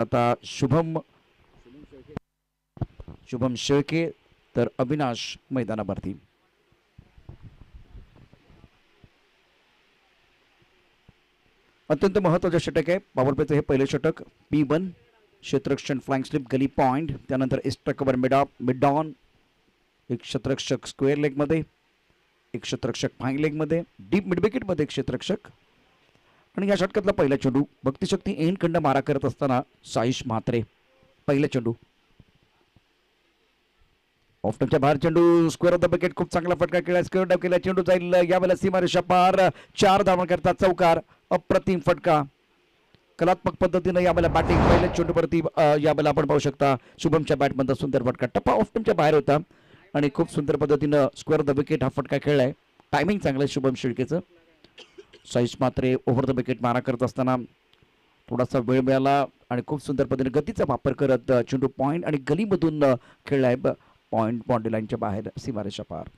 आता शुभम शेळके तर अविनाश मैदानावरती. अत्यंत महत्त्वाचं षटक आहे पॉवर प्लेचं हे पहिले षटक. P1 क्षेत्ररक्षण फ्लाइंग स्लिप गली पॉइंट, त्यानंतर एक्स्ट्रा कव्हर मिड ऑन, एक क्षेत्ररक्षक स्क्वेअर लेगमध्ये, एक क्षेत्ररक्षक फाईन लेगमध्ये, डीप मिड विकेटमध्ये एक क्षेत्ररक्षक. आणि या षटकातला पहिला चेंडू भक्तिशक्ती एन खंड मारा करत असताना साईश म्हात्रे. पहिला चेंडू ऑफ्टनच्या बाहेर, चेंडू स्क्वेअर ऑफ द विकेट. खूप चांगला फटका केला, स्क्वेअर डाव केला, चेंडू जाईल यावेळेला सीमारेषा पार. 4 धावा करता चौकार. अप्रतिम फटका कलात्मक पद्धतीने यावेळेला बॅटिंग. पहिल्या चेंडूवरती यावेळेला आपण पाहू शकता शुभमच्या बॅटमधला सुंदर फटका. टप्पा ऑफ्टनच्या बाहेर होता आणि खूप सुंदर पद्धतीनं स्क्वेअर ऑफ द विकेट हा फटका खेळलाय. टायमिंग चांगलं आहे शुभम शेळकेचं. Saish Mhatre over the wicket मारा करत असताना थोडासा वेळ मिळाला आणि खूप सुंदर पद्धतीने गतीचा वापर करत चेंडू पॉईंट आणि गलीमधून खेळलाय पॉईंट बाउंड्री लाईनच्या बाहेर सीमारेषा पार.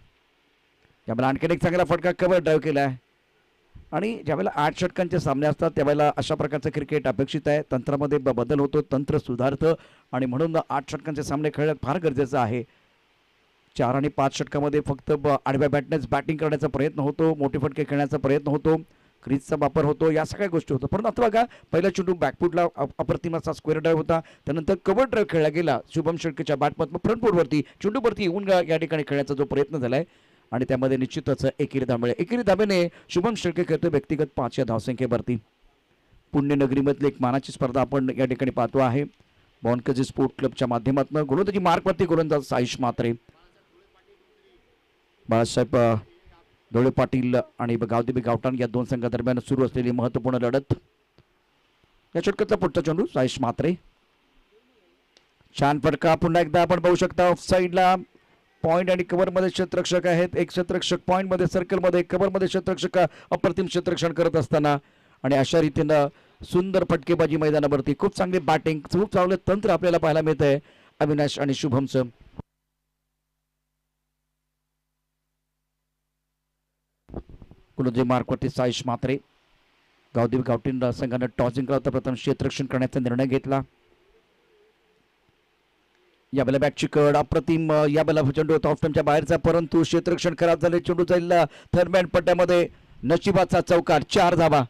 यावेळेला आणखीन एक चांगला फटका कव्हर ड्राईव्ह केलाय. आणि ज्यावेळेला 8 षटकांचे सामने असतात त्यावेळेला अशा प्रकारचं क्रिकेट अपेक्षित आहे. तंत्रामध्ये बदल होतो, तंत्र सुधारतं आणि म्हणून 8 षटकांचे सामने खेळणं फार गरजेचं आहे. 4 आणि 5 षटकामध्ये फक्त आडव्या बॅटनेच बॅटिंग करण्याचा प्रयत्न होतो, मोठे फटके खेळण्याचा प्रयत्न होतो, क्रीजचा वापर होतो, या सगळ्या गोष्टी होतात. परंतु आता बघा पहिला चेंडू बॅकफुटला अप्रतिम असा स्क्वेअर ड्राईव्ह होता, त्यानंतर कव्हर ड्राईव्ह खेळला गेला शुभम शेळकेच्या बॅटमधून फ्रंटफुटवरती चेंडूवरती येऊन या ठिकाणी खेळण्याचा जो प्रयत्न झालाय आणि त्यामध्ये निश्चितच एकेरी धाव मिळेल. एकेरी धावेने शुभम शेळके खेळतो व्यक्तिगत 5 या धावसंख्येवरती. पुण्यनगरीमधली एक मानाची स्पर्धा आपण या ठिकाणी पाहतो आहे. बॉनकजी स्पोर्ट क्लबच्या माध्यमातून गोलंदाजी मार्कवरती गोलंदाज साईश म्हात्रे, बाळासाहेब धोळे पाटील आणि गावदेवी गावठाण या दोन संघादरम्यान सुरू असलेली महत्त्वपूर्ण लढत. या षटकातला पुढचा चेंडू साईश म्हात्रे. छान फटका पुन्हा एकदा आपण पाहू शकता. ऑफ साईडला पॉइंट आणि कव्हर मध्ये क्षेत्ररक्षक आहेत. एक क्षेत्ररक्षक पॉइंट मध्ये, सर्कल मध्ये, कव्हर मध्ये क्षेत्ररक्षक अप्रतिम क्षेत्ररक्षण करत असताना आणि अशा रीतीनं सुंदर फटकेबाजी मैदानावरती. खूप चांगली बॅटिंग, खूप चांगले तंत्र आपल्याला पाहायला मिळत आहे अविनाश आणि शुभमचं. गोलंदाजी मार्कवरती साईश म्हात्रे. गावदेवी गावठीण संघानं टॉस जिंकला होता, प्रथम क्षेत्ररक्षण करण्याचा निर्णय घेतला. यावेळेला बॅटची कड अप्रतिम, यावेळेला चेंडू होता ऑफ्टनच्या बाहेरचा, परंतु क्षेत्ररक्षण खराब झाले. चेंडू जाईल थर्डमॅन पट्ट्यामध्ये, नशिबाचा चौकार. 4 धावा.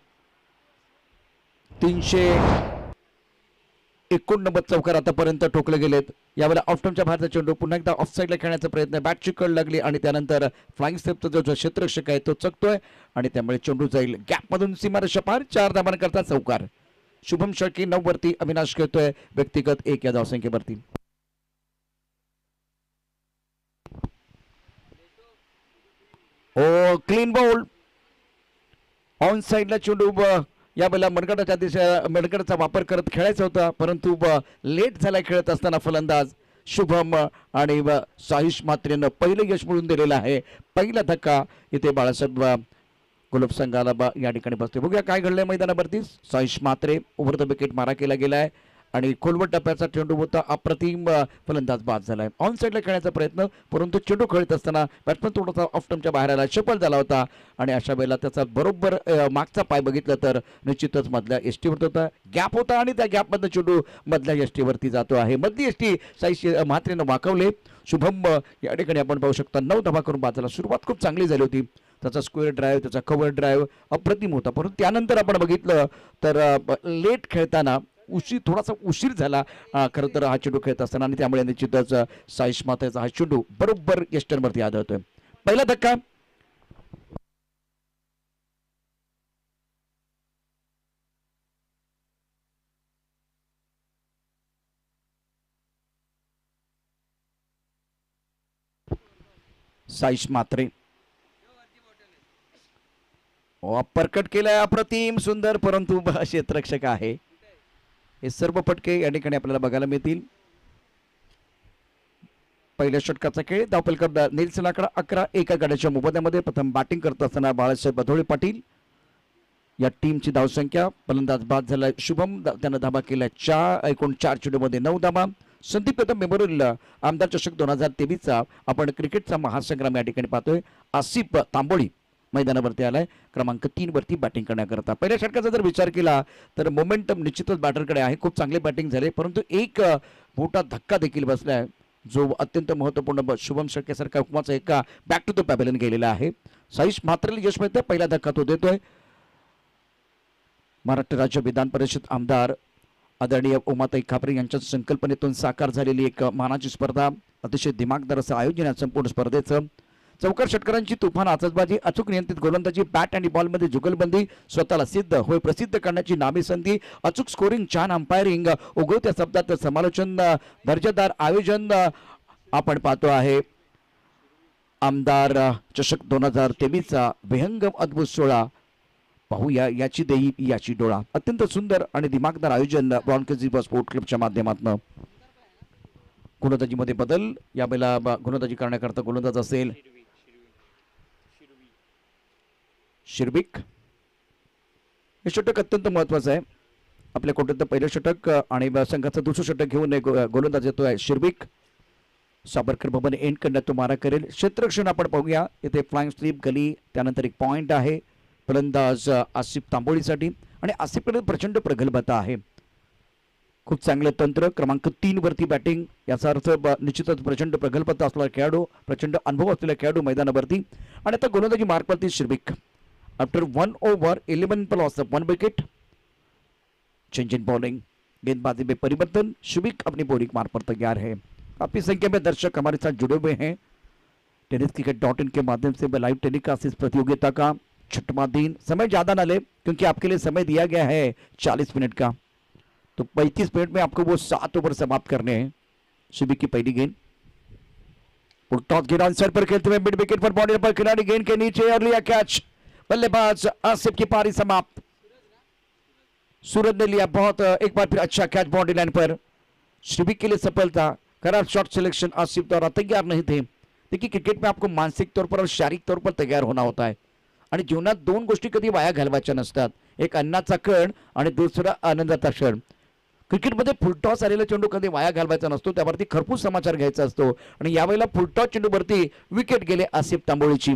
389 चौकार आतापर्यंत ठोकले गेलेत. यावेळेला ऑफ्टनच्या बाहेरचा चेंडू पुन्हा एकदा ऑफ साईडला खेळण्याचा प्रयत्न. बॅटची कड लागली आणि त्यानंतर फ्लाइंग स्टेपचा जो क्षेत्ररक्षक आहे तो चकतोय आणि त्यामुळे चेंडू जाईल गॅपमधून सीमारेषा पार. 4 धावांकरता चौकार. शुभम शेळके 9 वरती, अविनाश खेळतोय व्यक्तिगत 1 या धावसंख्येवरती. ओ क्लीन बॉल. ऑन साईडला चेंडू यावेळेला मनगटाचा वापर करत खेळायचा होता, परंतु लेट झालाय खेळत असताना फलंदाज शुभम आणि साईश म्हात्रेनं पहिलं यश मिळवून दिलेलं आहे. पहिला धक्का इथे बाळासाहेब गुलाब संघाला या ठिकाणी बसते. बघूया काय घडलंय मैदानावरती. Saish Mhatre over the wicket मारा केला गेलाय आणि खोलवट टप्प्याचा चेंडू होता, अप्रतिम फलंदाज बाद झालाय. ऑन साईडला खेळण्याचा प्रयत्न, परंतु चेंडू खेळत असताना बॅट्समन थोडासा ऑफ टर्मच्या बाहेर आला, शफल झाला होता आणि अशा वेळेला त्याचा बरोबर मागचा पाय बघितलं तर निश्चितच मधल्या एसटीवरती होता, गॅप होता आणि त्या गॅपमधनं चेंडू मधल्या एसटीवरती जातो आहे. मधली एसटी साईश म्हात्रेनं वाकवले. शुभम या ठिकाणी आपण पाहू शकता 9 धावा करून बाद झाला. सुरुवात खूप चांगली झाली होती. त्याचा स्क्वेअर ड्राईव्ह, त्याचा कव्हर ड्राईव्ह अप्रतिम होता, परंतु त्यानंतर आपण बघितलं तर लेट खेळताना थोडासा उशीर झाला खरं तर हा चेंडू खेळत असताना आणि त्यामुळे निश्चितच साईश म्हात्रेचा हा चेंडू बरोबर यष्टनवरती आदळतोय. पहिला धक्का. साईश म्हात्रे परकट केलाय, अप्रतिम सुंदर, परंतु क्षेत्ररक्षक आहे. हे सर्व फटके या ठिकाणी आपल्याला बघायला मिळतील. पहिल्या षटकाचा खेळ. धावफलक नेल्सन आकडा 11 एका गड्याच्या मोबदल्यामध्ये. प्रथम बॅटिंग करत असताना बाळासाहेब धोळे पाटील. या टीमची धावसंख्या. फलंदाज बाद झाला शुभम, त्यानं धाबा केला 4, एकूण 4 चेंडूमध्ये 9 धाबा. संदीप प्रथम मेमोरियल आमदार चषक 2023चा आपण क्रिकेटचा महासंग्राम या ठिकाणी पाहतोय. आसिफ तांबोळी मैदानावरती आलाय क्रमांक 3 वरती बॅटिंग करण्याकरता. पहिल्या षटकाचा जर विचार केला तर मोमेंटम निश्चितच बॅटरकडे आहे. खूप चांगले बॅटिंग झाले, परंतु एक मोठा धक्का देखील बसलाय जो अत्यंत महत्त्वपूर्ण शुभम शेळकेसारखा हुकमाचा एका बॅक टू द पॅव्हेलियन गेलेला आहे. साईश म्हात्रेला यश मिळतं. पहिला धक्का तो देतोय. महाराष्ट्र राज्य विधान परिषद आमदार आदरणीय उमाताई खापरे यांच्या संकल्पनेतून साकार झालेली एक मानाची स्पर्धा, अतिशय दिमागदार असं आयोजन आहे संपूर्ण स्पर्धेचं. चौकार षटकारांची तुफान आतषबाजी, अचूक नियंत्रित गोलंदाजी, बॅट आणि बॉलमध्ये जुगलबंदी, स्वतःला सिद्ध होय प्रसिद्ध करण्याची नामी संधी, अचूक स्कोरिंग, छान अंपायरिंग, उगवत्या शब्दात समालोचन, दर्जेदार आयोजन आपण पाहतो आहे. आमदार चषक 2023चा विहंगम अद्भुत सोहळा पाहूया. याची देही याची डोळा. अत्यंत सुंदर आणि दिमागदार आयोजन ब्रॉन्केज स्पोर्ट क्लबच्या माध्यमातून. गोलंदाजीमध्ये बदल, यावेळेला गोलंदाजी करण्याकरता गोलंदाज असेल शिर्बिक. हे षटक अत्यंत महत्वाचं आहे. आपल्या कोट्यातलं पहिलं षटक आणि संघाचं दुसरं षटक घेऊन गोलंदाज येतोय शिर्बिक. साबरकर भवन एंड करण्यात तो मारा करेल. क्षेत्ररक्षण आपण पाहूया. इथे फ्लाइंग स्लीप गली, त्यानंतर एक पॉइंट आहे फलंदाज आसिफ तांबोळीसाठी आणि आसिफकडे प्रचंड प्रगल्भता आहे. खूप चांगलं तंत्र. क्रमांक 3 वरती बॅटिंग, याचा अर्थ निश्चितच प्रचंड प्रगल्भता असलेला खेळाडू, प्रचंड अनुभव असलेला खेळाडू मैदानावरती. आणि आता गोलंदाजी मार्कवरती शिर्बिक. आफ्टर 1 ओवर 11 पर loss of 1 wicket. Change in bowling, गेंदबाजी में परिवर्तन. शिर्बिक अपनी बॉलिंग मार्ग पर तैयार है. काफी संख्या में दर्शक हमारे साथ जुड़े हुए हैं. tenniscricket.in के माध्यम से लाइव टेलीकास्ट इस प्रतियोगिता का 6वां दिन. समय ज्यादा ना ले क्योंकि आपके लिए समय दिया गया है 40 मिनट का, तो 35 मिनट में आपको वो 7 ओवर समाप्त करने हैं. शिर्बिक की पहली गेंद, टॉस गेंद आंसर पर खेलते हुए मिड विकेट पर बॉडी पर खिलाड़ी गेंद के नीचे और लिया कैच. बल्लेबाज आसिफ की पारी समाप्त. सूरज ने लिया बहुत एक बार फिर अच्छा कैच बाउंड्री लाइन पर. शिर्बिक के लिए सफलता. खराब शॉट सिलेक्शन आसिफ द्वारा तैयार नहीं थे. देखिए क्रिकेट में आपको मानसिक तौर पर और शारीरिक तौर पर तैयार होना होता है आणि जीवनात दोन गोष्टी कधी वाया घालवायच्या नसतात. एक अन्नाचा कण आणि दुसरा आनंदाचा क्षण. क्रिकेटमध्ये फुलटॉस आलेला चेंडू कधी वाया घालवायचा नसतो, त्यावरती खरपूस समाचार घ्यायचा असतो. आणि यावेळेला फुलटॉस चेंडूवरती विकेट गेले आसिफ तांबोळीची.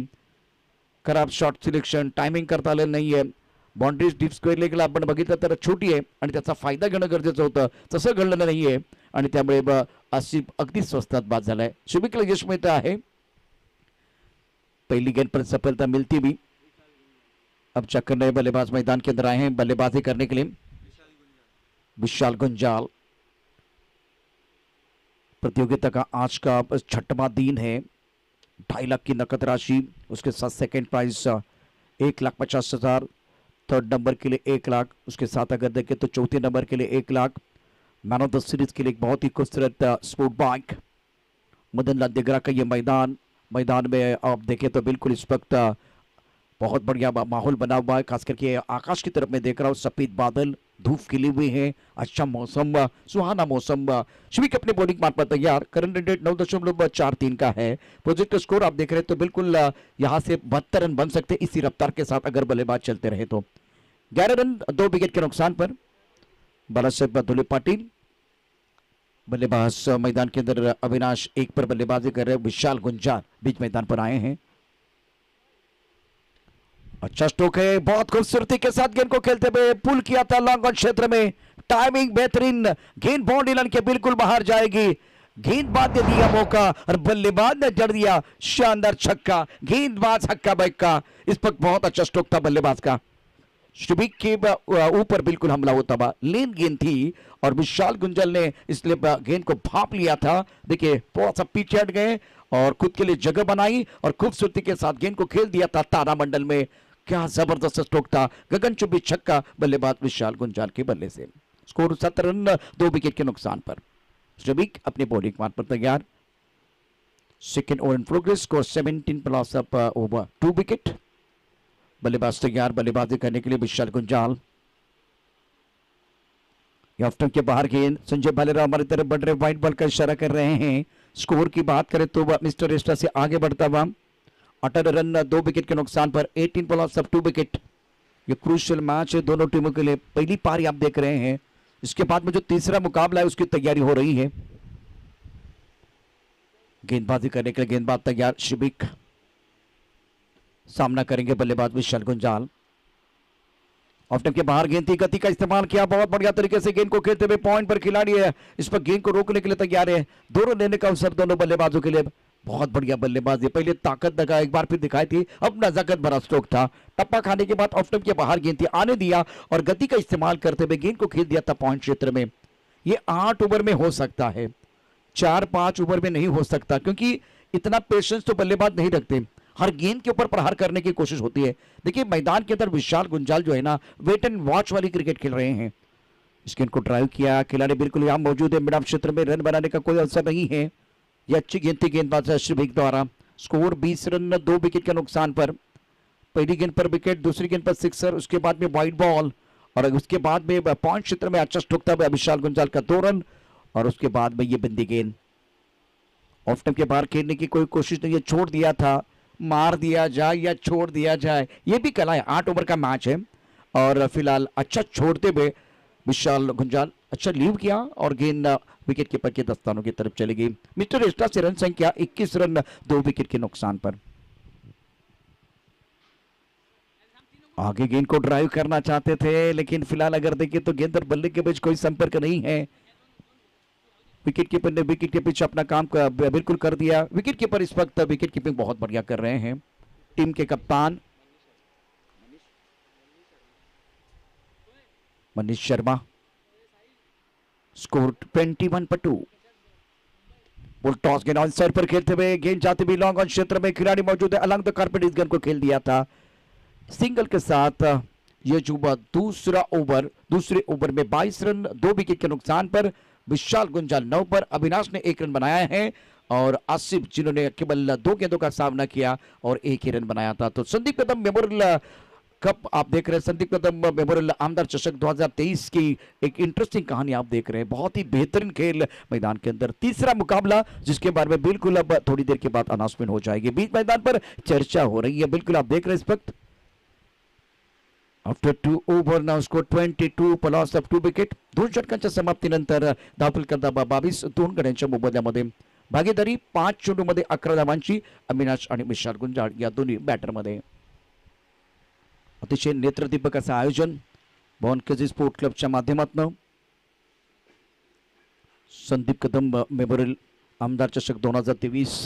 खराब शॉट सिलेक्शन, टायमिंग करता आलं नाहीये. बाउंड्रीज डीप स्क्वेअर लेगला आपण बघितलं तर छोटी आहे आणि त्याचा फायदा घेणं गरजेचं होतं, तसं घडलं नाहीये आणि त्यामुळे आसिफ अगदी स्वस्तात बाद झालाय. शिर्बिकला यश मिळतं आहे. पहली गेंद पर सफलता मिलती भी. अब चक्कर नए बल्लेबाज मैदान के अंदर आए हैं बल्लेबाजी करने के लिए. विशाल गुंजाल. प्रतियोगिता का आज का 6वां दिन है. 2.5 लाख की नकद राशि, उसके साथ सेकंड प्राइज 1,50,000, थर्ड नंबर के लिए 1 लाख, उसके साथ अगर देखें तो चौथे नंबर के लिए 1 lakh. Man of the series के लिए एक बहुत ही खूबसूरत स्पोर्ट बाइक. मदन लाल दिगरा का ये मैदान में आप देखें तो बिल्कुल इस वक्त बहुत बढ़िया माहौल बना हुआ है. खास करके आकाश की तरफ में देख रहा हूँ, सफेद बादल, धूप खिली हुई है, अच्छा मौसम, सुहाना मौसम. शिर्बिक अपने बॉलिंग मार्ग पर तैयार. करंट रेट 9.43 का है. प्रोजेक्ट का स्कोर आप देख रहे हैं तो बिल्कुल यहाँ से 72 रन बन सकते इसी रफ्तार के साथ अगर बल्लेबाज चलते रहे तो. 11 रन 2 विकेट के नुकसान पर. बालासाहेब धुले पाटिल. बल्लेबाज मैदान के अंदर अविनाश 1 पर बल्लेबाजी कर रहे. विशाल गुंजाल बीच मैदान पर आए हैं. अच्छा स्ट्रोक है, बहुत खूबसूरती के साथ गेंद को खेलते हुए पुल किया था लॉन्ग ऑन क्षेत्र में. टाइमिंग बेहतरीन. गेंद बाउंड्री लाइन के बिल्कुल बाहर जाएगी. गेंदबाज ने दिया मौका और बल्लेबाज ने जड़ दिया शानदार छक्का. गेंदबाज हक्का बक्का. इस वक्त बहुत अच्छा स्ट्रोक था बल्लेबाज का. शिर्बिक के ऊपर बिल्कुल हमला होता था. लेन गेंद थी और विशाल गुंजल ने इसलिए गेंद को भाप लिया था. देखिए थोड़ा सा पीछे हट गए और खुद के लिए जगह बनाई और खूबसूरती के साथ गेंद को खेल दिया था तारामंडल में. क्या जबरदस्त स्ट्रोक था. गगनचुंबी छक्का बल्लेबाज विशाल गुंजाल के बल्ले से. स्कोर 7 रन 2 विकेट के नुकसान पर. शिर्बिक अपने बॉलिंग मार्ग पर तैयार. Second over in progress. Score 17 plus of over 2 wicket. बल्लेबाज तैयार बल्लेबाजी करने के लिए विशाल गुंजाल. ऑफ्टन के बाहर गेंद. संजय भालेराव हमारी तरफ बढ़ रहे, व्हाइट बॉल का इशारा कर रहे हैं. स्कोर की बात करें तो मिस्टर एस्ट्रा से आगे बढ़ता हुआ. 18 रन 2 विकेट के नुकसान पर. 18 प्लस ऑफ 2 विकेट. ये क्रूशियल मैच है दोनों टीमों के लिए. पहली पारी आप देख रहे हैं. इसके बाद में जो तीसरा मुकाबला है उसकी तैयारी हो रही है. गेंदबाजी करने के लिए गेंदबाज तैयार शिर्बिक. सामना करेंगे बल्लेबाज विशाल गुंजाल। ऑफ टाइम के बाहर गेंद थी, गति का इस्तेमाल किया, बहुत बढ़िया तरीके से गेंद को खेलते हुए पॉइंट पर खिलाड़ी है, इस पर गेंद को रोकने के लिए तैयार है। दो रन लेने का अवसर दोनों बल्लेबाजों के लिए। बहुत बढ़िया बल्लेबाजी, पहले ताकत दिखा, एक बार फिर दिखाई थी, अब नजाकत भरा स्ट्रोक था। टप्पा खाने के बाद ऑफ टाइम के बाहर गेंद थी, आने दिया और गति का इस्तेमाल करते हुए गेंद को खेल दिया था पॉइंट क्षेत्र में। ये 8 ओवर में हो सकता है, 4-5 ओवर में नहीं हो सकता, क्योंकि इतना पेशेंस तो बल्लेबाज नहीं रखते, हर गेंद के ऊपर प्रहार करने की कोशिश होती है। देखिए मैदान के अंदर विशाल गुंजाल जो है ना, वेट एंड वॉच वाली क्रिकेट खेल रहे हैं। इस गेंद को ड्राइव किया, खिलाड़ी बिल्कुल यहां मौजूद है, मिड ऑफ क्षेत्र में रन बनाने का कोई अवसर नहीं है। यह अच्छी गेंद थी गेंदबाज अश्विक द्वारा। स्कोर 20 रन 2 विकेट के नुकसान पर। पहली गेंद पर विकेट, दूसरी गेंद पर सिक्सर, उसके बाद में वाइड बॉल और उसके बाद में पॉइंट क्षेत्र में अच्छा स्ट्रोक था विशाल गुंजाल का 2 रन और उसके बाद में ये बंदी गेंद। ऑफ टाइम के बाहर खेलने की कोई कोशिश नहीं है, छोड़ दिया था, मार दिया जाए या छोड़ दिया जाए, ये भी कला है। 8 ओवर का मैच है और फिलहाल अच्छा छोड़ते हुए विशाल गुंजाल अच्छा लीव किया और गेंद विकेट कीपर के दस्तानों की तरफ चली गई। मिस्टर एस्ट्रा से रन संख्या 21 रन 2 विकेट के नुकसान पर। आगे गेंद को ड्राइव करना चाहते थे, लेकिन फिलहाल अगर देखें तो गेंद और बल्ले के बीच कोई संपर्क नहीं है। विकेट कीपर ने विकेट के पीछे अपना काम बिल्कुल कर दिया। विकेट कीपर इस वक्त विकेट कीपिंग बहुत बढ़िया कर रहे हैं। टीम के कप्तान मनीष शर्मा। स्कोर 21 पर 2। बुल टॉस गेंद ऑन सर पर खेलते हुए गेंद जाते हुए लॉन्ग ऑन क्षेत्र में खिलाड़ी मौजूद है, अलॉन्ग द कार्पेट इस गेंद को खेल दिया था सिंगल के साथ। यह जुबा दूसरे ओवर में 22 रन 2 विकेट के नुकसान पर। विशाल गुंजाल 9 पर, अविनाश ने 1 रन बनाया है और आसिफ जिन्होंने केवल 2 गेंदों का सामना किया और 1 ही रन बनाया था। तो संदीप कदम मेमोरियल कप आप देख रहे हैं, संदीप कदम मेमोरियल आमदार चषक 2023 की एक इंटरेस्टिंग कहानी आप देख रहे हैं। बहुत ही बेहतरीन खेल मैदान के अंदर, तीसरा मुकाबला जिसके बारे में बिल्कुल अब थोड़ी देर के बाद अनाउंसमेंट हो जाएगी। बीच मैदान पर चर्चा हो रही है, बिल्कुल आप देख रहे हैं इस वक्त। After 2 over now score 22 loss of 2 wicket. 2 षटकांच्या समाप्तीनंतर धावफलक धावा 22, 2 गड्यांच्या मोबदल्यामध्ये भागीदारी 5 चेंडूमध्ये 11 धावांची अविनाश आणि विशाल गुंजाळ या दोन्ही बॅटरमध्ये। अतिशय नेत्रदीपक असं आयोजन बॉनकेजी स्पोर्ट क्लबच्या माध्यमातून संदीप कदम मेमोरियल आमदार चषक 2023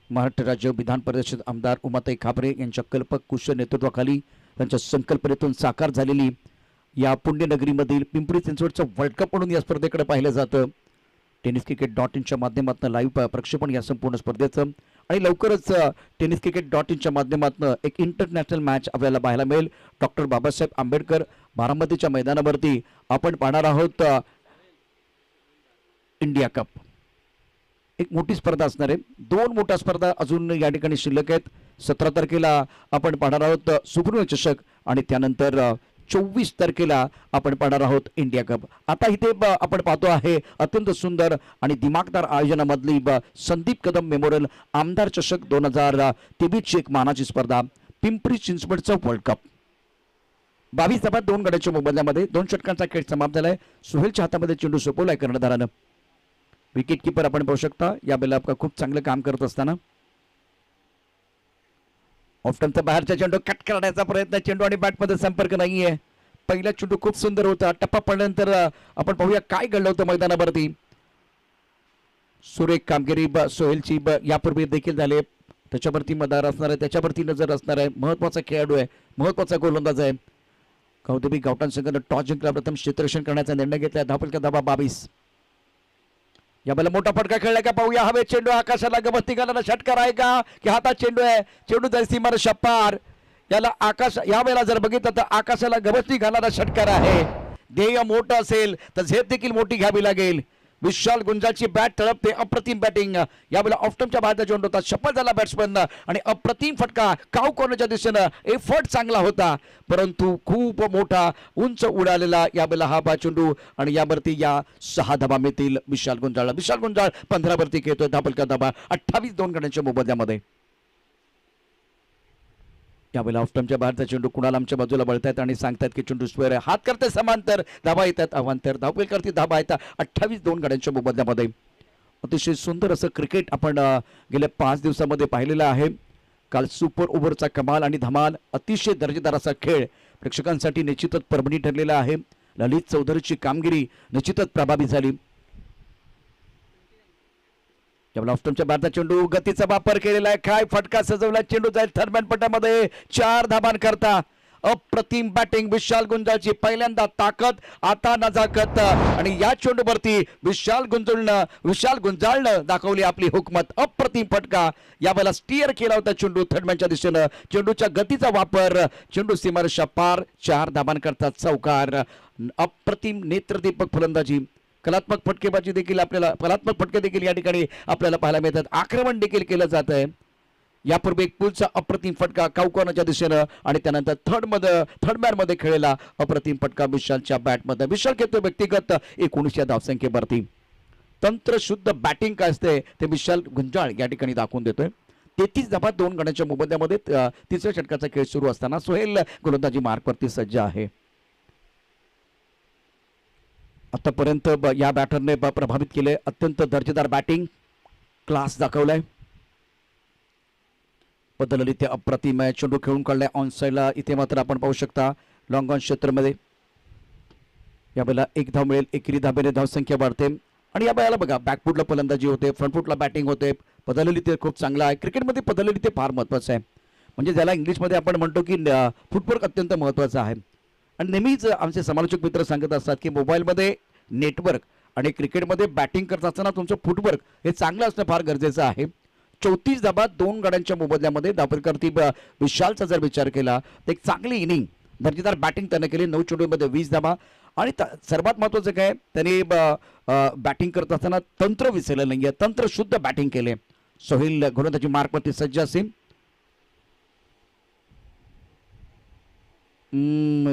महाराष्ट्र राज्य विधान परिषद आमदार उमाताई खापरे यांच्या कल्पक कुशल नेतृत्वाखाली त्यांच्या संकल्पनेतून साकार झालेली या पुण्यनगरीमधील पिंपरी चिंचवडचं वर्ल्ड कप म्हणून या स्पर्धेकडे पाहिलं जातं। tenniscricket.in माध्यमातून लाईव्ह प्रक्षेपण या संपूर्ण स्पर्धेचं आणि लवकरच tenniscricket.in माध्यमातून एक इंटरनॅशनल मॅच आपल्याला पाहायला मिळेल। डॉक्टर बाबासाहेब आंबेडकर बारामतीच्या मैदानावरती आपण पाहणार आहोत इंडिया कप। एक मोठी स्पर्धा असणार आहे, 2 मोठ्या स्पर्धा अजून या ठिकाणी शिल्लक आहेत। 17 तारखेला आपण पाहणार आहोत सुपर्ण चषक आणि त्यानंतर 24 तारखेला आपण पाहणार आहोत इंडिया कप। आता इथे आपण पाहतो आहे अत्यंत सुंदर आणि दिमागदार आयोजनामधली संदीप कदम मेमोरियल आमदार चषक 2023 ची एक मानाची स्पर्धा, पिंपरी चिंचवडचा वर्ल्ड कप। 22 धावा 2 गड्यांच्या मोबदल्यामध्ये 2 षटकांचा खेळ समाप्त झालाय। सुहेलच्या हातामध्ये चेंडू सोपवलाय कर्णधारानं। विकेट कीपर आपण पाहू शकता या बेला खूप चांगलं काम करत असताना ऑफ टाइमचा बाहेरचा चेंडू कट करण्याचा प्रयत्न, चेंडू आणि बॅटमध्ये संपर्क नाहीये। पहिला चेंडू खूप सुंदर होता, टप्पा पडल्यानंतर आपण पाहूया काय घडलं होतं मैदानावरती। सुरेख कामगिरी सोहेलची यापूर्वी देखील झाले, त्याच्यावरती मदार असणार आहे, त्याच्यावरती नजर असणार आहे। महत्वाचा खेळाडू आहे, महत्वाचा गोलंदाज आहे। कौतुबी गावठाण संघानं टॉस जिंकला, प्रथम क्षेत्ररक्षण करण्याचा निर्णय घेतला। धावफलक धावा 22। या बेला मोठा फटका खेळला का पाहूया, हवे चेंडू आकाशाला गवसणी घालणारा षटकार आहे का की हातात चेंडू आहे, चेंडू जाईल सीमारेषा पार। याला आकाश या वेळेला जर बघितलं तर आकाशाला गवसणी घालणारा षटकार आहे। ध्येय मोठं असेल तर झेप देखील मोठी घ्यावी लागेल। विशाल गुंजाळची बॅट तळपते, अप्रतिम बॅटिंग। यावेळेला ऑफ टाइमच्या बाहेरचा चेंडू होता, सफल झाला बॅट्समन आणि अप्रतिम फटका काव कॉर्नरच्या दिशेनं। एफर्ट चांगला होता परंतु खूप मोठा उंच उडालेला यावेळेला हा चेंडू आणि यावरती या 6 धावा मिळतील विशाल गुंजाळला। विशाल गुंजाळ 15 वरती खेळतोय, धावफलक धावा 28 2 गड्यांच्या मोबदल्यामध्ये। यावेळेला ऑफ टाइमच्या बाहेरचा चेंडू कुणाल आमच्या बाजूला वळतायत आणि सांगतायत की चेंडू स्क्वेअर आहे, हात करते समांतर, धावा येतात अवांतर, धावफलक करते धावा येतात 28 2 गड्यांच्या मोबदल्यामध्ये। अतिशय सुंदर असं क्रिकेट आपण गेल्या 5 दिवसामध्ये पाहिलेलं आहे। काल सुपर ओव्हरचा कमाल आणि धमाल अतिशय दर्जेदार असा खेळ प्रेक्षकांसाठी निश्चितच पर्वणी ठरलेला आहे. ललित चौधरीची कामगिरी निश्चितच प्रभावी झाली. ऑफ्टनच्या भारतात चेंडू गतीचा वापर केलेला आहे. काय फटका सजवला. चेंडू जाईल थर्मॅन पटामध्ये 4 धाबां करता. अप्रतिम बॅटिंग विशाल गुंजाळची. पहिल्यांदा ताकद आता नजाकत आणि या चेंडूवरती विशाल गुंजाळनं दाखवली आपली हुकमत. अप्रतिम फटका. यावेळेला स्टिअर केला होता चेंडू थर्डमॅनच्या दिशेनं. चेंडूच्या गतीचा वापर. चेंडू सीमारेषा पार. 4 धाबां करता चौकार. अप्रतिम नेत्रदीपक फलंदाजी. कलात्मक फटकेबाजी देखील कलात्मक फटके देखील या ठिकाणी आपल्याला पाहायला मिळतात. आक्रमण देखील केलं जात आहे. यापूर्वी एक पुलचा अप्रतिम फटका काउकॉर्नरच्या दिशेनं आणि त्यानंतर थर्ड मध्ये खेळलेला अप्रतिम फटका विशालच्या बॅटमध्ये. विशाल घेतोय व्यक्तिगत 19 धावसंख्येवरती. तंत्रशुद्ध बॅटिंग काय असते ते विशाल गुंजाळ या ठिकाणी दाखवून देतोय. 33 धाबा 2 गड्यांच्या मोबदल्यामध्ये तिसऱ्या षटकाचा खेळ सुरू असताना सोहेल गोलंदाजी मार्कवरती सज्ज आहे. आतापर्यंत या बॅटरने प्रभावित केले. अत्यंत दर्जेदार बॅटिंग क्लास दाखवलाय. बदलली ते अप्रतिम आहे. चेंडू खेळून काढलाय ऑन साईडला. इथे मात्र आपण पाहू शकता लॉंग ऑन क्षेत्रामध्ये यावेळेला 1 धाव मिळेल. एकेरी धाब्याने धावसंख्या वाढते आणि या वेळेला बघा बॅकफुटला फलंदाजी होते, फ्रंटफुटला बॅटिंग होते. बदलली ते खूप चांगला आहे. क्रिकेटमध्ये बदलली ते फार महत्त्वाचं आहे. म्हणजे ज्याला इंग्लिशमध्ये आपण म्हणतो की फुटवर्क अत्यंत महत्त्वाचं आहे. आणि नेहमीच आमचे समालोचक मित्र सांगत असतात की मोबाईलमध्ये नेटवर्क आणि क्रिकेटमध्ये बॅटिंग करत असताना तुमचं फुटवर्क हे चांगलं असणं फार गरजेचं आहे. 34 धाबा 2 गड्यांच्या मोबदल्यामध्ये दाभोळकरती विशालचा जर विचार केला तर एक चांगली इनिंग दर्जेदार बॅटिंग त्याने केली. 9 चेंडूमध्ये 20 धाबा आणि सर्वात महत्त्वाचं काय त्याने बॅटिंग करत असताना तंत्र विसरलं नाहीये. तंत्रशुद्ध बॅटिंग केले. सोहेल गोलंदाजी मार्कवरती सज्ज असेल.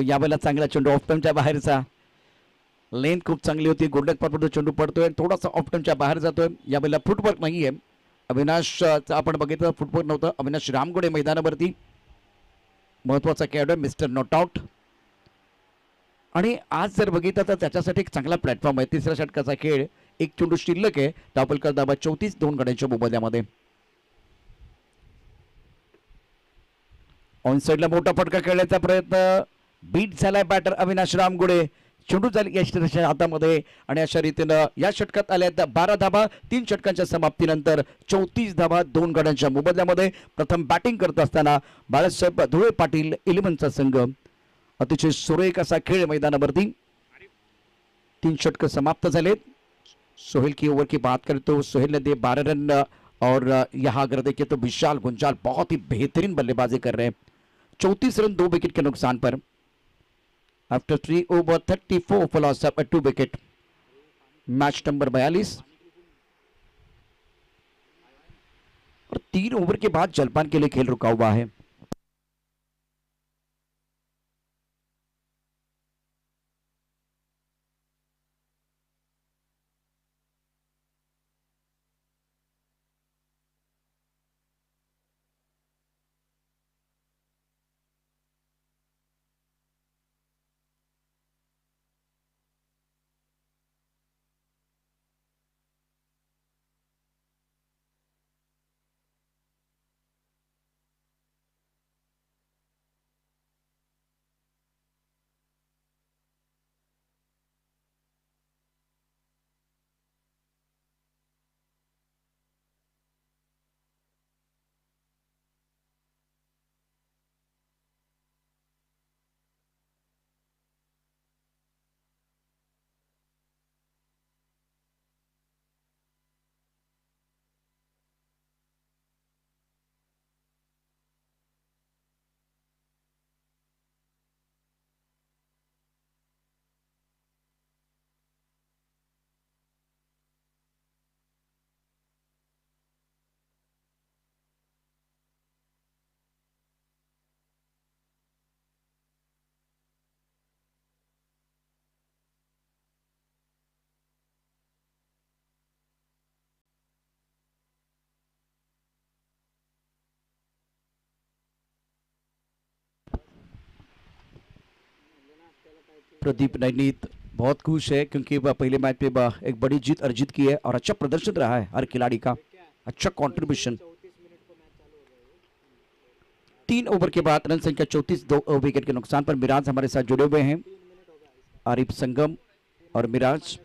यावेळेला चांगला चेंडू ऑफ्टनच्या बाहेरचा. लेंथ खूप चांगली होती. गोल्डन स्पॉटवर चेंडू पडतोय. थोडासा ऑफ्टनच्या बाहेर जातोय. यावेळेला फुटवर्क नाहीये. अविनाशचं आपण बघितलं फुटवर्क नव्हतं. अविनाश रामगुडे मैदानावरती महत्वाचा खेळाडू मिस्टर नॉट आउट. आणि आज जर बघितलं तर त्याच्यासाठी एक चांगला प्लॅटफॉर्म आहे. तिसऱ्या षटकाचा खेळ. 1 चेंडू शिल्लक आहे. दाभोळकर धाबा 34 2 गड्यांच्या मोबदल्यामध्ये. ऑन साईडला मोठा फटका खेळण्याचा प्रयत्न. बीट झालाय बॅटर अविनाश रामगुडे. चेंडू झाली यशच्या हातामध्ये आणि अशा रीतीनं या षटकात आल्यात 12 धाबा 3 षटकांच्या समाप्तीनंतर 34 धाबा 2 गड्यांच्या मोबदल्यामध्ये. प्रथम बॅटिंग करत असताना बाळासाहेब धुळे पाटील 11चा संघ. अतिशय सुरेख असा खेळ मैदानावरती. 3 षटक समाप्त झालेत. सोहेल की ओवर की बात करतो. सोहेल ने दिए 12 रन और यहाँ अगर देखिए तो विशाल गुंजाल बहुत ही बेहतरीन बल्लेबाजी कर रहे हैं. 34 रन 2 विकेट के नुकसान पर. After 3 over 34 for loss of 2 wicket. Match number 42 और 3 ओवर के बाद जलपान के लिए खेल रुका हुआ है. प्रदीप नैनीत बहुत खुश है क्योंकि वह पहले मैच पे एक बड़ी जीत अर्जित की है और अच्छा प्रदर्शन रहा है हर खिलाड़ी का. अच्छा कंट्रीब्यूशन. 3 ओवर के बाद रन संख्या 34, 2 विकेट के नुकसान पर। मिराज हमारे साथ जुड़े हुए हैं, आरिफ संगम और मिराज।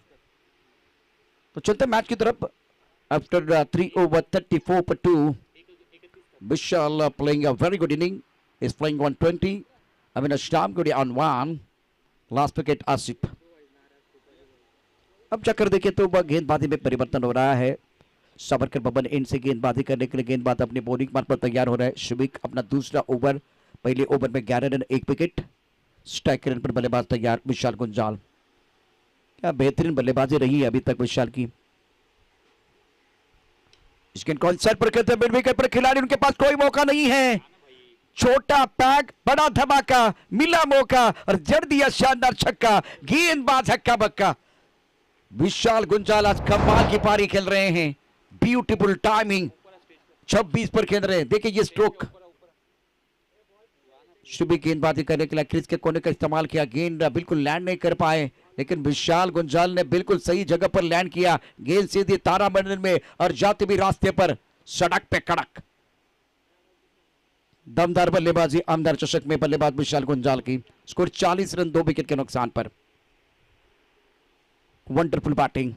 तो चलते मैच की तरफ। After 3 over 34 for 2, Vishal playing a very good inning, is playing 120. Avinash Damgode on 1, last wicket Asif. अब चक्कर देखें तो गेंदबाजी में परिवर्तन हो रहा है। सावरकर बबन इन से गेंदबाजी करने के लिए गेंदबाज अपनी बॉलिंग मार्ग पर तैयार हो रहा है। शिविक अपना दूसरा ओवर, पहले ओवर में 11 रन 1 विकेट। स्ट्राइक रन पर बल्लेबाज तैयार विशाल गुंजाल। क्या बेहतरीन बल्लेबाजी रही है अभी तक विशाल की। इस गेंद को इनसाइड पर करते हैं, विकेट पर खिलाड़ी, उनके पास कोई मौका नहीं है। छोटा पैक, बड़ा धमाका, मिला मौका और जड़ दिया शानदार छक्का। गेंदबाज हक्का बक्का। विशाल गुंजाल आज कमाल की पारी खेल रहे हैं। ब्यूटीफुल टाइमिंग, 26 पर खेल रहे हैं। देखिए ये स्ट्रोक। शुभी गेंदबाजी करने के लिए क्रीज के कोने का इस्तेमाल किया, गेंद बिल्कुल लैंड नहीं कर पाए, लेकिन विशाल गुंजाल ने बिल्कुल सही जगह पर लैंड किया। गेंद सीधी तारामंडल में और जाते भी रास्ते पर, सड़क पे कड़क। दमदार बल्लेबाजी, आमदार चषक में बल्लेबाज विशाल गुंजाल की। स्कोर 40 रन 2 विकेट के नुकसान पर। Wonderful batting.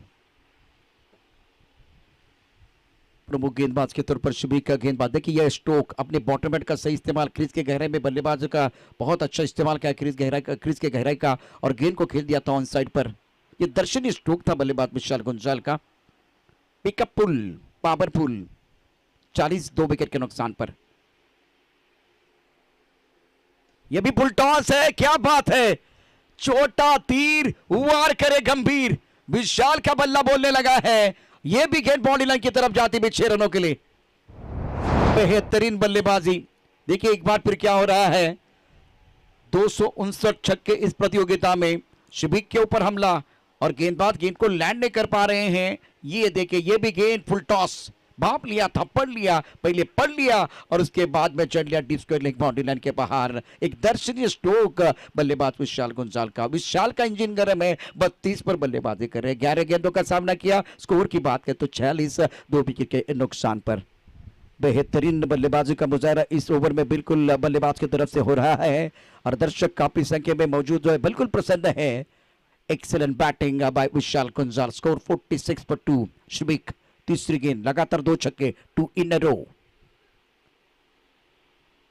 प्रमुख गेंदबाज के तौर पर शुभी का गेंदबाज। देखिए यह स्ट्रोक, अपने बॉटम हेड का सही इस्तेमाल, क्रीज के गहराई में बल्लेबाज का बहुत अच्छा इस्तेमाल किया, क्रीज के गहराई का, और गेंद को खेल दिया था ऑन साइड पर। यह दर्शनीय स्ट्रोक था बल्लेबाज विशाल गुंजाल का। पिकअप पुल, पावरफुल। 40 2 विकेट के नुकसान पर। यह भी फुल टॉस है, क्या बात है। छोटा तीर वार करे गंभीर। विशाल का बल्ला बोलने लगा है। यह भी गेंद बाउंड्री लाइन की तरफ जाती भी 6 रनों के लिए। बेहतरीन बल्लेबाजी। देखिए एक बार फिर क्या हो रहा है। 259 छक्के इस प्रतियोगिता में। शिबिक के ऊपर हमला और गेंदबाज गेंद को लैंड नहीं कर पा रहे हैं। ये देखिए ये भी गेंद फुल टॉस, भाप लिया, थप्पड़ लिया, पहले पढ़ लिया और उसके बाद में चढ़ लिया deep square leg boundary line के बाहर। एक दर्शनीय स्ट्रोक बल्लेबाज विशाल गुंजाल का। विशाल का इंजन गर्म है, 32 पर बल्लेबाजी कर रहे हैं। 11 गेंदों का सामना किया। स्कोर की बात करें तो 46 2 विकेट के नुकसान पर। बेहतरीन बल्लेबाजी का मुजाहरा इस ओवर में बिल्कुल बल्लेबाज की तरफ से हो रहा है और दर्शक काफी संख्या में मौजूद जो है बिल्कुल प्रसन्न है। एक्सीलेंट बैटिंग बाय विशाल गुंजाल। स्कोर 46 पर 2। शिबिक तीसरी गेंद, लगातार 2 छक्के, 2 इन अ रो।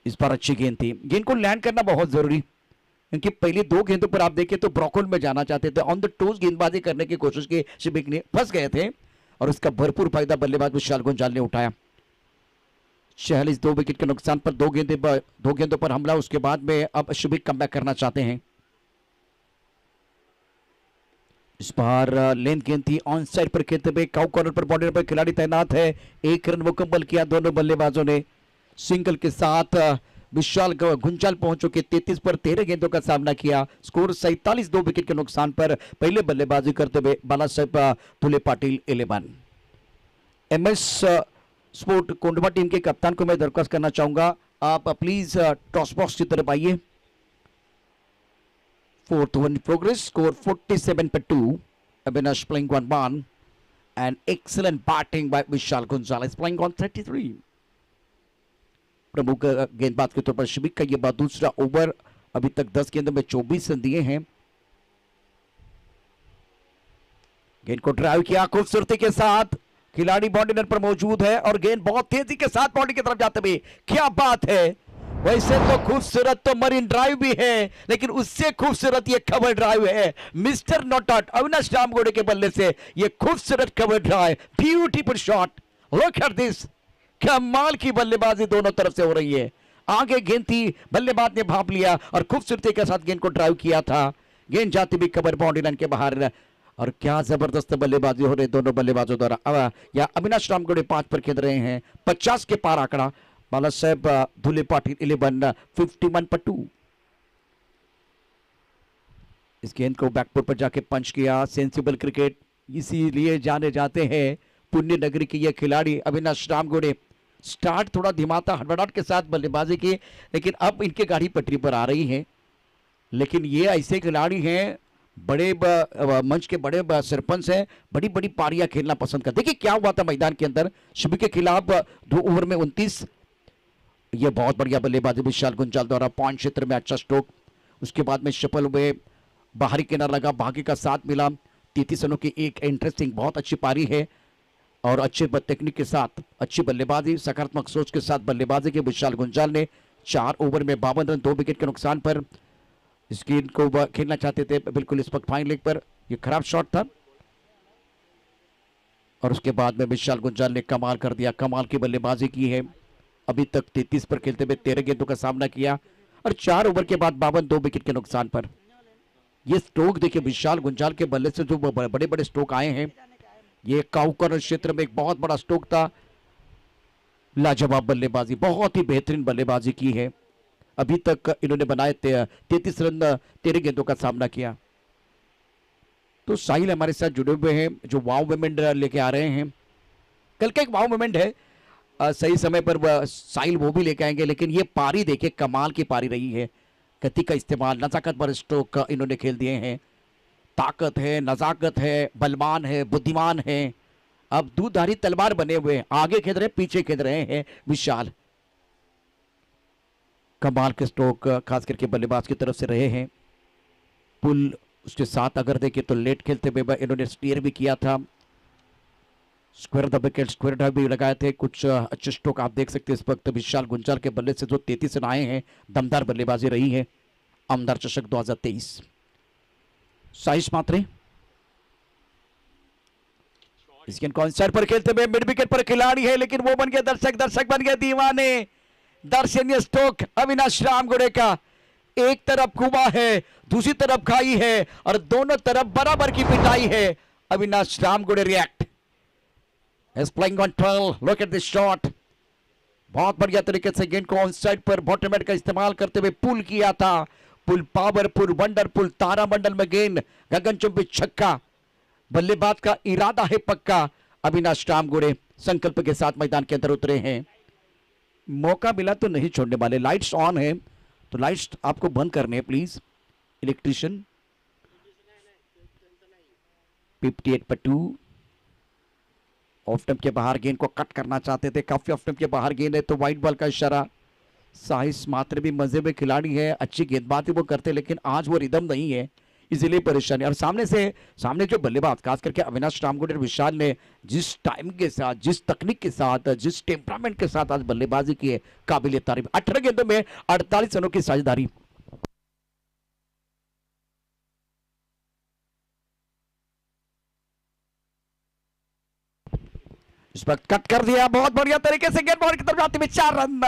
इस बार अच्छी गेंद थी। गेंद को लैंड करना बहुत जरूरी, क्योंकि पहली 2 गेंदों पर आप देखें तो ब्रॉकहोल में जाना चाहते थे। ऑन द टोज गेंदबाजी करने की कोशिश की शिबिक ने, फंस गए थे और उसका भरपूर फायदा बल्लेबाज विशाल गुंजाल ने उठाया। 46 2 विकेट के नुकसान पर। 2 गेंदों पर हमला, उसके बाद में अब शिबिक कमबैक करना चाहते हैं। इस बार लेंथ गेंद थी, ऑन साइड पर खेलते हुए काउ कॉर्नर पर बॉर्डर पर खिलाड़ी तैनात है। 1 रन मुकम्मल किया दोनों बल्लेबाजों ने। सिंगल के साथ विशाल गुंजाल पहुंच चुके। 33 पर 13 गेंदों का सामना किया। स्कोर 47 2 विकेट के नुकसान पर। पहले बल्लेबाजी करते हुए Bala Saheb Dhule Patil 11। MS sport Kondhwa team के कप्तान को मैं दरख्वास्त करना चाहूंगा, आप प्लीज टॉस बॉक्स की तरफ आइए। 4th over in progress. Score 47 per 2. Avinash playing 1-1 and excellent batting by Vishal Gonzalez playing on 33. प्रमुख गेंदबाज के तौर पर शिबिक का यह दूसरा ओवर। अभी तक 10 गेंदों में 24 रन दिए हैं। गेंद को ड्राइव किया खूबसूरती के साथ। खिलाड़ी बाउंड्री लाइन पर मौजूद है और गेंद बहुत तेजी के साथ बाउंड्री की तरफ जाते हुए, क्या बात है। वैसे तो खूबसूरत तो मरीन ड्राइव भी है, लेकिन उससे खूबसूरत ये कवर ड्राइव है। मिस्टर नॉट आउट अविनाश रामगोड़े के बल्ले से ये खूबसूरत cover drive, beautiful shot. Look at this, कमाल की बल्लेबाजी दोनों तरफ से हो रही है। आगे गेंद थी, बल्लेबाज ने भाप लिया और खूबसूरती के साथ गेंद को ड्राइव किया था। गेंद जाती भी कवर बाउंड्री लाइन के बाहर और क्या जबरदस्त बल्लेबाजी हो रही दोनों बल्लेबाजों द्वारा। या अविनाश रामगोड़े 5 पर खेल रहे हैं। 50 के पार आंकड़ा। बाला साहेब धुले पाटिल 11 51 पर 2। इस गेंद को बैकफुट पर जाके पंच किया। सेंसिबल क्रिकेट इसीलिए जाने जाते हैं पुण्य नगरी के ये खिलाड़ी अविनाश रामगोड़े। स्टार्ट थोड़ा धीमा था, हड़बड़ाहट के साथ बल्लेबाजी की, लेकिन अब इनके गाड़ी पटरी पर आ रही है। लेकिन ये ऐसे खिलाड़ी हैं, बड़े मंच के बड़े सरपंच हैं, बड़ी बड़ी पारियां खेलना पसंद करते। देखिए क्या हुआ था मैदान के अंदर। शिबिक के खिलाफ 2 ओवर में 29 ये बहुत बढ़िया बल्लेबाजी विशाल गुंजाल द्वारा, पॉइंट क्षेत्र में अच्छा स्ट्रोक। उसके बाद में शफल हुए, बाहरी किनारा लगा, भाग्य का साथ मिला। 33 रनों की एक इंटरेस्टिंग बहुत अच्छी पारी है और अच्छे टेक्निक के साथ अच्छी बल्लेबाजी, सकारात्मक सोच के साथ बल्लेबाजी की विशाल गुंजाल ने 4 ओवर में 52 रन 2 विकेट के नुकसान पर इस गेंद को खेलना चाहते थे बिल्कुल इस वक्त फाइन लेग पर। ये खराब शॉट था और उसके बाद में विशाल गुंजाल ने कमाल कर दिया, कमाल की बल्लेबाजी की है। अभी तक 33 पर खेलते हुए 13 गेंदों का सामना किया और 4 ओवर के बाद 52 2 विकेट के नुकसान पर। ये स्ट्रोक देखिए विशाल गुंजाल के बल्ले से जो बड़े बड़े स्ट्रोक आए हैं, ये काउकर क्षेत्र में एक बहुत बड़ा स्ट्रोक था। लाजवाब बल्लेबाजी, बहुत ही बेहतरीन बल्लेबाजी की है। अभी तक इन्होंने बनाए 33 रन 13 गेंदों का सामना किया। तो साहिल हमारे साथ जुड़े हुए हैं जो वाव मोमेंट लेके आ रहे हैं। कल का एक वाव मोमेंट है, सही समय पर साहिल वो भी लेके आएंगे। लेकिन ये पारी देखिए कमाल की पारी रही है। गति का इस्तेमाल, नजाकत पर स्ट्रोक इन्होंने खेल दिए हैं। ताकत है, नजाकत है, बलवान है, बुद्धिमान है। अब दूधारी तलवार बने हुए हैं, आगे खेल रहे पीछे खेल रहे हैं विशाल। कमाल के स्ट्रोक खास करके बल्लेबाज की तरफ से रहे हैं। पुल उसके साथ अगर देखें तो लेट खेलते हुए इन्होंने स्टीयर भी किया था। Square the wicket, square drive भी लगाए थे। कुछ अच्छे स्ट्रोक आप देख सकते हैं इस वक्त विशाल गुंजाल के बल्ले से जो 33 रन आए हैं। दमदार बल्लेबाजी रही है। आमदार चषक 2023। साइश मात्रे इस गेंद कॉन्सर्ट पर खेलते हुए मिड विकेट पर खिलाड़ी है, लेकिन वो बन गया दर्शक, दर्शक बन गया दीवाने। दर्शनीय स्ट्रोक अविनाश रामगुड़े का। एक तरफ कुआं है, दूसरी तरफ खाई है और दोनों तरफ बराबर की पिटाई है। Avinash Ramgude react is playing on 12. Look at this shot. बहुत बढ़िया तरीके से गेंद को on side per bottom head का इस्तेमाल करते हुए पुल किया था। पुल पावरफुल, वंडरफुल, तारामंडल में गेंद, गगनचुंबी छक्का। बल्लेबाज का इरादा है पक्का। अविनाश रामगुड़े संकल्प के साथ मैदान के अंदर उतरे हैं। मौका मिला तो नहीं छोड़ने वाले। लाइट्स ऑन है तो लाइट्स आपको बंद करने हैं प्लीज। इलेक्ट्रिशियन 58 पर 2 ऑफ स्टंप के बाहर गेंद को कट करना चाहते थे। काफी ऑफ स्टंप के बाहर गेंद है तो वाइट बॉल का इशारा। साहिस मात्र भी मजे में खिलाड़ी है, अच्छी गेंदबाजी वो करते, लेकिन आज वो रिदम नहीं है, इसीलिए परेशानी। और सामने जो बल्लेबाज खास करके अविनाश रामगुड़े और विशाल ने जिस टाइम के साथ, जिस तकनीक के साथ, जिस टेम्परामेंट के साथ आज बल्लेबाजी की है, काबिल तारीफ। 18 गेंदों में 48 रनों की साझेदारी। इस वक्त कट कर दिया बहुत बढ़िया तरीके से, गेंद बॉल की तरफ जाती हुई 4 रन।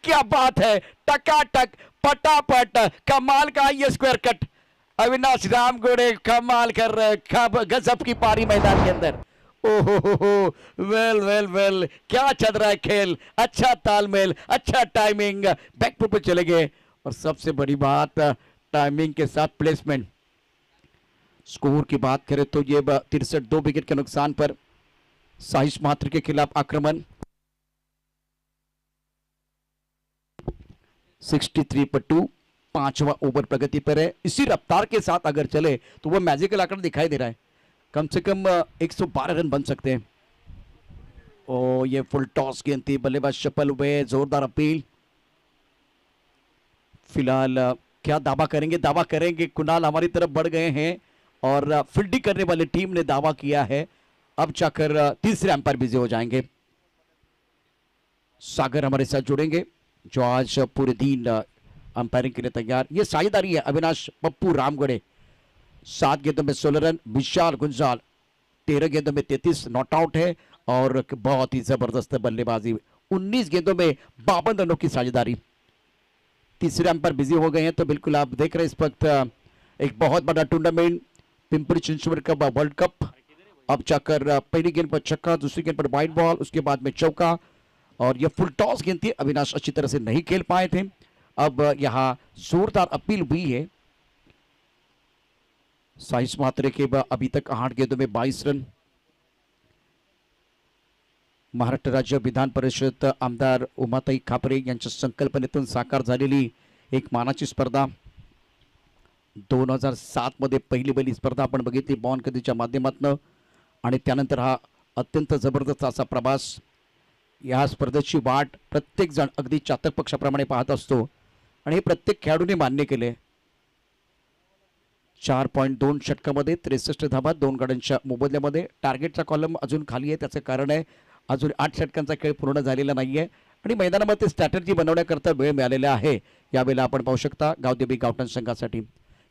क्या बात है, टकाटक पटापट, कमाल का ये स्क्वायर कट। अविनाश रामगुड़े कमाल कर रहे, गजब की पारी मैदान के अंदर। ओहो, वेल वेल वेल, क्या चल रहा है खेल। अच्छा तालमेल, अच्छा टाइमिंग, बैकफुट पे चले गए और सबसे बड़ी बात टाइमिंग के साथ प्लेसमेंट। स्कोर की बात करें तो ये 63 2 विकेट के नुकसान पर साहिश मात्र के खिलाफ आक्रमण। 63 पर 2, 5वां ओवर प्रगति पर है। इसी रफ्तार के साथ अगर चले तो वो मैजिकल आंकड़ा दिखाई दे रहा है। कम से कम 112 रन बन सकते हैं। ओ ये फुल टॉस गेंद थी, बल्लेबाज सफल हुए, जोरदार अपील। फिलहाल क्या दावा करेंगे कुणाल हमारी तरफ बढ़ गए हैं और फील्डिंग करने वाली टीम ने दावा किया है। अब जाकर तीसरे अंपायर बिजी हो जाएंगे। सागर हमारे साथ जुड़ेंगे जो आज पूरे दिन अंपायरिंग के लिए तैयार। ये साझेदारी है अविनाश पप्पू रामगुड़े। 7 गेंदों में 16 रन। विशाल गुंजाल 13 गेंदों में 33 नॉट आउट है और बहुत ही जबरदस्त बल्लेबाजी। 19 गेंदों में 52 रनों की साझेदारी। तीसरे अंपायर बिजी हो गए हैं तो बिल्कुल आप देख रहे हैं इस वक्त एक बहुत बड़ा टूर्नामेंट पिंपरी चिंचवड का वर्ल्ड कप। अब जाकर पहली गेंद पर छक्का, दूसरी गेंद पर वाइड बॉल, उसके बाद में चौका और यह फुल टॉस गेंद थी। अविनाश अच्छी तरह से नहीं खेल पाए थे। अब यहां जोरदार अपील हुई है। साइस मात्रे के अभी तक 8 गेंदों में 22 रन। महाराष्ट्र राज्य विधान परिषद आमदार उमाताई खापरे यांच्या संकल्पनेतून साकार झालेली एक मानाची स्पर्धा। 2007 मध्ये पहिली स्पर्धा आपण बघितली बॉन कधीच्या माध्यमातून आणि त्यानंतर हा अत्यंत जबरदस्त असा प्रवास या स्पर्धेची वाट प्रत्येक जण अगदी चातक पक्षाप्रमाणे पाहत असतो आणि हे प्रत्येक खेळाडूने मान्य केले. 4.2 षटकामध्ये 63 धाबा 2 गड्यांच्या मोबदल्यामध्ये. टार्गेटचा कॉलम अजून खाली आहे. त्याचं कारण आहे अजून 8 षटकांचा खेळ पूर्ण झालेला नाही आहे आणि मैदानामध्ये स्ट्रॅटर्जी बनवण्याकरता वेळ मिळालेला आहे. यावेळेला आपण पाहू शकता गावदेवी गावठण संघासाठी.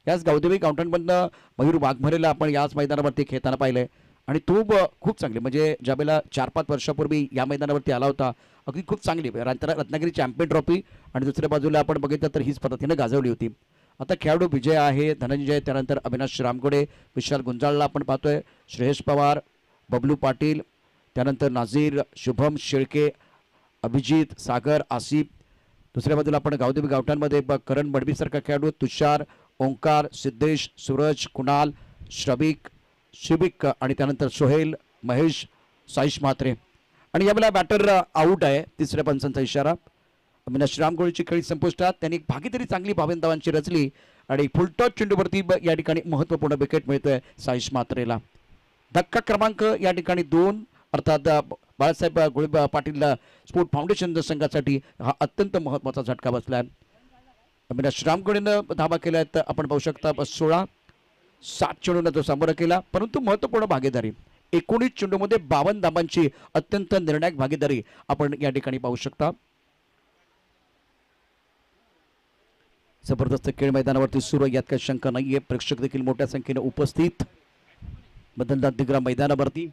याच गावदेवी गावठणमधनं मयूर वाघमारेला आपण याच मैदानावरती खेळताना पाहिलंय आणि तो खूप चांगली म्हणजे ज्यावेळेला 4-5 वर्षापूर्वी या मैदानावरती आला होता अगदी खूप चांगली रत्नागिरी चॅम्पियन ट्रॉफी आणि दुसऱ्या बाजूला आपण बघितलं तर ही स्पर्धा तिने गाजवली होती. आता खेळाडू विजय आहे, धनंजय, त्यानंतर अविनाश रामगोडे, विशाल गुंजाळला आपण पाहतोय, श्रेयस पवार, बबलू पाटील, त्यानंतर नाझीर, शुभम शेळके, अभिजित, सागर, आसिफ. दुसऱ्या बाजूला आपण गावदेवी गावठांमध्ये करण मडबीसारखा खेळाडू, तुषार, ओंकार, सिद्धेश, सूरज, कुणाल, श्रविक, शिबिक आणि त्यानंतर सोहेल, महेश, साईश म्हात्रे. आणि यावेळेला बॅटर आऊट आहे. तिसऱ्या पंचांचा इशारा. अविनाश रामगोळीची खेळी संपुष्टात. त्यांनी भागीदारी चांगली 52 धावांची रचली आणि फुलटॉस चेंडूवरती या ठिकाणी महत्त्वपूर्ण विकेट मिळतोय साईश म्हात्रेला. धक्का क्रमांक या ठिकाणी 2 अर्थात बाळासाहेब गोळी पाटील स्पोर्ट फाउंडेशन संघासाठी हा अत्यंत महत्त्वाचा झटका बसला. अविनाश रामगोळीनं धावा केल्या आहेत आपण पाहू शकता 16. 7 चेंडूंना तो सामोरा केला परंतु महत्त्वपूर्ण भागीदारी 19 चेंडूमध्ये 52 धावांची अत्यंत निर्णायक भागीदारी आपण या ठिकाणी पाहू शकता. जबरदस्त खेळ मैदानावरती सुरू यात काही शंका नाहीये. प्रेक्षक देखील मोठ्या संख्येने उपस्थित बदलदार दिग्रा मैदानावरती.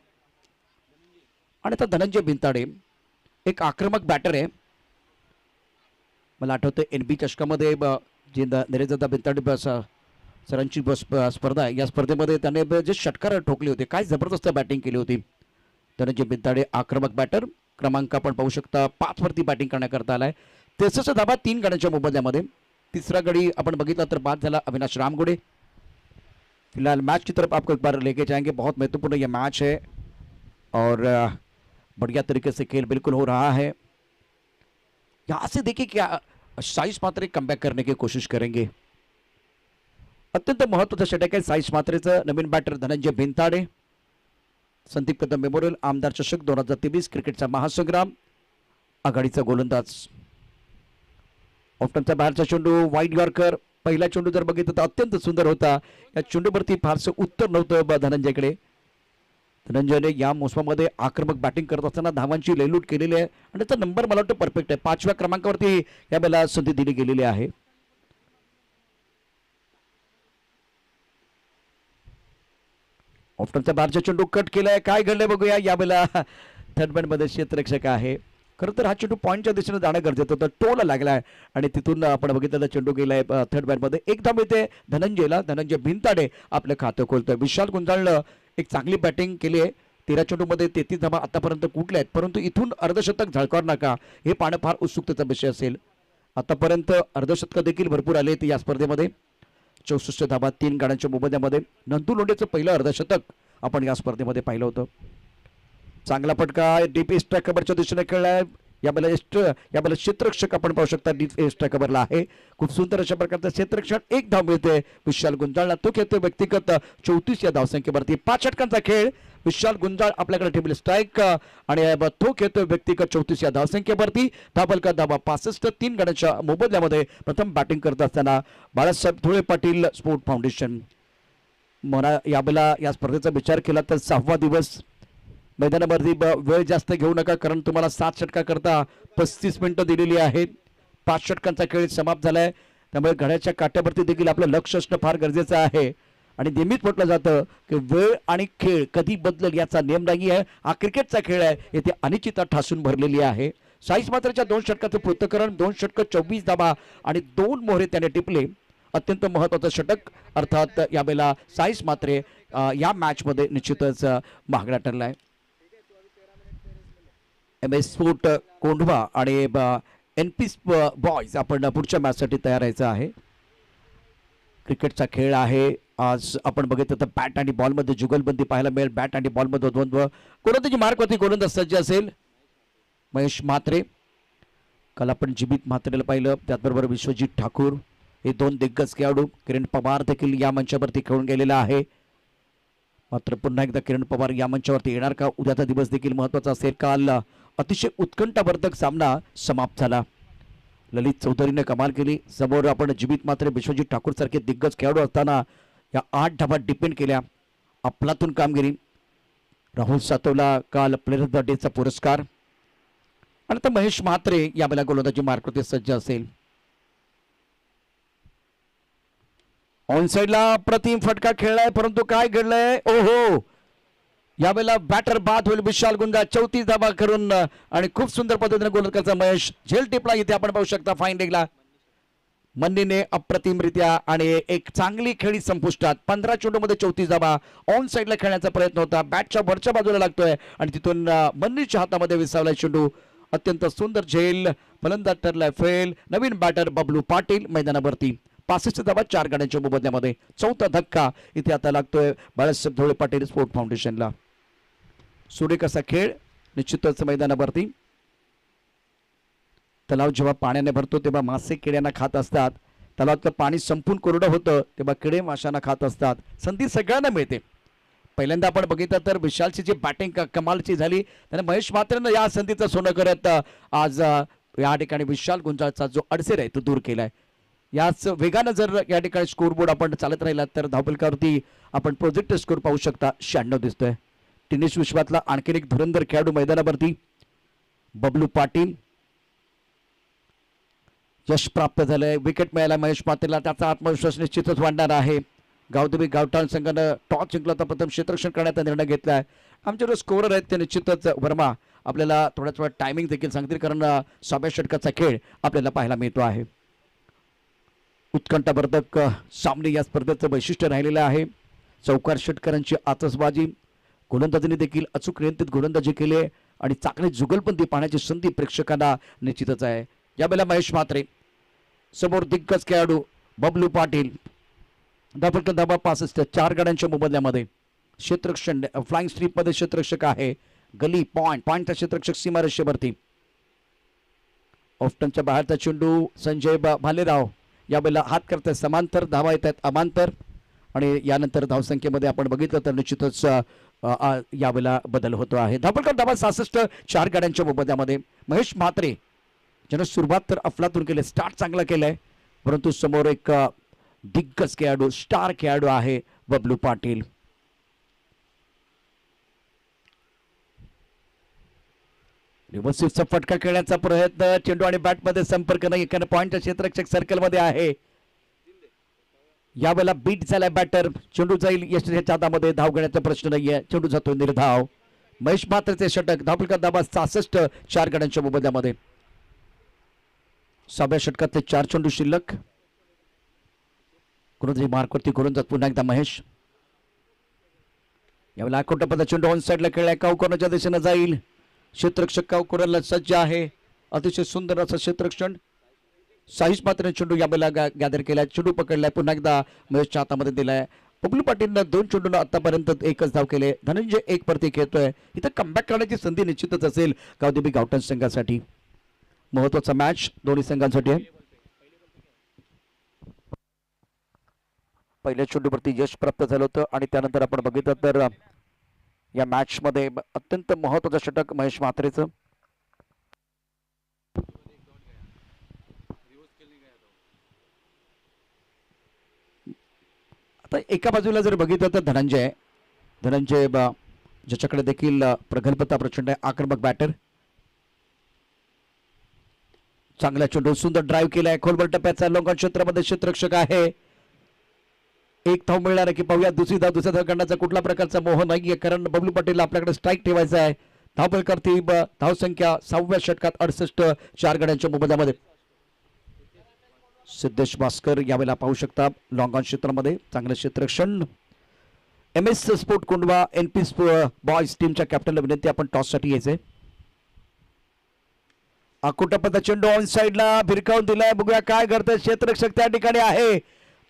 आणि आता धनंजय भिंताडे एक आक्रमक बॅटर आहे. मला आठवतं NB चषकामध्ये जे नरेंद्रदा भिंताडे सरांची स्पर्धा आहे या स्पर्धेमध्ये त्याने जे षटकार ठोकले होते काय जबरदस्त बॅटिंग केली होती. धनंजय भिंताडे आक्रमक बॅटर. क्रमांक आपण पाहू शकता 5 वरती बॅटिंग करण्याकरता आलाय. 63 धाबा 3 गड्यांच्या मोबदल्यामध्ये. तीसरा गडी अपन बगीला तर बाद झाला अविनाश रामगोड़े. फिलहाल मैच की तरफ आपको एक बार लेके जाएंगे. बहुत महत्वपूर्ण यह मैच है और बढ़िया तरीके से खेल बिल्कुल हो रहा है. यहाँ से देखिए क्या साईश म्हात्रे कमबॅक करने की कोशिश करेंगे. अत्यंत महत्त्वाचं षटक आहे साईश म्हात्रेचं. नवीन बॅटर धनंजय भिंताडे. संदीप कदम मेमोरियल आमदार चषक 2023 क्रिकेटचा महासंग्राम. आघाडीचा गोलंदाज. ऑफ्टनचा बाहेरचा चेंडू वाईड यॉर्कर. पहिला चेंडू जर बघितलं तर अत्यंत सुंदर होता. या चेंडूवरती फारसं उत्तर नव्हतं धनंजयकडे. धनंजयने या मोसमामध्ये आक्रमक बॅटिंग करत असताना धावांची लयलूट केलेली आहे आणि त्याचा नंबर मला वाटतं परफेक्ट आहे. 5व्या क्रमांकावरती यावेळेला संधी दिली गेलेली आहे. ऑफ्टनचा बाहेरचा चेंडू कट केलाय. काय घडलंय बघूया. यावेळेला थर्ड बॅट मध्ये क्षेत्ररक्षक आहे. खरं तर हा चेंडू पॉईंटच्या दिशेने जाणं गरजेचं होतं. टोला लागलाय आणि तिथून आपण बघितलं चेंडू गेलाय थर्ड बॅटमध्ये. एक धाव मिळते धनंजयला. धनंजय भिंताडे आपलं खातं खोलतोय. विशाल गुंजाळनं एक चांगली बॅटिंग केली आहे. 13 चेंडूमध्ये 33 धावा आतापर्यंत कुठल्या आहेत परंतु इथून अर्धशतक झळकावणार नका हे पाहणं फार उत्सुकतेचा विषय असेल. आतापर्यंत अर्धशतक देखील भरपूर आले आहेत या स्पर्धेमध्ये. 64 धावा 3 गड्यांच्या मोबदल्यामध्ये. नंदू लोंढेचं पहिलं अर्धशतक आपण या स्पर्धेमध्ये पाहिलं होतं. चांगला फटका डीप स्ट्राइक कव्हरच्या दिशेने खेळलाय. यावेळेला क्षेत्ररक्षक आपण पाहू शकता डीप स्ट्राइक कव्हरला आहे. खूप सुंदर अशा प्रकारचं क्षेत्ररक्षण. एक धाव मिळते विशाल गुंजाळला. तो खेळतोय व्यक्तिगत 34 या धावसंख्येवरती. 5 षटकांचा खेळ. विशाल गुंजाळ आपल्याकडे टेबल स्ट्राइक आणि तो खेळतोय व्यक्तिगत 34 या धावसंख्येवरती. धाबलका धावा 65 3 गड्यांच्या मोबदल्यामध्ये. प्रथम बॅटिंग करत असताना बाळासाहेब धुळे पाटील स्पोर्ट फाउंडेशन. मला यावेळेला या स्पर्धेचा विचार केला तर 6वा दिवस. मैदानावरती वेळ जास्त घेऊ नका कारण तुम्हाला 7 षटका करता 35 मिनिटं दिलेली आहेत. 5 षटकांचा खेळ समाप्त झालाय त्यामुळे घड्याच्या काट्यावरती देखील आपलं लक्ष असणं फार गरजेचं आहे. आणि नेहमीच म्हटलं जातं की वेळ आणि खेळ कधी बदलेल याचा नियम नाही आहे. हा क्रिकेटचा खेळ आहे. येथे अनिश्चितता ठासून भरलेली आहे. साईश म्हात्रेच्या 2 षटकाचं पृथक्करण. 2 षटकं 24 धावा आणि 2 मोहरे त्याने टिपले. अत्यंत महत्त्वाचं षटक अर्थात यावेळेला साईश म्हात्रे या मॅचमध्ये निश्चितच महागडा ठरलाय. MS स्पोर्ट कोंढवा आणि NP बॉयज आपण पुढच्या मॅचसाठी तयार व्हायचं आहे. क्रिकेटचा खेळ आहे. आज आपण बघितलं तर बॅट आणि बॉलमध्ये जुगलबंदी पाहायला मिळेल. बॅट आणि बॉलमध्ये द्वंद्व. गोलंदाजी मार्कवरती गोलंदाज सज्ज असेल महेश म्हात्रे. काल आपण जीवित म्हात्रेला पाहिलं. त्याचबरोबर विश्वजित ठाकूर हे 2 दिग्गज खेळाडू. किरण पवार देखील या मंचावरती खेळून गेलेला आहे. मात्र पुन्हा एकदा किरण पवार या मंचावरती येणार का. उद्याचा दिवस देखील महत्त्वाचा असेल. काल अतिशय उत्कंठावर्धक सामना समाप्त झाला. ललित चौधरीने कमाल केली. समोर आपण जीवित मात्र विश्वजित ठाकूर सारखे दिग्गज खेळाडू असताना या 8 धावा डिपेंड केल्या. अफलातून कामगिरी. राहुल सातवला काल प्लेयर ऑफ द डेचा पुरस्कार. आणि आता महेश म्हात्रे यावेळेला गोलंदाजी मार्कवरती सज्ज असेल. ऑन साइडला प्रतिम फटका खेळलाय, परंतु काय घडलंय, ओहो, यावेळेला बॅटर बाद होईल विशाल गुंजा 34 धावा करून. आणि खूप सुंदर पद्धतीने गोलंदाज महेश झेल टिपला. इथे आपण पाहू शकता फाईन लेगला मन्नीने अप्रतिमरित्या आणि एक चांगली खेळी संपुष्टात. 15 चेंडूमध्ये 34 धावा. ऑन साइडला खेळण्याचा प्रयत्न होता, बॅटच्या वरच्या बाजूला लागतोय आणि तिथून मन्नीच्या हातामध्ये विसावलाय चेंडू. अत्यंत सुंदर झेल. फलंदाज ठरलाय फेल. नवीन बॅटर बबलू पाटील मैदानावरती. 65 धावा 4 गाड्यांच्या मोबदल्यामध्ये. चौथा धक्का इथे आता लागतोय बाळासाहेब धोळे पाटील स्पोर्ट फाउंडेशनला. सुरेख असा खेळ निश्चितच मैदानावरती. तलाव जेव्हा पाण्याने भरतो तेव्हा मासे किड्यांना खात असतात. तलावातलं पाणी संपून कोरडं होतं तेव्हा किडे माशांना खात असतात. संधी सगळ्यांना मिळते. पहिल्यांदा आपण बघितलं तर विशालची जी बॅटिंग कमालची झाली, त्याने महेश म्हात्रेनं या संधीचं सोनं करत आज या ठिकाणी विशाल गुंजाळचा जो अडसेर आहे तो दूर केलाय. याच वेगानं जर या ठिकाणी स्कोरबोर्ड आपण चालत राहिला तर धावफलकावरती आपण प्रोजेक्ट स्कोर पाहू शकता. 96 दिसतोय. टेनिस विश्वातला आणखीन एक धुरंधर खेळाडू मैदानावरती बबलू पाटील. यश प्राप्त झालंय. विकेट मिळाला महेश म्हात्रेला. त्याचा आत्मविश्वास निश्चितच वाढणार आहे. गावदेवी गावठाण संघानं टॉस जिंकला तर प्रथम क्षेत्ररक्षण करण्याचा निर्णय घेतलाय. आमचे जो स्कोरर आहेत ते निश्चितच वर्मा आपल्याला थोड्याच वेळा टायमिंग देखील सांगतील, कारण 6व्या षटकाचा खेळ आपल्याला पाहायला मिळतो आहे. उत्कंठावर्धक सामने या स्पर्धेचं वैशिष्ट्य राहिलेलं आहे. चौकार षटकारांची आतषबाजी. गोलंदाजीने देखील अचूक नियंत्रित गोलंदाजी केली आणि चांगली जुगलबंदी पाहण्याची संधी प्रेक्षकांना निश्चितच आहे. यावेळेला महेश म्हात्रे समोर दिग्गज खेळाडू बबलू पाटील. धावा 65 4 गाड्यांच्या मोबदल्यामध्ये. क्षेत्ररक्षण फ्लाइंग स्ट्रीप मध्ये क्षेत्ररक्षक आहे. गली पॉइंटचा क्षेत्ररक्षक सीमारेषेवरती. ऑफ्टनच्या बाहेरचा चेंडू संजय भालेराव यावेळेला हात करतायत समांतर. धावा येत आहेत अमांतर. आणि यानंतर धावसंख्येमध्ये आपण बघितलं तर निश्चितच यावेळेला बदल होतो आहे. धावा 66 4 गाड्यांच्या मोबदल्यामध्ये. महेश म्हात्रे ज्यानं सुरुवात तर अफलातून केली, स्टार्ट चांगला केलाय, परंतु समोर एक दिग्गज खेळाडू स्टार खेळाडू आहे बबलू पाटील. रिव्हर्सिव्हचा फटका खेळण्याचा प्रयत्न. चेंडू आणि बॅट मध्ये संपर्क नाही, कारण पॉइंटच्या क्षेत्ररक्षक सर्कल मध्ये आहे. यावेळेला बीट झालाय बॅटर. चेंडू जाईल यशच्या हातामध्ये. धाव घेण्याचा प्रश्न नाहीये. चेंडू जातो निर्धाव. महेश म्हात्रेचे षटक. धाव 66 4 गाड्यांच्या मोबदल्यामध्ये. 6व्या षटकातले 4 चेंडू शिल्लक. कुणीतरी मार्कवरती करून जात पुन्हा एकदा महेश. यावेळेला अकोटपदा चेंडू ऑन साइडला खेळलाय. कावकोनाच्या दिशेने जाईल. क्षेत्ररक्षक कावकोनाला सज्ज आहे. अतिशय सुंदर असं क्षेत्ररक्षण. साहिश मात्र चेंडू यावेळेला गॅदर केलाय. चेंडू पकडलाय. पुन्हा एकदा महेशच्या हातामध्ये दिलाय. बबलू पाटीलनं 2 चेंडूंना आतापर्यंत 1च धाव केले. धनंजय 1 परती खेळतोय. इथं कमबॅक करण्याची संधी निश्चितच असेल गावदेवी गावठाण संघासाठी. महत्वाचा मॅच दोन्ही संघांसाठी आहे. पहिल्या चेंडूवरती यश प्राप्त झालं होतं आणि त्यानंतर आपण बघितलं तर या मॅच मध्ये अत्यंत महत्वाचं षटक महेश म्हात्रेचं. आता एका बाजूला जर बघितलं तर धनंजय ज्याच्याकडे देखील प्रगल्भता प्रचंड आहे. आक्रमक बॅटर. चांगला चेंडू सुंदर ड्राईव्ह केलाय. खोलवर टप्प्याचा लॉंग क्षेत्रामध्ये क्षेत्ररक्षक आहे. 1 धाव मिळणार की पाहूया. दुसऱ्या धाव करण्याचा कुठला प्रकारचा मोह नाहीये, कारण बबलू पाटील आपल्याकडे स्ट्राईक ठेवायचा आहे. धावफलकावरती धावसंख्या 6व्या षटकात 68 4 गाड्यांच्या मोबदल्यामध्ये. सिद्धेश भास्कर यावेळेला पाहू शकता लॉंग ऑन क्षेत्रामध्ये चांगलं क्षेत्ररक्षण. MS sport Kondhwa NP boys टीमच्या कॅप्टनला विनंती, आपण टॉस साठी यायचंय. अकोटपदा चेंडू ऑन साइडला भिरकावून दिलाय. बघूया काय करतोय. क्षेत्ररक्षक त्या ठिकाणी आहे,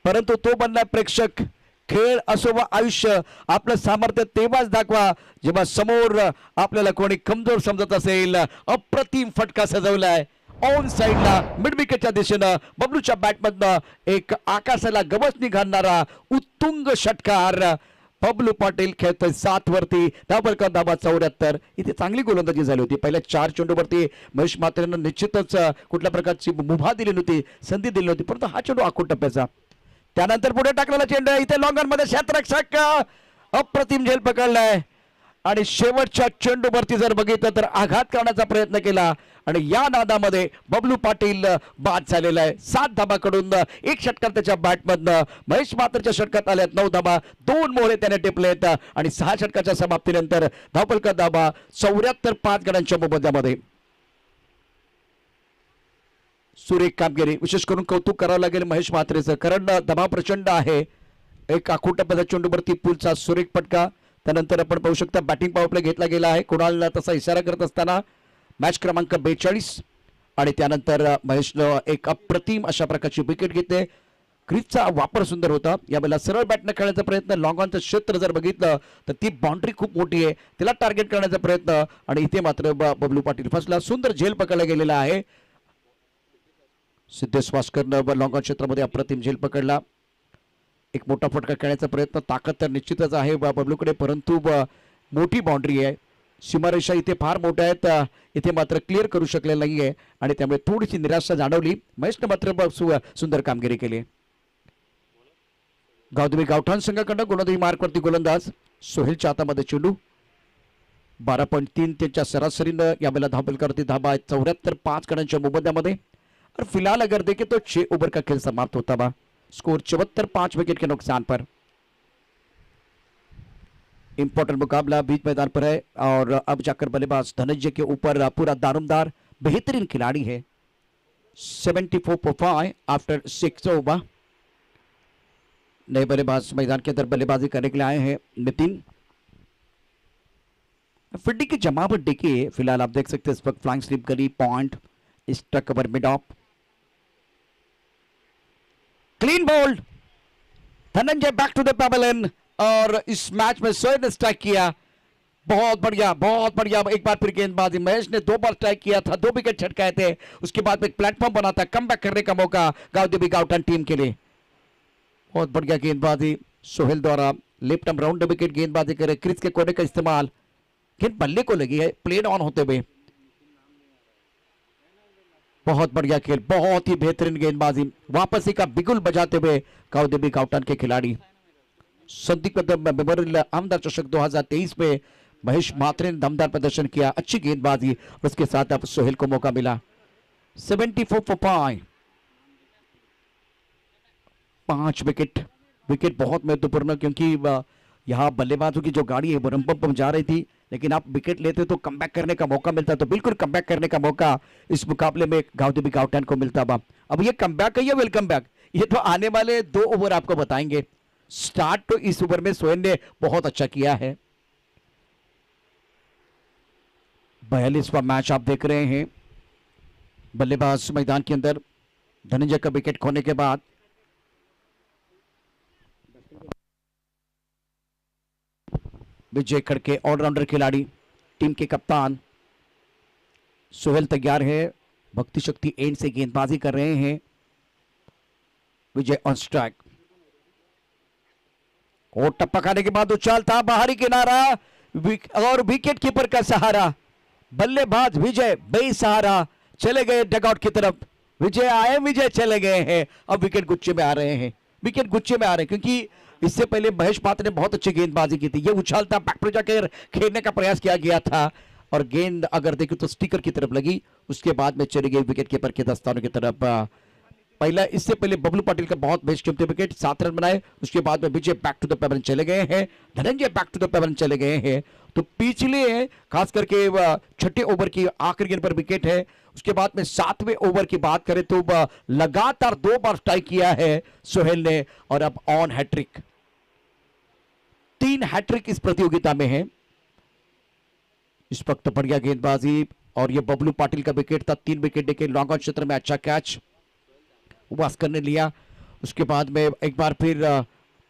परंतु तो बनला प्रेक्षक. खेळ असो व आयुष्य, आपलं सामर्थ्य तेव्हाच दाखवा जेव्हा समोर आपल्याला कोणी कमजोर समजत असेल. अप्रतिम फटका सजवलाय ऑन साइडला मिड विकेटच्या दिशेनं. बबलूच्या बॅटमधनं एक आकाशाला गवसणी घालणारा उत्तुंग षटकार. बबलू पाटील खेळतोय 7 वरती, धाबा धाबा 74. इथे चांगली गोलंदाजी झाली होती. पहिल्या 4 चेंडूवरती महेश म्हात्रेंना निश्चितच कुठल्या प्रकारची मुभा दिली नव्हती, संधी दिली नव्हती, परंतु हा चेंडू आखूड टप्प्याचा. त्यानंतर पुढे टाकलेला चेंडू इथे लॉंग मध्ये क्षेत्ररक्षक अप्रतिम झेल पकडलाय आणि शेवटच्या चेंडूवरती जर बघितलं तर आघात करण्याचा प्रयत्न केला आणि या नादामध्ये बबलू पाटील बाद झालेला आहे. 7 धाबाकडून 1 षटकार त्याच्या बॅटमधनं. महेश म्हात्रेच्या षटकात आल्यात 9 धाबा, 2 मोहरे त्याने टिपलेत आणि 6 षटकाच्या समाप्तीनंतर धावफलक धाबा 74 5 गड्यांच्या मोबदल्यामध्ये. सुरेख कामगिरी. विशेष करून कौतुक करावं लागेल महेश म्हात्रेचं, कारण दबाव प्रचंड आहे. एक आखूड टप्प्याच्या चेंडूवरती पुलचा सुरेख फटका. त्यानंतर आपण पाहू शकता बॅटिंग पॉवर प्ले घेतला गेला आहे कुणालला तसा इशारा करत असताना. मॅच क्रमांक 42 आणि त्यानंतर महेशनं एक अप्रतिम अशा प्रकारची विकेट घेतली. क्रीजचा वापर सुंदर होता. यावेळेला सरळ बॅटने खेळण्याचा प्रयत्न, लॉंग ऑनचं क्षेत्र जर बघितलं तर ती बाउंड्री खूप मोठी आहे, तिला टार्गेट करण्याचा प्रयत्न आणि इथे मात्र बबलू पाटील फसला. सुंदर झेल पकडला गेलेला आहे. सिद्धेश वास्करनं लॉंग ऑन क्षेत्रामध्ये अप्रतिम झेल पकडला. एक मोठा फटका खेळण्याचा प्रयत्न, ताकद तर निश्चितच आहे बबलूकडे, परंतु मोठी बाउंड्री आहे. सीमारेषा इथे फार मोठ्या आहेत, इथे मात्र क्लिअर करू शकलेलं नाहीये आणि त्यामुळे थोडीशी निराशा जाणवली. महेशने मात्र सुंदर कामगिरी केली. गावदेवी गावठाण संघाकडनं गोलंदाजी मार्कवरती गोलंदाज सोहेलच्या हातामध्ये चेंडू. 12.3 त्यांच्या सरासरीनं यावेळेला धावफलकावरती धाबा 74 5 गड्यांच्या मोबदल्यामध्ये. और फिलहाल अगर देखें तो 6 ओवर का खेल समाप्त होता हुआ, स्कोर 74 5 विकेट के नुकसान पर. इंपॉर्टेंट मुकाबला बीच मैदान पर है और अब जाकर बल्लेबाज धनंजय के ऊपर पूरा दारोमदार बेहतरीन खिलाड़ी है. 74 for 5 आफ्टर 6 ओवर. नए बल्लेबाज मैदान के अंदर बल्लेबाजी करने के लिए आए हैं नितिन. फिल्डी की जमावट देखिए, फिलहाल आप देख सकते हैं इस वक्त flying slip gully point stuck cover mid off. Clean bowled Dhananjay back to the pavilion और इस मैच में सोहेल ने स्ट्राइक किया. बहुत बढ़िया बहुत बढ़िया. एक बार फिर गेंदबाजी, महेश ने 2 बार स्ट्राइक किया था, 2 विकेट छटकाए थे. उसके बाद में एक प्लेटफॉर्म बना था, कम बैक करने का मौका गावदेवी गावठाण टीम के लिए. बहुत बढ़िया गेंदबाजी सोहेल द्वारा. लेफ्ट आर्म राउंड विकेट गेंदबाजी करे, क्रीज के कोने का इस्तेमाल. गेंद बल्ले को लगी है प्लेन ऑन होते हुए. बहुत बढ़िया खेल, बहुत ही बेहतरीन गेंदबाजी. वापसी का बिगुल बजाते हुए गावदेवी गावठाण के खिलाड़ी. संदीप मेमोरियल आमदार चषक 2023 में महेश म्हात्रे ने दमदार प्रदर्शन किया, अच्छी गेंदबाजी, उसके साथ अब सोहेल को मौका मिला. 74 for 5 5 विकेट. विकेट बहुत महत्वपूर्ण क्योंकि यहाँ बल्लेबाजों की जो गाड़ी है वो रंपम पर जा रही थी, लेकिन आप विकेट लेते तो कमबैक करने का मौका मिलता. तो बिल्कुल कमबैक करने का मौका इस मुकाबले में गावदेवी गावठाण को मिलता था. अब ये कमबैक है या वेलकम बैक, ये तो आने वाले 2 ओवर आपको बताएंगे. स्टार्ट तो इस ओवर में सोहेल ने बहुत अच्छा किया है. 42वां मैच आप देख रहे हैं. बल्लेबाज मैदान के अंदर धनंजय का विकेट खोने के बाद विजय खड़के ऑलराउंडर खिलाड़ी, टीम के कप्तान. सोहेल तैयार है, भक्ति शक्ति एंड से गेंदबाजी कर रहे हैं. विजय ऑन स्ट्राइक और टप्पा खाने के बाद उछालता बाहरी किनारा और विकेट कीपर का सहारा. बल्लेबाज विजय बेसहारा चले गए डगआउट की तरफ. विजय आए, विजय चले गए हैं. अब विकेट गुच्छे में आ रहे हैं, विकेट गुच्छे में आ रहे हैं क्योंकि इससे पहले महेश म्हात्रे ने बहुत अच्छी गेंदबाजी की थी. ये उछालता बैक पर जाकर खेलने का प्रयास किया गया था और गेंद अगर देखें तो स्टिकर की तरफ लगी, उसके बाद में चली गई विकेट कीपर के दस्तानों की तरफ. पहला इससे पहले बबलू पाटिल का बहुत बेस्ट कीमती विकेट, 7 रन बनाए. उसके बाद में Vijay back to the pavilion चले गए हैं, Dhananjay back to the pavilion चले गए हैं. तो पिछले खास करके 6ठे ओवर की आखिरी गेंद पर विकेट है. उसके बाद में 7वें ओवर की बात करें तो लगातार 2 बार स्ट्राइक किया है सोहेल ने और अब ऑन हैट्रिक. 3 हैट्रिक इस प्रतियोगिता में है. इस वक्त बढ़िया गेंदबाजी और ये बबलू पाटिल का विकेट था. 3 विकेट देखे लॉन्ग ऑन क्षेत्र में. अच्छा कैच वास्कर ने लिया. उसके बाद में एक बार फिर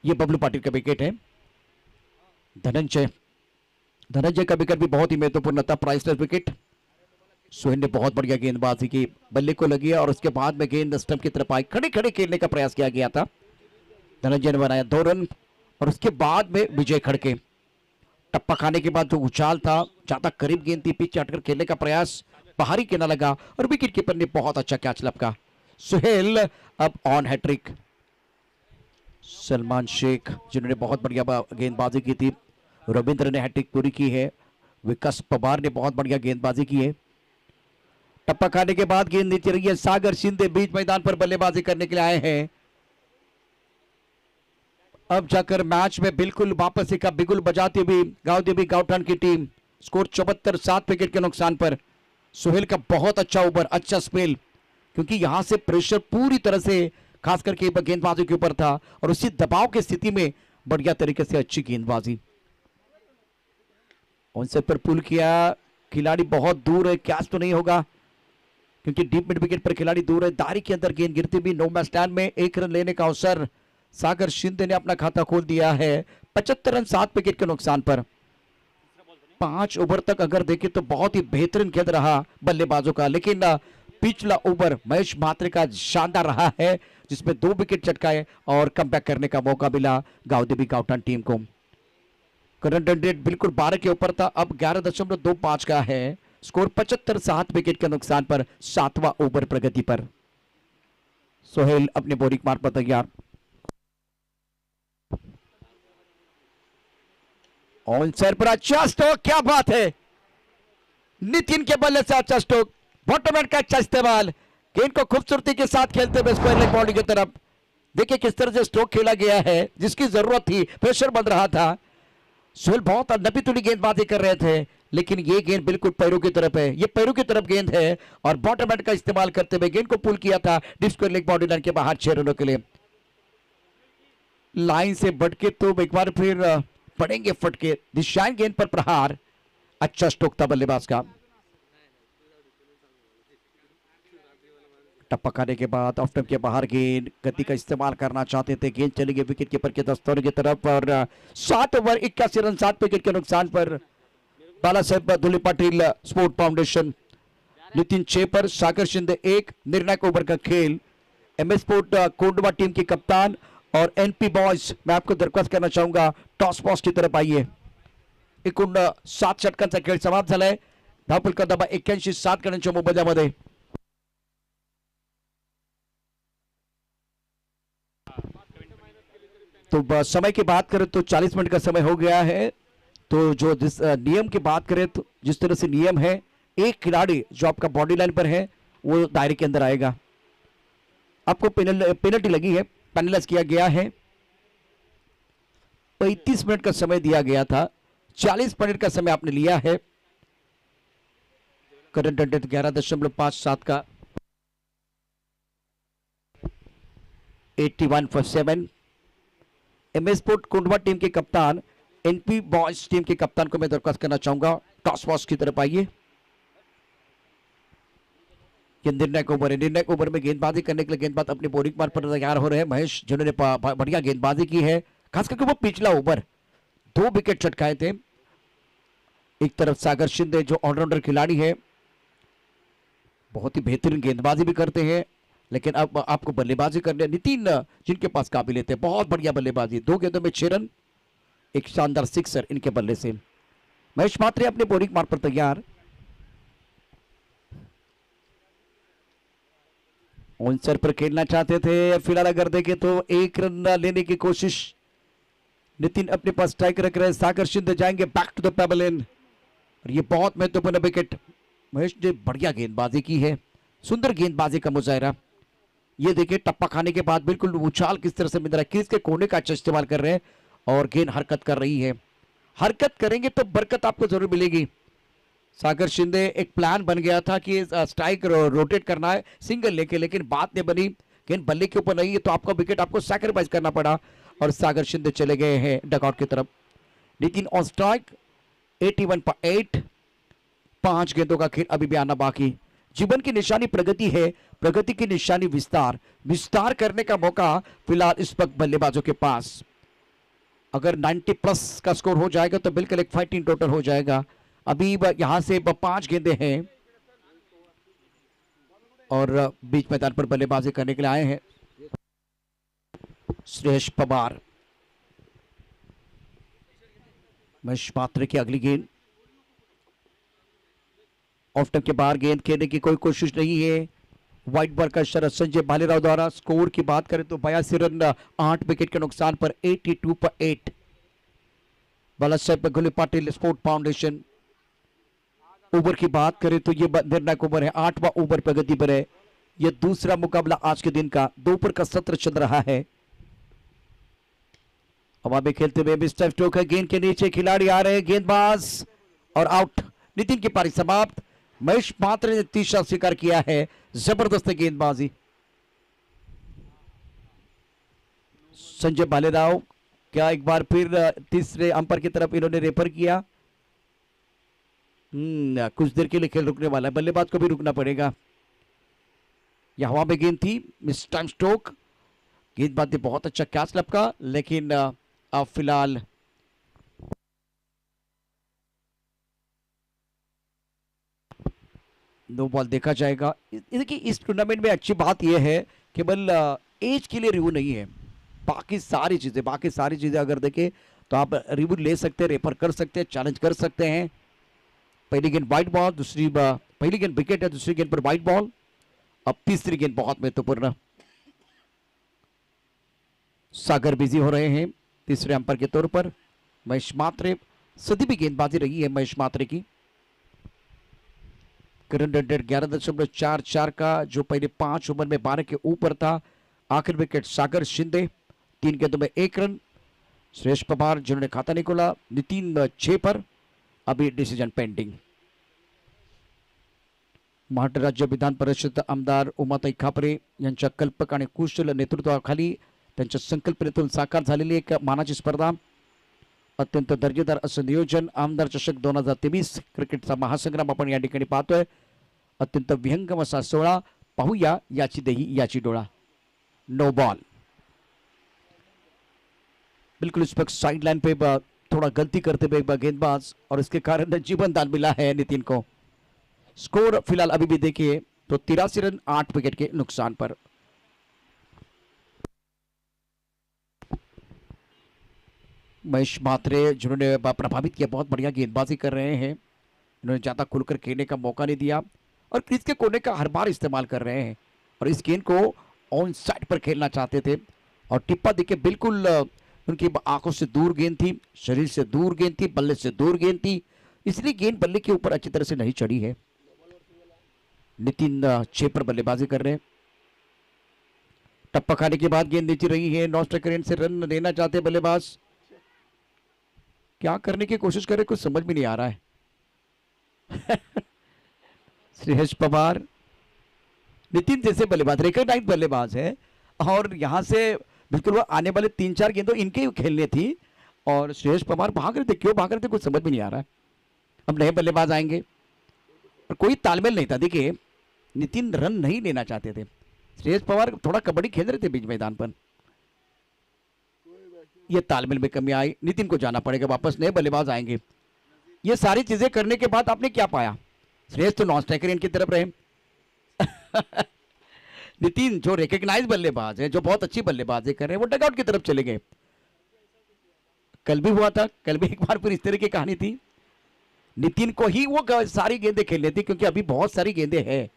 ये बबलू पाटिल का विकेट है. धनंजय का विकेट भी बहुत ही महत्वपूर्ण था, प्राइसलेस विकेट. सोहेल ने बहुत बढ़िया गेंदबाजी की, बल्ले को लगी और उसके बाद में गेंद स्टंप की तरफ आई. खड़े खड़े खेलने का प्रयास किया गया था. धनंजय ने बनाया 2 रन और उसके बाद में विजय खड़के। टप्पा खाने के बाद जो उछाल था, ज्यादा करीब गेंद थी, पिच चाटकर खेलने का प्रयास, बाहरी के ना लगा और विकेट कीपर ने बहुत अच्छा कैच लपका। सुहेल अब ऑन हैट्रिक। सलमान शेख जिन्होंने बहुत बढ़िया गेंदबाजी की थी, रविंद्र ने हैट्रिक पूरी की है, विकास पवार ने बहुत बढ़िया गेंदबाजी की है। टप्पा खाने के बाद गेंद नीचे रही है, सागर शिंदे बीच मैदान पर बल्लेबाजी करने के लिए आए हैं। अब जाकर मैच में बिल्कुल वापस एक बिगुल बजाती हुई गांव गांवठान की टीम। स्कोर 74-7 विकेट के नुकसान पर। सुहेल का बहुत अच्छा ओवर, अच्छा स्पेल, क्योंकि यहां से प्रेशर पूरी तरह से खास करके गेंदबाजी के ऊपर था और उसी दबाव की स्थिति में बढ़िया तरीके से अच्छी गेंदबाजी। उनसे पर पुल किया, खिलाड़ी बहुत दूर है, कैच तो नहीं होगा क्योंकि डीप मिड विकेट पर खिलाड़ी दूर है। दारी के अंदर गेंद गिरती भी, नो मैच स्टैंड में 1 रन लेने का अवसर। सागर शिंदे ने अपना खाता खोल दिया है 75 रन 7 विकेट के नुकसान पर। 5 ओवर तक अगर देखें तो बहुत ही बेहतरीन खेल रहा बल्लेबाजों का, लेकिन पिछला ओवर महेश म्हात्रे का शानदार रहा है जिसमें 2 विकेट चटकाए और कमबैक करने का मौका मिला गांव गांवठान टीम को। करंट रन रेट बिल्कुल 12 के ऊपर था, अब 11.25 का है। स्कोर 75-7 विकेट के नुकसान पर 7वां ओवर प्रगति पर। सोहेल अपने बोरिंग मार्ग पर तैयार। ऑन सर पर अच्छा स्ट्रोक, क्या बात है, नितिन के बल्ले से अच्छा स्ट्रोक, बॉटम हैंड का अच्छा इस्तेमाल, गेंद को खूबसूरती के साथ खेलते हुए स्क्वायर लेग बाउंड्री की तरफ। देखिए किस तरह से स्ट्रोक खेला गया है, जिसकी जरूरत थी, प्रेशर बन रहा था। सोहेल बहुत नबी तुली गेंदबाजी कर रहे थे, लेकिन ये गेंद बिल्कुल पैरों की तरफ है, ये पैरों की तरफ गेंद है और बॉटम हैंड का इस्तेमाल करते हुए गेंद को पुल किया था deep square leg boundary line के बाहर 6 रनों के लिए। लाइन से भटके तो एक बार फिर पड़ेंगे फटके। दिशाएं गेंद पर प्रहार, अच्छा स्ट्रोक था बल्लेबाज का। टप्पा खाने के बाद ऑफ स्टंप के बाहर गेंद, गति का इस्तेमाल करना चाहते थे, गेंद चली गई विकेट कीपर के दस्तों की तरफ और 7 ओवर 81 रन 7 विकेट के नुकसान पर। बाला साहेब धुली पाटिल स्पोर्ट फाउंडेशन, नितिन 6 पर, सागर शिंदे 1। निर्णायक ओवर का खेल। एमएस स्पोर्ट कोंडवा टीम के कप्तान और एनपी बॉयज, मैं आपको दरख्वास्त करना चाहूंगा टॉस बॉक्स की तरफ आइए। 7 षटकांचा खेळ समाप्त झालाय। धावफलक क्रमांक 81 7 गणांच्या मोबदल्यामध्ये। तो समय की बात करें तो 40 मिनट का समय हो गया है। तो जो जिस नियम की बात करें तो जिस तरह से नियम है, एक खिलाड़ी जो आपका बॉडी लाइन पर है वो दायरे के अंदर आएगा। आपको पेनल्टी लगी है, पेनलाइज किया गया है। 35 मिनट का समय दिया गया था, 40 मिनट का समय आपने लिया है। करंट रन रेट 11.57 का, 81 for 7। MS sport Kondhwa team के कप्तान, एनपी बॉयज टीम के कप्तान को मैं दरख्वास्त करना चाहूंगा टॉस बॉक्स की तरफ आइए। निर्णायक ओवर है, निर्णायक ओवर में गेंदबाजी करने के लिए गेंदबाज अपने बोरिंग मार्ग पर तैयार हो रहे हैं। महेश जिन्होंने बढ़िया गेंदबाजी की है, खास करके वो पिछला ओवर 2 विकेट चटकाए थे। एक तरफ सागर शिंदे जो ऑलराउंडर खिलाड़ी है, बहुत ही बेहतरीन गेंदबाजी भी करते हैं, लेकिन अब आपको बल्लेबाजी करने नितिन जिनके पास काबिलियत है, बहुत बढ़िया बल्लेबाजी, 2 गेंदों में 6 रन, एक शानदार सिक्सर इनके बल्ले से। महेश म्हात्रे अपने बोरिंग मार्ग पर तैयार। ऑनसर पर खेलना चाहते थे, फिलहाल अगर देखें तो 1 रन लेने की कोशिश। नितिन अपने पास स्ट्राइक रख रहे हैं, सागर शिंदे जाएंगे बैक टू द पेवेलियन और ये बहुत महत्वपूर्ण विकेट। महेश ने बढ़िया गेंदबाजी की है, सुंदर गेंदबाजी का मुजाहरा। ये देखिए टप्पा खाने के बाद बिल्कुल उछाल किस तरह से मिल रहा है, क्रीज के कोने का अच्छा इस्तेमाल कर रहे हैं और गेंद हरकत कर रही है। हरकत करेंगे तो बरकत आपको जरूर मिलेगी। सागर शिंदे एक प्लान बन गया था कि स्ट्राइक रोटेट करना है सिंगल लेके, लेकिन बात नहीं बनी, गेंद बल्ले के ऊपर नहीं है तो आपका विकेट आपको सैक्रिफाइस करना पड़ा और सागर शिंदे चले गए हैं डगआउट की तरफ। नितिन ऑन स्ट्राइक 81 पर 8। 5 गेंदों का खेल अभी भी आना बाकी। जीवन की निशानी प्रगति है, प्रगति की निशानी विस्तार, विस्तार करने का मौका फिलहाल इस वक्त बल्लेबाजों के पास। अगर 90 प्लस का स्कोर हो जाएगा तो बिल्कुल एक फाइटिंग टोटल हो जाएगा। अभी यहां से 5 गेंदे हैं और बीच मैदान पर बल्लेबाजी करने के लिए आए हैं श्रेयस पवार। महेश मात्रे की अगली गेंद ऑफ टर्म के बाहर, गेंद खेलने की कोई कोशिश नहीं है। व्हाइट बॉल का इशारा संजय भालेराव द्वारा। स्कोर की बात करें तो 82 रन 8 विकेट के नुकसान पर 82 पर 8। बाला साहेब गुली पाटिल स्पोर्ट फाउंडेशन। ओवर की बात करें तो यह निर्णायक ओवर है, 8वां ओवर प्रगति पर है। यह दूसरा मुकाबला आज के दिन का दोपहर का सत्र चल रहा है। हवा में खेलते हुए मिस्टर स्टोक है, गेंद के नीचे खिलाड़ी आ रहे हैं, गेंदबाज और आउट। नितिन की पारी समाप्त। महेश मात्रे ने तीसरा स्वीकार किया है, जबरदस्त गेंदबाजी। संजय भालेराव क्या एक बार फिर तीसरे अंपायर की तरफ इन्होंने रेफर किया। कुछ देर के लिए खेल रुकने वाला है, बल्लेबाज को भी रुकना पड़ेगा। यह हवा में गेंद थी, मिस्टर स्टोक गेंदबाज ने बहुत अच्छा कैच लपका, लेकिन अब फिलहाल नो बॉल देखा जाएगा। देखिए इस टूर्नामेंट में अच्छी बात यह है केवल एज के लिए रिव्यू नहीं है, बाकी सारी चीजें अगर देखें तो आप रिव्यू ले सकते हैं, रेफर कर सकते हैं, चैलेंज कर सकते हैं। पहली गेंद व्हाइट बॉल, पहली गेंद विकेट है, दूसरी गेंद पर व्हाइट बॉल। अब तीसरी गेंद बहुत महत्वपूर्ण। सागर बिजी हो रहे हैं तीसरे अंपायर के तौर पर। महेश मात्रे, सदी भी गेंदबाजी रही है महेश मात्रे की। करंट रन 11.44 का, जो पहले 5 ओवर में 12 के ऊपर था। आखिर विकेट सागर शिंदे, 3 गेंदों में 1 रन। सुरेश पवार जिन्होंने खाता नहीं खोला। नितिन 6 पर, अभी डिसीजन पेंडिंग। महाराष्ट्र राज्य विधान परिषद आमदार उमाताई खापरे यांच्या कल्पक आणि कुशल नेतृत्वाखाली त्यांच्या संकल्पनेतून साकार झालेली एक मानाची स्पर्धा, अत्यंत दर्जेदार असं नियोजन। आमदार चषक 2023 क्रिकेटचा महासंग्राम आपण या ठिकाणी पाहतोय। अत्यंत विहंगम असा सोहळा पाहूया, याची देही याची डोळा। नो बॉल, बिल्कुल इस वक्त साइड लाइन पे थोड़ा गलती करते हुए गेंदबाज, और इसके कारण जीवन दान मिला है नितिन को। स्कोर फिलहाल अभी भी देखिए तो 83 रन 8 विकेट के नुकसान पर। महेश मात्रे जिन्होंने प्रभावित किया, बहुत बढ़िया गेंदबाजी कर रहे हैं। इन्होंने ज्यादा खुलकर खेलने का मौका नहीं दिया और क्रीज के कोने का हर बार इस्तेमाल कर रहे हैं, और इस गेंद को ऑन साइड पर खेलना चाहते थे। और टिप्पा देखिए बिल्कुल उनकी आंखों से दूर गेंद थी, शरीर से दूर गेंद थी, बल्ले से दूर गेंद थी, इसलिए गेंद बल्ले के ऊपर अच्छी तरह से नहीं चढ़ी है। नितिन 6 पर बल्लेबाजी कर रहे हैं। टप्पा खाने के बाद गेंद नीचे रही है, नॉन स्ट्राइक रेंज से रन देना चाहते बल्लेबाज। क्या करने की कोशिश कर रहे, कुछ समझ में नहीं आ रहा है। श्रेयस पवार, नितिन जैसे बल्लेबाज, रिकॉग्नाइज्ड बल्लेबाज है, और यहां से बिल्कुल वो आने वाले 3-4 गेंदों इनके ही खेलने थी, और श्रेयस पवार भाग रहे थे, क्यों भाग रहे थे कुछ समझ में नहीं आ रहा है। अब नए बल्लेबाज आएंगे और कोई तालमेल नहीं था। देखिए नितिन रन नहीं लेना चाहते थे, श्रेयस पवार थोड़ा कबड्डी खेल रहे थे बीच मैदान पर, ये तालमेल में कमी आई। नितिन को जाना पड़ेगा वापस, नए बल्लेबाज आएंगे। ये सारी चीजें करने के बाद आपने क्या पाया, श्रेयस तो नॉन स्ट्राइकर इनकी तरफ रहे। नितिन जो रिकॉग्नाइज बल्लेबाज है, जो बहुत अच्छी बल्लेबाजी कर रहे हैं, वो डगआउट की तरफ चले गए। कल भी हुआ था, कल भी एक बार फिर इस तरह की कहानी थी। नितिन को ही वो सारी गेंदें खेलनी थी, क्योंकि अभी बहुत सारी गेंदें हैं।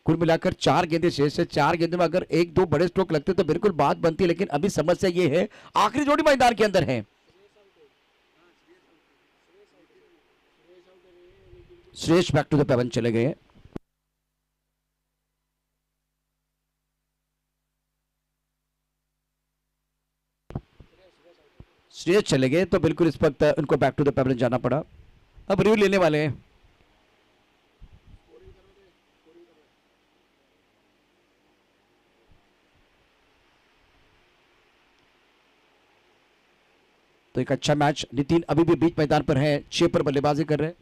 कुल मिलाकर 4 गेंदें शेष है। 4 गेंदों में अगर 1-2 बड़े स्ट्रोक लगते तो बिल्कुल बात बनती, लेकिन अभी समस्या ये है आखिरी जोड़ी मैदान के अंदर है। श्रेयस बैक टू द पेवन चले गए। श्रेयस चले गए तो बिल्कुल इस वक्त उनको बैक टू द पेवन जाना पड़ा। अब रिव्यू लेने वाले हैं। तो एक अच्छा मैच। नितिन अभी भी बीच मैदान पर है, 6 पर बल्लेबाजी कर रहे हैं।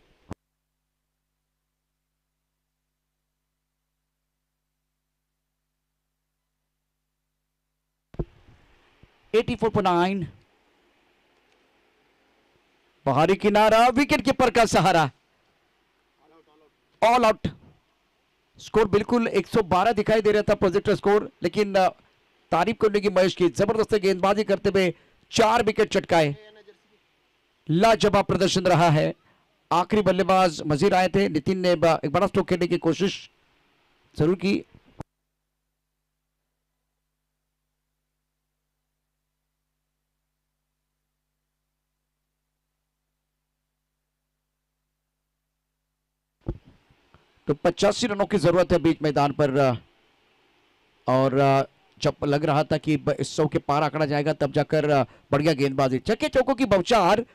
(84.9) बाहरी किनारा, विकेट कीपर का सहारा, ऑल आउट। स्कोर बिल्कुल 112 दिखाई दे रहा था प्रोजेक्टर स्कोर, लेकिन तारीफ करने की महेश की, जबरदस्त गेंदबाजी करते हुए 4 विकेट चटकाए। लाजवाब प्रदर्शन रहा है। आखिरी बल्लेबाज मजीर आए थे, नितिन ने एक बड़ा स्ट्रोक खेलने की कोशिश जरूर की। तो 85 रनों की जरूरत है बीच मैदान पर, और जब लग रहा था कि इस 100 के पार आंकड़ा जाएगा तब जाकर बढ़िया गेंदबाजी, छक्के चौकों की बौछार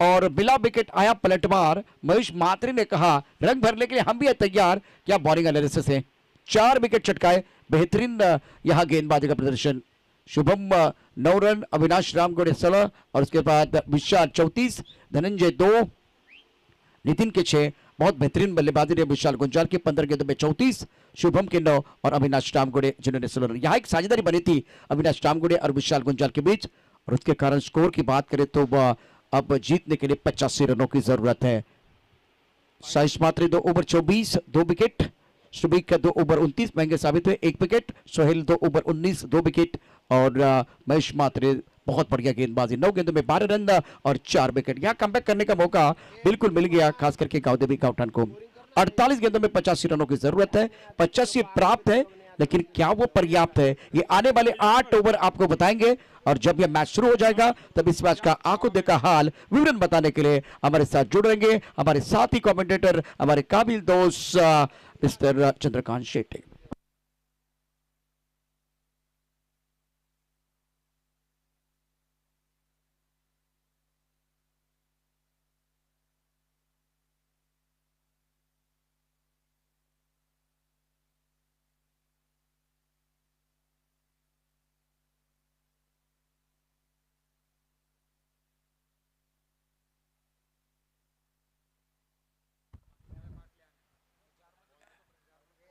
और बिला विकेट आया पलटवार। महेश मात्री ने कहा रंग भरने के लिए हम भी है तैयार। क्या बॉलिंग एनालिसिस है, 4 विकेट चटकाए, बेहतरीन यहां गेंदबाजी का प्रदर्शन। शुभम 9 रन, अविनाश रामगढ़ 16 और उसके बाद विशाल 34, धनंजय 2, नितिन के 6। बहुत बेहतरीन बल्लेबाजी रही विशाल गुंजाल की, 15 गेंदों में 34, शुभम के 9 और अविनाश रामगुड़े जिन्होंने 16 रन। यहाँ एक साझेदारी बनी थी अविनाश रामगुड़े और विशाल गुंजाल के बीच, और उसके कारण स्कोर की बात करें तो अब जीतने के लिए 85 रनों की जरूरत है। Saish Mhatre 2 over 24, 2 wicket. शुभिक का 2 ओवर 29 महंगे साबित हुए, 1 विकेट। Sohail 2 over 19, 2 wicket. और महेश मात्री बहुत बढ़िया गेंदबाजी, 9 गेंदों में 12 रन और 4 विकेट। यहाँ कमबैक करने का मौका बिल्कुल मिल गया, खास करके गावदेवी गावठान को। 48 गेंदों में 85 रनों की जरूरत है, 85 प्राप्त है, लेकिन क्या वो पर्याप्त है, ये आने वाले 8 ओवर आपको बताएंगे। और जब यह मैच शुरू हो जाएगा तब इस मैच का आंखों देखा हाल विवरण बताने के लिए हमारे साथ जुड़ रहेंगे हमारे साथी कमेंटेटर, हमारे काबिल दोस्त mister Chandrakant Shetty.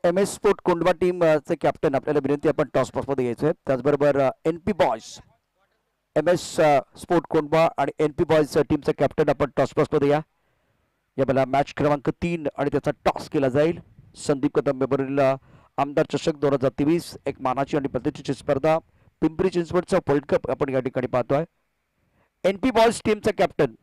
M S sport Kondhwa team चे कॅप्टन आपल्याला विनंती, आपण टॉस मध्ये यायचंय। त्याचबरोबर NP boys, M S sport Kondhwa आणि एनपी बॉयज टीमचा कॅप्टन आपण टॉस मध्ये या। याला मॅच क्रमांक 3 आणि त्याचा टॉस केला जाईल। संदीप कदम मेमोरियल आमदार चषक 2023 एक मानाची आणि प्रतिष्ठेची स्पर्धा, पिंपरी चिंचवडचा वर्ल्ड कप आपण या ठिकाणी पाहतोय। एनपी बॉयज टीमचा कॅप्टन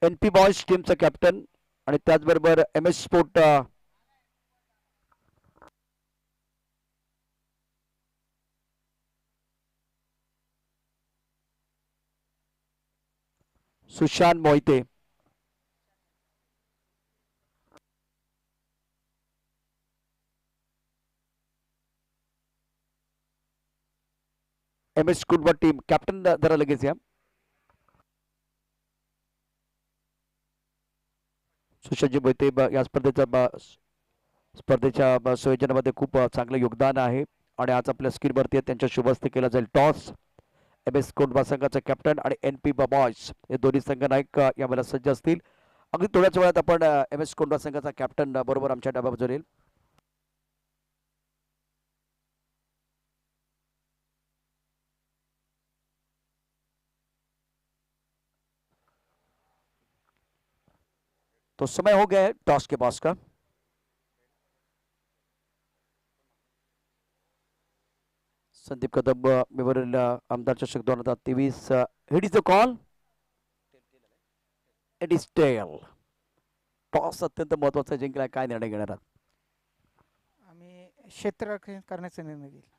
एनपी बॉयज टीमचा कॅप्टन आणि त्याचबरोबर M S sport Sushant Mohite. M S Kondhwa team captain जरा लगेच या। सुशांतजी मोहिते या स्पर्धेच्या संयोजनामध्ये खूप चांगलं योगदान आहे आणि आज आपल्या स्क्रीनवरती त्यांच्या शुभ हस्ते केला जाईल टॉस। एम एस कोंढवा संघाचा कॅप्टन आणि एनपी बॉयज हे दोन्ही संघ नायक यावेळेला सज्ज असतील। अगदी थोड्याच वेळात आपण एम एस कोंढवा संघाचा कॅप्टन बरोबर आमच्या डाव्या बाजूला येईल। तो समय हो गया है टॉस के पास का। संदीप कदम मेमोरियल आमदार चषक 2023, hit is the call, it is tail. Toss अत्यंत महत्वाचा जिंकला, काय निर्णय घेणार आहात? आम्ही क्षेत्ररक्षण करण्याचा निर्णय घेतला।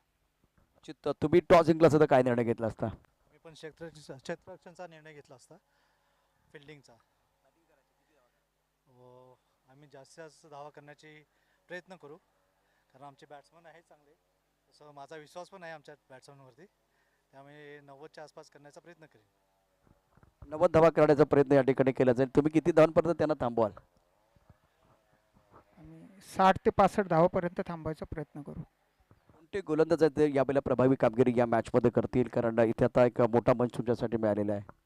चित्त तुम्ही टॉस जिंकला असता तर काय निर्णय घेतला असता? मी पण क्षेत्ररक्षणचा निर्णय घेतला असता, फिल्डिंगचा। आम्ही जास्तीत जास्त धावा करण्याचे प्रयत्न करू, कारण आमचे बॅट्समन आहेत चांगले, तसं माझा विश्वास पण आहे आमच्या बॅट्समनवरती, त्यामुळे 90च्या आसपास करण्याचा प्रयत्न करेन। 90 धावा करण्याचा प्रयत्न या ठिकाणी केला जाईल। तुम्ही किती धावांपर्यंत त्यांना थांबवाल? आम्ही 60 ते 65 धावापर्यंत थांबवायचा प्रयत्न करू। कोणते गोलंदाज आहेत ते यावेळेला प्रभावी कामगिरी या मॅच मध्ये करतील, कारण इथे आता एक मोठा मंच तुमच्यासाठी मिळालेला आहे?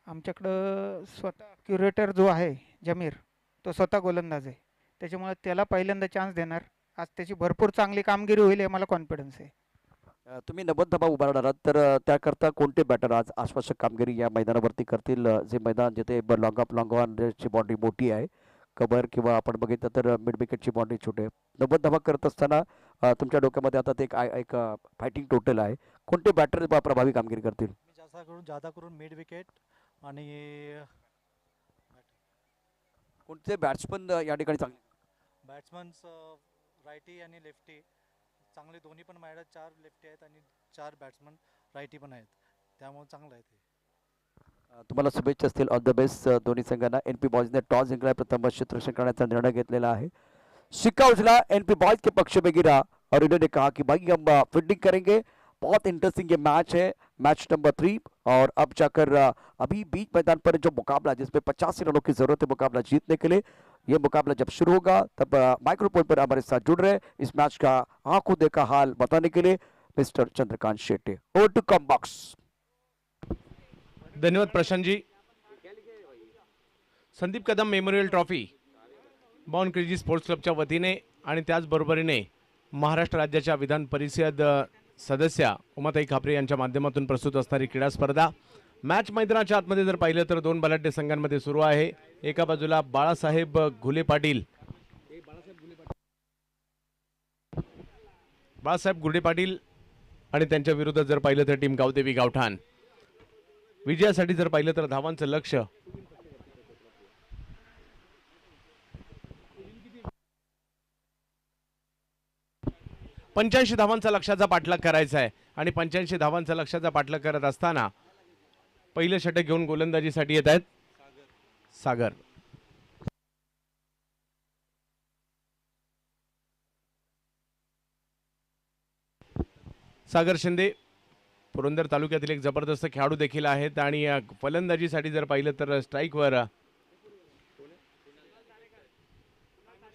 आमच्याकडं स्वतः क्युरेटर जो आहे जमीर, तो स्वतः गोलंदाज आहे, त्याच्यामुळे त्याला पहिल्यांदा चान्स देणार। आज त्याची भरपूर चांगली कामगिरी होईल हे मला कॉन्फिडन्स आहे। तुम्ही 90 धावा उभारणार आहात तर त्याकरता कोणते बॅटर आज आश्वासक कामगिरी या मैदानावरती करतील? जे मैदान जिथे लॉंग ऑफ लॉंग ऑनची बाउंड्री मोठी आहे, कव्हर किंवा आपण बघितलं तर मिड विकेटची बाउंड्री छोटे 90 धावा करत असताना तुमच्या डोक्यामध्ये आता ते एक फायटिंग टोटल आहे. कोणते बॅटर प्रभावी कामगिरी करतील? मी जादा करून मिड विकेट आणि कोणते बॅट्समन या ठिकाणी चांगले? बॅट्समन्स रायटी आणि लेफ्टी चांगले दोन्ही पण माझ्याकडे 4 लेफ्टी आहेत आणि 4 बॅट्समन रायटी पण आहेत, त्यामुळे चांगलं आहे ते. तुम्हाला शुभेच्छा असतील. ऑल द बेस्ट दोन्ही संघांना. एनपी बॉयजने टॉस जिंकला, प्रथम क्षेत्ररक्षण करण्याचा निर्णय घेतलेला है. सिक्का उछला एनपी बॉयज के पक्ष में गिरा और इन्होंने कहा कि भाई हम फील्डिंग करेंगे. बहुत इंटरेस्टिंग ये मैच है, मैच नंबर 3. और अब जाकर अभी बीच मैदान पर जो मुकाबला जिसमें 85 रनों की जरूरत है मुकाबला जीतने के लिए, ये मुकाबला जब शुरू होगा तब माइक्रोफोन पर हमारे साथ जुड़ रहे इस मैच का आंखों देखा हाल बताने के लिए mister Chandrakant Shette. Over to come box. धन्यवाद Prashant ji. Sandeep Kadam memorial trophy born crazy sports क्लबच्या वतीने आणि त्याचबरोबरीने महाराष्ट्र राज्याच्या विधान परिषद सदस्या उमाताई खापरे यांच्या माध्यमातून प्रस्तुत असणारी क्रीडा स्पर्धा मॅच मैदानाच्या आतमध्ये जर पाहिलं तर 2 बलाढ्य संघांमध्ये सुरू आहे. एका बाजूला बाळासाहेब घुले पाटील आणि त्यांच्या विरुद्ध जर पाहिलं तर टीम गावदेवी गावठाण. विजयासाठी जर पाहिलं तर धावांचं लक्ष 85 धावांचा लक्ष्याचा पाठलाग करायचा आहे आणि 85 धावांचा लक्ष्याचा पाठलाग करत असताना पहिलं षटक घेऊन गोलंदाजीसाठी येत आहेत सागर. सागर शिंदे पुरंदर तालुक्यातील एक जबरदस्त खेळाडू देखील आहेत आणि फलंदाजीसाठी जर पाहिलं तर स्ट्राईकवर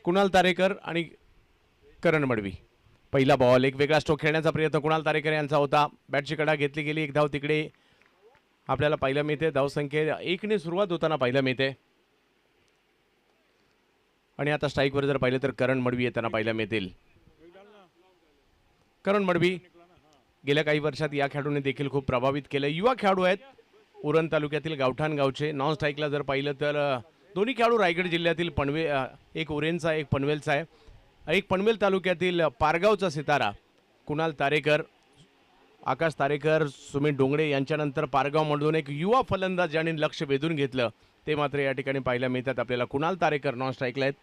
कुणाल तारेकर आणि करण मडवी. पहिला बॉल एक वेगळा स्ट्रोक खेळण्याचा प्रयत्न कुणाल तारेकर यांचा होता. बॅटची कडा घेतली गेली. एक धाव तिकडे आपल्याला पाहायला मिळते. धावसंख्या 1 ने सुरुवात होताना पाहायला मिळते आणि आता स्ट्राईकवर जर पाहिलं तर करण मडवी येताना पाहायला मिळतील. करण मडवी गेल्या काही वर्षात या खेळाडूने देखील खूप प्रभावित केलं. युवा खेळाडू आहेत उरण तालुक्यातील गावठाण गावचे. नॉन स्ट्राईकला जर पाहिलं तर दोन्ही खेळाडू रायगड जिल्ह्यातील एक उरेनचा एक पनवेलचा आहे. एक पनवेल तालुक्यातील पारगावचा सितारा कुणाल तारेकर, आकाश तारेकर, सुमित डोंगरे यांच्यानंतर पारगावमधून एक युवा फलंदाज ज्याने लक्ष वेधून घेतलं ते मात्र या ठिकाणी पाहायला मिळतात आपल्याला. कुणाल तारेकर नॉन स्ट्राईकला आहेत.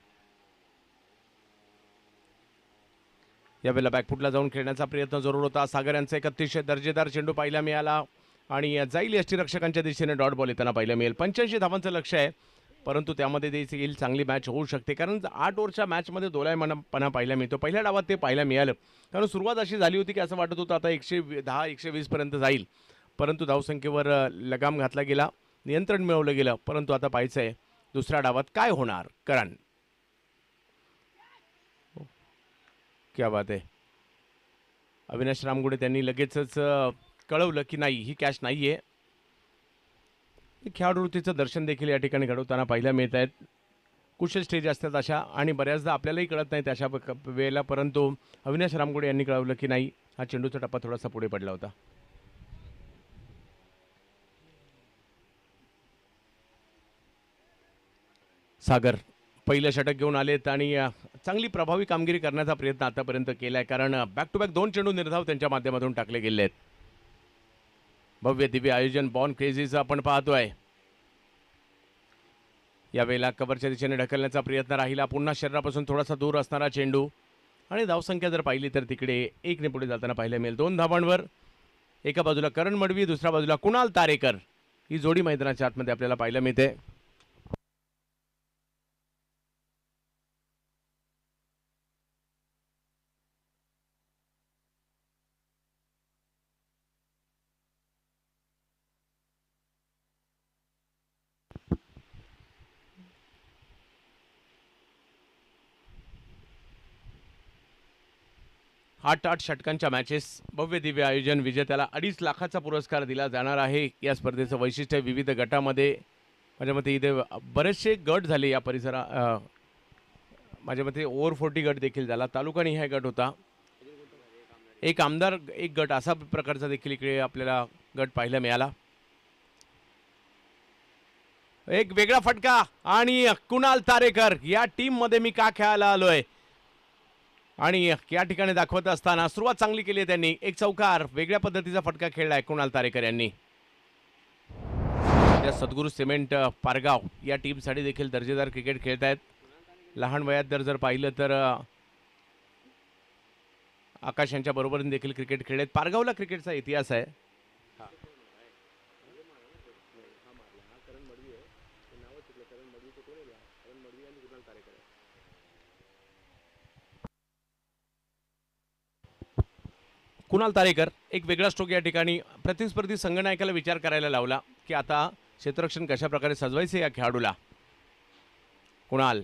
यावेळेला बॅकफुटला जाऊन खेळण्याचा प्रयत्न जरूर होता. सागर यांचा एक अतिशय दर्जेदार चेंडू पाहायला मिळाला आणि जाईल यष्टीरक्षकांच्या दिशेने डॉट बॉल येताना पाहायला मिळेल. 85 धावांचं लक्ष आहे परंतु त्यामध्ये देखील चांगली मॅच होऊ शकते कारण 8 ओव्हरच्या मॅचमध्ये दोलायमानपणा पाहायला मिळतो. पहिल्या डावात ते पाहायला मिळालं कारण सुरुवात अशी झाली होती की असं वाटत होतं आता 110-120 पर्यंत जाईल परंतु धावसंख्येवर लगाम घातला गेला, नियंत्रण मिळवलं गेलं. परंतु आता पाहायचं आहे दुसऱ्या डावात काय होणार. करण क्या बात आहे. अविनाश रामगुडे त्यांनी लगेचच कळवलं की नाही ही कॅच नाही आहे. खेळाडूवृत्तीचं दर्शन देखील या ठिकाणी घडवताना पाहायला मिळत आहेत. कुशल स्टेज असतात अशा आणि बऱ्याचदा आपल्यालाही कळत नाही त्याच्या वेळेला परंतु अविनाश रामगुडे यांनी कळवलं की नाही हा चेंडूचा टप्पा थोडासा पुढे पडला होता. सागर पहिलं षटक घेऊन आलेत आणि चांगली प्रभावी कामगिरी करण्याचा प्रयत्न आतापर्यंत केला आहे कारण बॅक टू बॅक 2 चेंडू निर्धाव त्यांच्या माध्यमातून टाकले गेले आहेत. भव्य दिव्य आयोजन बॉन क्रेझीचं आपण पाहतोय. यावेळेला कव्हरच्या दिशेने ढकलण्याचा प्रयत्न राहिला. पुन्हा शरीरापासून थोडासा दूर असणारा चेंडू आणि धावसंख्या जर पाहिली तर तिकडे 1 ने पुढे जाताना पाहायला मिळेल. 2 धावांवर एका बाजूला करण मडवी दुसऱ्या बाजूला कुणाल तारेकर ही जोडी मैदानाच्या आतमध्ये आपल्याला पाहायला मिळते. आठ षटकांच्या मॅचेस भव्य दिव्य आयोजन विजेत्याला 2.5 लाखाचा पुरस्कार दिला जाणार आहे. या स्पर्धेचं वैशिष्ट्य विविध गटामध्ये माझ्या मते इथे बरेचसे गट झाले या माझ्या मते ओव्हर 40 गट देखील झाला. तालुकानिहाय गट होता. एक आमदार एक गट असा प्रकारचा देखील इकडे आपल्याला गट पाहायला मिळाला. एक वेगळा फटका आणि कुणाल तारेकर या टीम मध्ये मी का खेळायला आलोय आणि या ठिकाणी दाखवत असताना सुरुवात चांगली केली आहे त्यांनी. एक चौकार वेगळ्या पद्धतीचा फटका खेळलाय कुणाल तारेकर यांनी. त्या सद्गुरू सिमेंट पारगाव या टीमसाठी देखील दर्जेदार क्रिकेट खेळतायत. लहान वयात जर पाहिलं तर आकाश यांच्या बरोबरीने देखील क्रिकेट खेळलेत. पारगावला क्रिकेटचा इतिहास आहे. कुणाल तारेकर एक वेगळा स्ट्रोक या ठिकाणी प्रतिस्पर्धी संघनायकाला विचार करायला लावला की आता क्षेत्ररक्षण कशा प्रकारे सजवायचे या खेळाडूला. कुणाल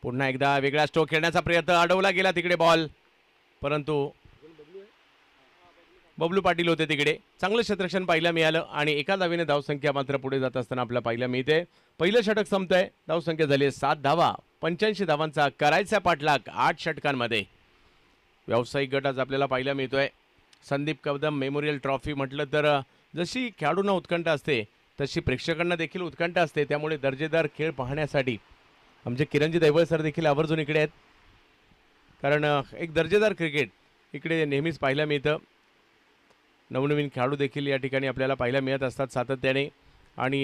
पुन्हा एकदा वेगळा स्ट्रोक खेळण्याचा प्रयत्न, अडवला गेला तिकडे बॉल, परंतु बबलू पाटील होते तिकडे. चांगलं क्षेत्ररक्षण पाहायला मिळालं आणि एका धावेने धावसंख्या मात्र पुढे जात असताना आपल्याला पाहायला मिळते. पहिलं षटक संपतंय, धावसंख्या झाली 7 धावा. 85 धावांचा करायचा पाठलाग 8 षटकांमध्ये. व्यावसायिक गट आज आपल्याला पाहायला मिळतोय. संदीप कदम मेमोरियल ट्रॉफी म्हटलं तर जशी खेळाडूंना उत्कंठ असते तशी प्रेक्षकांना देखील उत्कंठ असते. त्यामुळे दर्जेदार खेळ पाहण्यासाठी आमचे किरणजी दैवळ सर देखील आवर्जून इकडे आहेत, कारण एक दर्जेदार क्रिकेट इकडे नेहमीच पाहायला मिळतं. नवनवीन खेळाडू देखील या ठिकाणी आपल्याला पाहायला मिळत असतात सातत्याने आणि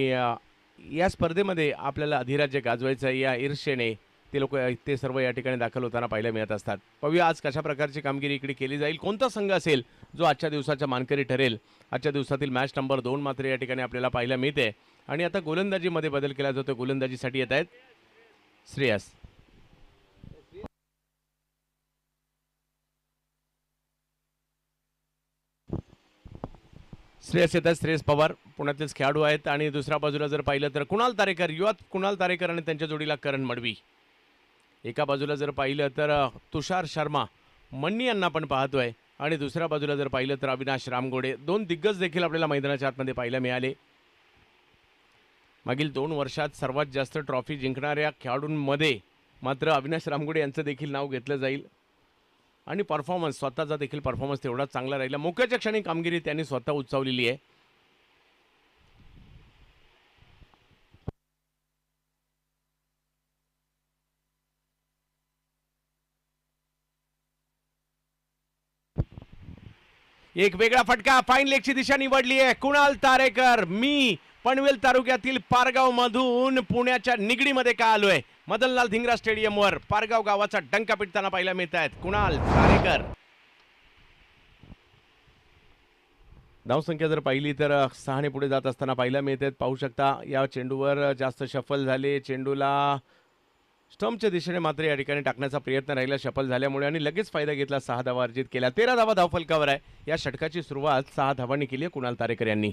या स्पर्धेमध्ये आपल्याला अधिराज्य गाजवायचं आहे या ईर्ष्येने ते सर्व या ठिकाणी दाखल होताना पाहायला मिळत असतात. पाहूया आज कशा प्रकारची कामगिरी इकडे केली जाईल, कोणता संघ असेल जो आजच्या दिवसाचा मानकरी ठरेल. आजच्या दिवसातील मॅच नंबर 2 मात्र या ठिकाणी आपल्याला पाहायला मिळते आणि आता गोलंदाजीमध्ये बदल केला जातो. गोलंदाजीसाठी येत आहेत श्रेयस. श्रेयस येतात, श्रेयस पवार पुण्यातलेच खेळाडू आहेत आणि दुसऱ्या बाजूला जर पाहिलं तर कुणाल तारेकर, युवा कुणाल तारेकर आणि त्यांच्या जोडीला करण मडवी. एका बाजूला जर पाहिलं तर तुषार शर्मा मन्नी यांना आपण पाहतोय आणि दुसऱ्या बाजूला जर पाहिलं तर अविनाश रामगोडे. 2 दिग्गज देखील आपल्याला मैदानाच्या आतमध्ये पाहायला मिळाले. मागील 2 वर्षात सर्वात जास्त ट्रॉफी जिंकणाऱ्या खेळाडूंमध्ये मात्र अविनाश रामगोडे यांचं देखील नाव घेतलं जाईल आणि परफॉर्मन्स, स्वतःचा देखील परफॉर्मन्स तेवढा चांगला राहिला. मोक्याच्या क्षणी कामगिरी त्यांनी स्वतः उचवलेली आहे. एक वेगळा फटका, फाईन लेगची दिशा निवडली आहे कुणाल तारेकर. मी पनवेल तालुक्यातील पारगाव मधून पुण्याच्या निगडीमध्ये का आलोय. मदनलाल धिंगरा स्टेडियमवर पारगाव गावाचा डंका पिटताना पाहायला मिळत आहेत कुणाल तारेकर. धावसंख्या जर पाहिली तर 6 ने पुढे जात असताना पाहायला मिळतात. पाहू शकता या चेंडूवर जास्त शफल झाले. चेंडूला स्टंपच्या दिशेने मात्र या ठिकाणी टाकण्याचा प्रयत्न राहिला शफल झाल्यामुळे आणि लगेच फायदा घेतला. 6 धावा अर्जित केल्या. 13 धावा धावफलकावर आहे. या षटकाची सुरुवात 6 धावांनी केली आहे कुणाल तारेकर यांनी.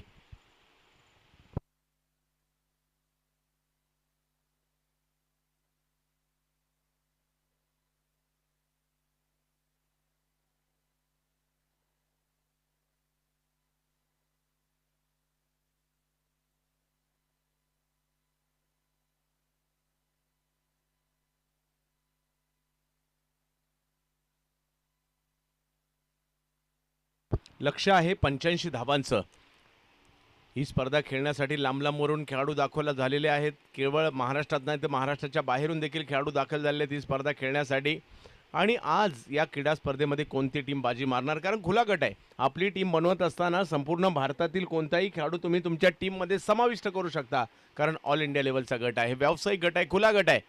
लक्ष आहे 85 धावांचं. ही स्पर्धा खेळण्यासाठी लांब लांबवरून खेळाडू दाखवला झालेले आहेत. केवळ महाराष्ट्रात नाही तर महाराष्ट्राच्या बाहेरून देखील खेळाडू दाखल झालेले आहेत ही स्पर्धा खेळण्यासाठी. आणि आज या क्रीडा स्पर्धेमध्ये कोणती टीम बाजी मारणार, कारण खुला गट आहे. आपली टीम बनवत असताना संपूर्ण भारतातील कोणताही खेळाडू तुम्ही तुमच्या टीममध्ये समाविष्ट करू शकता, कारण ऑल इंडिया लेवलचा गट आहे, व्यावसायिक गट आहे, खुला गट आहे.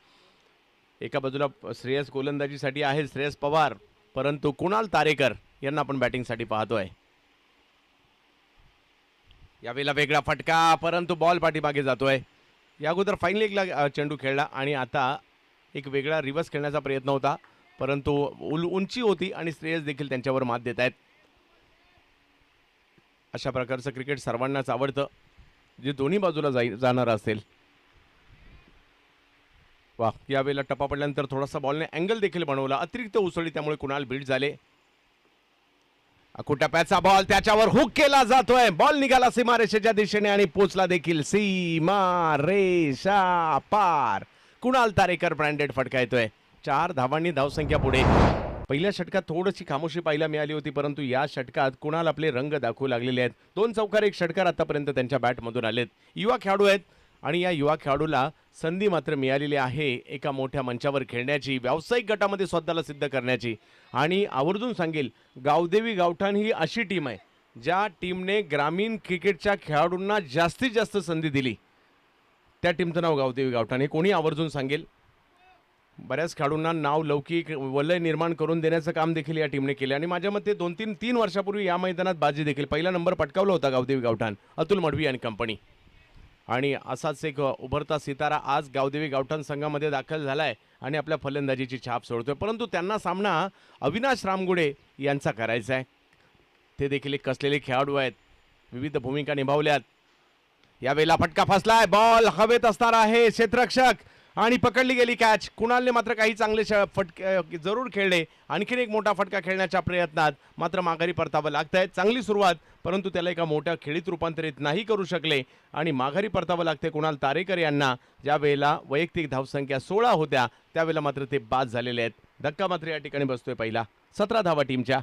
एका बाजूला श्रेयस गोलंदाजीसाठी आहे, श्रेयस पवार, परंतु कुणाल तारेकर यांना आपण बॅटिंगसाठी पाहतोय. यावेळेला वेगळा फटका, परंतु बॉल पाठीमागे जातोय. या अगोदर फाईन लेगला चेंडू खेळला आणि आता एक वेगळा रिव्हर्स खेळण्याचा प्रयत्न होता, परंतु उंची होती आणि श्रेयस देखील त्यांच्यावर मात देत आहेत. अशा प्रकारचं क्रिकेट सर्वांनाच आवडतं जे दोन्ही बाजूला जाणार असेल. वा, यावेळेला टप्पा पडल्यानंतर थोडासा बॉलने अँगल देखील बनवला, अतिरिक्त उसळी, त्यामुळे कुणाल बीट झाले. टप्प्याचा बॉल त्याच्यावर हुक केला जातोय. बॉल निघाला सीमारेषेच्या दिशेने आणि पोचला देखील सीमारेषा पार. कुणाल तारेकर ब्रँडेड फटका येतोय. 4 धावांनी धावसंख्या पुढे. पहिल्या षटकात थोडीशी खामोशी पाहायला मिळाली होती, परंतु या षटकात कुणाल आपले रंग दाखवू लागलेले आहेत. 2 चौकार 1 षटकार आतापर्यंत त्यांच्या बॅटमधून आलेत. युवा खेळाडू आहेत आणि या युवा खेळाडूला संधी मात्र मिळालेली आहे एका मोठ्या मंचावर खेळण्याची, व्यावसायिक गटामध्ये स्वतःला सिद्ध करण्याची. आणि आवर्जून सांगेल, गावदेवी गावठाण ही अशी टीम आहे ज्या टीमने ग्रामीण क्रिकेटच्या खेळाडूंना जास्तीत जास्त संधी दिली. त्या टीमचं नाव गावदेवी गावठाण हे कोणी आवर्जून सांगेल. बऱ्याच खेळाडूंना नाव लौकिक वलय निर्माण करून देण्याचं काम देखील या टीमने केले आणि माझ्या मते 2-3 वर्षापूर्वी या मैदानात बाजी देखील पहिला नंबर पटकावला होता गावदेवी गावठाण, अतुल मडवी आणि कंपनी. आणि असाच एक उभरता सितारा आज गावदेवी गावठाण संघामध्ये दाखल झाला आहे आणि आपल्या फलंदाजीची छाप सोडतोय. परंतु त्यांना सामना अविनाश रामगुडे यांचा करायचा आहे. ते देखील एक कसलेले खेळाडू आहेत, विविध भूमिका निभावल्यात. यावेळेला फटका फसलाय, बॉल हवेत असणार आहे, क्षेत्ररक्षक आणि पकडली गेली कॅच. कुणालने मात्र काही चांगले फटके जरूर खेळले. आणखीन एक मोठा फटका खेळण्याच्या प्रयत्नात मात्र माघारी परतावं लागतंय. चांगली सुरुवात, परंतु त्याला एका मोठ्या खेळीत रूपांतरित नाही करू शकले आणि माघारी परतावं लागते कुणाल तारेकर यांना. ज्या वेळेला वैयक्तिक धावसंख्या 16 होत्या त्यावेळेला मात्र ते बाद झालेले आहेत. धक्का मात्र या ठिकाणी बसतोय पहिला. 17 धावा टीमच्या.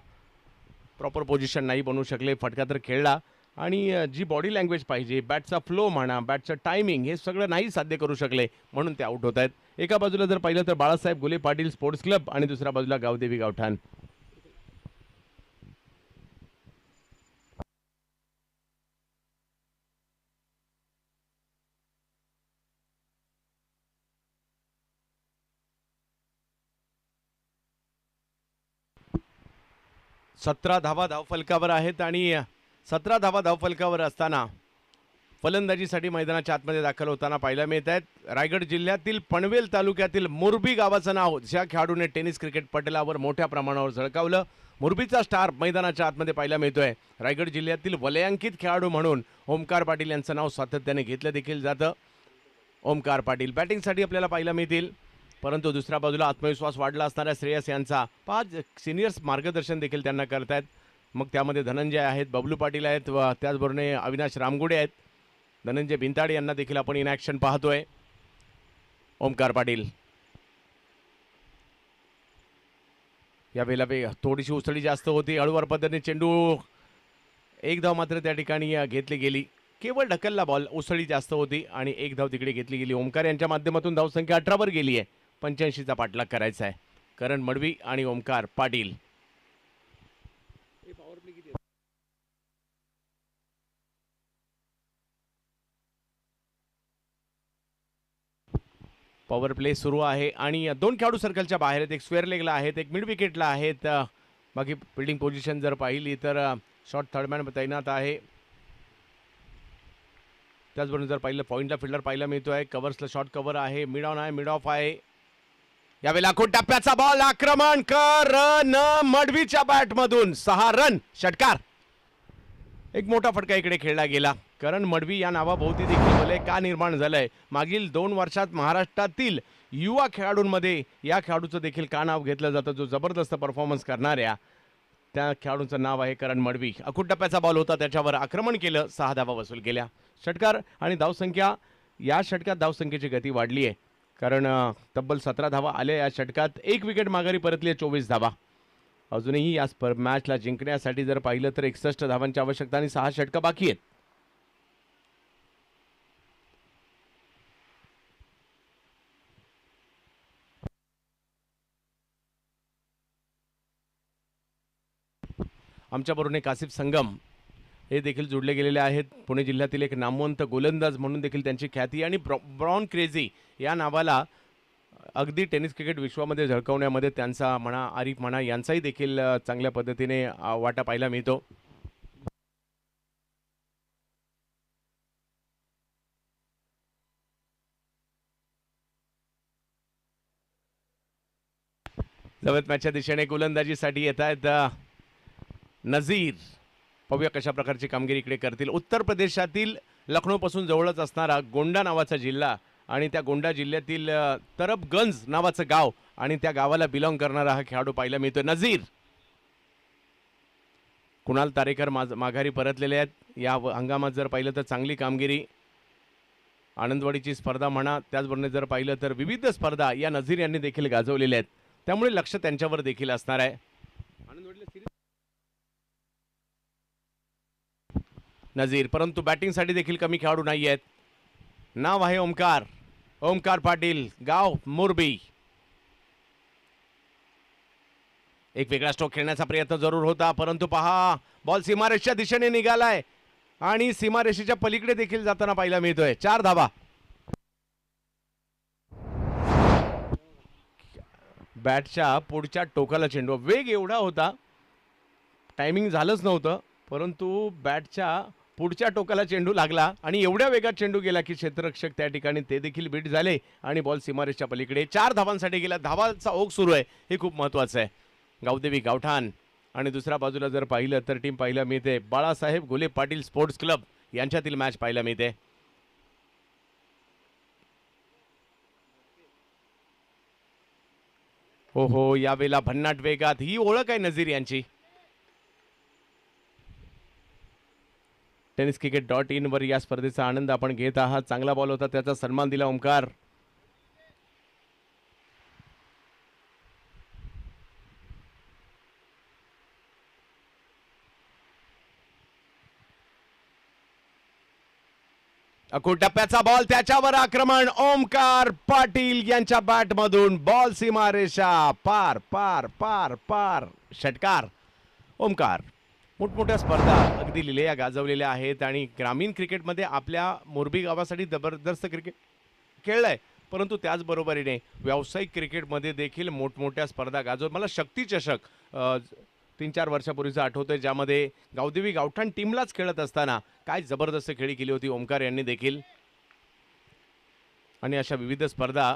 प्रॉपर पोझिशन नाही बनवू शकले, फटका तर खेळला आणि जी बॉडी लँग्वेज पाहिजे, बॅटचा फ्लो म्हणा, बॅटचं टायमिंग, हे सगळं नाही साध्य करू शकले म्हणून ते आउट होत आहेत. एका बाजूला जर पाहिलं तर बाळासाहेब गुले पाटील स्पोर्ट्स क्लब आणि दुसऱ्या बाजूला गावदेवी गावठाण. सतरा धावा धावफलकावर आहेत आणि 17 धावा धावफलकावर असताना फलंदाजीसाठी मैदानाच्या आतमध्ये दाखल होताना पाहायला मिळत आहेत. रायगड जिल्ह्यातील पनवेल तालुक्यातील मोरबी गावाचं नाव ज्या खेळाडूने टेनिस क्रिकेट पटलावर मोठ्या प्रमाणावर झळकावलं, मोरबीचा स्टार मैदानाच्या आतमध्ये पाहायला मिळतोय. रायगड जिल्ह्यातील वलयांकित खेळाडू म्हणून ओमकार पाटील यांचं नाव सातत्याने घेतलं देखील जातं. ओमकार पाटील बॅटिंगसाठी आपल्याला पाहायला मिळतील, परंतु दुसऱ्या बाजूला आत्मविश्वास वाढला असणाऱ्या श्रेयस यांचा 5 सिनियर्स मार्गदर्शन देखील त्यांना करतायत. मग त्यामध्ये धनंजय आहेत, बबलू पाटील आहेत व त्याचबरोबर अविनाश रामगुडे आहेत. धनंजय भिंताडे यांना देखील आपण इन ॲक्शन पाहतोय. ओमकार पाटील यावेळेला थोडीशी उसळी जास्त होती, हळूवार पद्धतीने चेंडू, एक धाव मात्र त्या ठिकाणी घेतली गेली. केवळ ढकलला बॉल, उसळी जास्त होती आणि एक धाव तिकडे घेतली गेली. ओमकार यांच्या माध्यमातून धावसंख्या 18 वर गेली आहे. 85चा पाठलाग करायचा आहे. करण मडवी आणि ओमकार पाटील. पॉवर प्ले सुरू आहे आणि 2 खेळाडू सर्कलच्या बाहेर आहेत. एक स्क्वेअर लेगला आहेत, एक मिड विकेटला आहेत. बाकी फिल्डिंग पोझिशन जर पाहिली तर शॉर्ट थर्डमॅन तैनात आहे. त्याचबरोबर जर पाहिलं पॉईंटला फिल्डर पाहायला मिळतोय. कव्हर्सला शॉर्ट कव्हर आहे, मिड ऑन आहे, मिड ऑफ आहे. यावेळेला खूप टप्प्याचा बॉल, आक्रमण करण मडवीच्या बॅटमधून 6 रन, षटकार. एक मोठा फटका इकडे खेळला गेला. करण मडवी या नावाभोवती देखील वलय का निर्माण झालंय? मागील 2 वर्षात महाराष्ट्रातील युवा खेळाडूंमध्ये या खेळाडूचं देखील का नाव घेतलं जातं, जो जबरदस्त परफॉर्मन्स करणाऱ्या त्या खेळाडूचं नाव आहे करण मडवी. अखूट टप्प्याचा बॉल होता, त्याच्यावर आक्रमण केलं, 6 धावा वसूल केल्या. षटकार आणि धावसंख्या, या षटकात धावसंख्येची गती वाढली आहे कारण तब्बल 17 धावा आल्या या षटकात. 1 विकेट माघारी परतली आहे, 24 धावा. अजूनही या मॅचला जिंकण्यासाठी जर पाहिलं तर 61 धावांची आवश्यकता आणि 6 षटकं बाकी आहेत. आमच्याबरोबर कासिफ संगम हे देखील जोडले गेलेले आहेत. पुणे जिल्ह्यातील एक नामवंत गोलंदाज म्हणून देखील त्यांची ख्याती आणि ब्रॉन क्रेझी या नावाला अगदी टेनिस क्रिकेट विश्वामध्ये झळकवण्यामध्ये त्यांचा म्हणा, आरिफ म्हणा, यांचाही देखील चांगल्या पद्धतीने वाटा पाहायला मिळतो. जवळ मॅचच्या दिशेने गोलंदाजीसाठी येत आहेत नझीर. पाहूया कशा प्रकारची कामगिरी इकडे करतील. उत्तर प्रदेशातील लखनौपासून जवळच असणारा गोंडा नावाचा जिल्हा आणि त्या गोंडा जिल्ह्यातील तरबगंज नावाचं गाव आणि त्या गावाला बिलॉंग करणारा हा खेळाडू पाहायला मिळतो नझीर. कुणाल तारेकर माघारी परतलेले आहेत. या हंगामात जर पाहिलं तर चांगली कामगिरी, आनंदवाडीची स्पर्धा म्हणा, त्याचबरोबर जर पाहिलं तर विविध स्पर्धा या नझीर यांनी देखील गाजवलेल्या आहेत. त्यामुळे लक्ष त्यांच्यावर देखील असणार आहे. नजीर, परंतु बॅटिंगसाठी देखील कमी खेळाडू नाही आहेत. नाव आहे ओमकार पाटील, गाव मोरबी. एक वेगळा स्ट्रोक खेळण्याचा प्रयत्न जरूर होता, परंतु पहा बॉल सीमारेषेच्या दिशेने निघालाय आणि सीमारेषेच्या पलीकडे देखील जाताना पाहायला मिळतोय. 4 धावा. बॅटच्या पुढच्या टोकाला चेंडू, वेग एवढा होता, टायमिंग झालंच नव्हतं, परंतु बॅटच्या पुढच्या टोकाला चेंडू लागला आणि एवढ्या वेगात चेंडू गेला की क्षेत्ररक्षक त्या ठिकाणी ते देखील बीट झाले आणि बॉल सीमारेषच्या पलीकडे. 4 धावांसाठी गेला. धावांचा ओघ सुरू आहे, हे खूप महत्त्वाचं आहे. गावदेवी गावठाण आणि दुसऱ्या बाजूला जर पाहिलं तर टीम पाहायला मिळते बाळासाहेब घोले पाटील स्पोर्ट्स क्लब यांच्यातील मॅच पाहायला मिळते. हो, यावेळेला भन्नाट वेगात, ही ओळख आहे नजीर यांची. tenniscricket.in वर या स्पर्धेचा आनंद आपण घेत आहात. चांगला बॉल होता, त्याचा सन्मान दिला ओमकार. अकुल टप्प्याचा बॉल, त्याच्यावर आक्रमण. ओमकार पाटील यांच्या बॅटमधून बॉल सीमारेषा पार पार पार पार. षटकार. ओमकार मोठमोठ्या स्पर्धा अगदी लिहिल्या गाजवलेल्या आहेत आणि ग्रामीण क्रिकेटमध्ये आपल्या मोरबी गावासाठी जबरदस्त क्रिकेट खेळलाय, परंतु त्याचबरोबरीने व्यावसायिक क्रिकेटमध्ये देखील मोठमोठ्या स्पर्धा गाजवत. मला शक्ती चषक 3-4 वर्षापूर्वीचं आठवतंय, ज्यामध्ये गावदेवी गावठाण टीमलाच खेळत असताना काय जबरदस्त खेळी केली होती ओमकार यांनी देखील. आणि अशा विविध स्पर्धा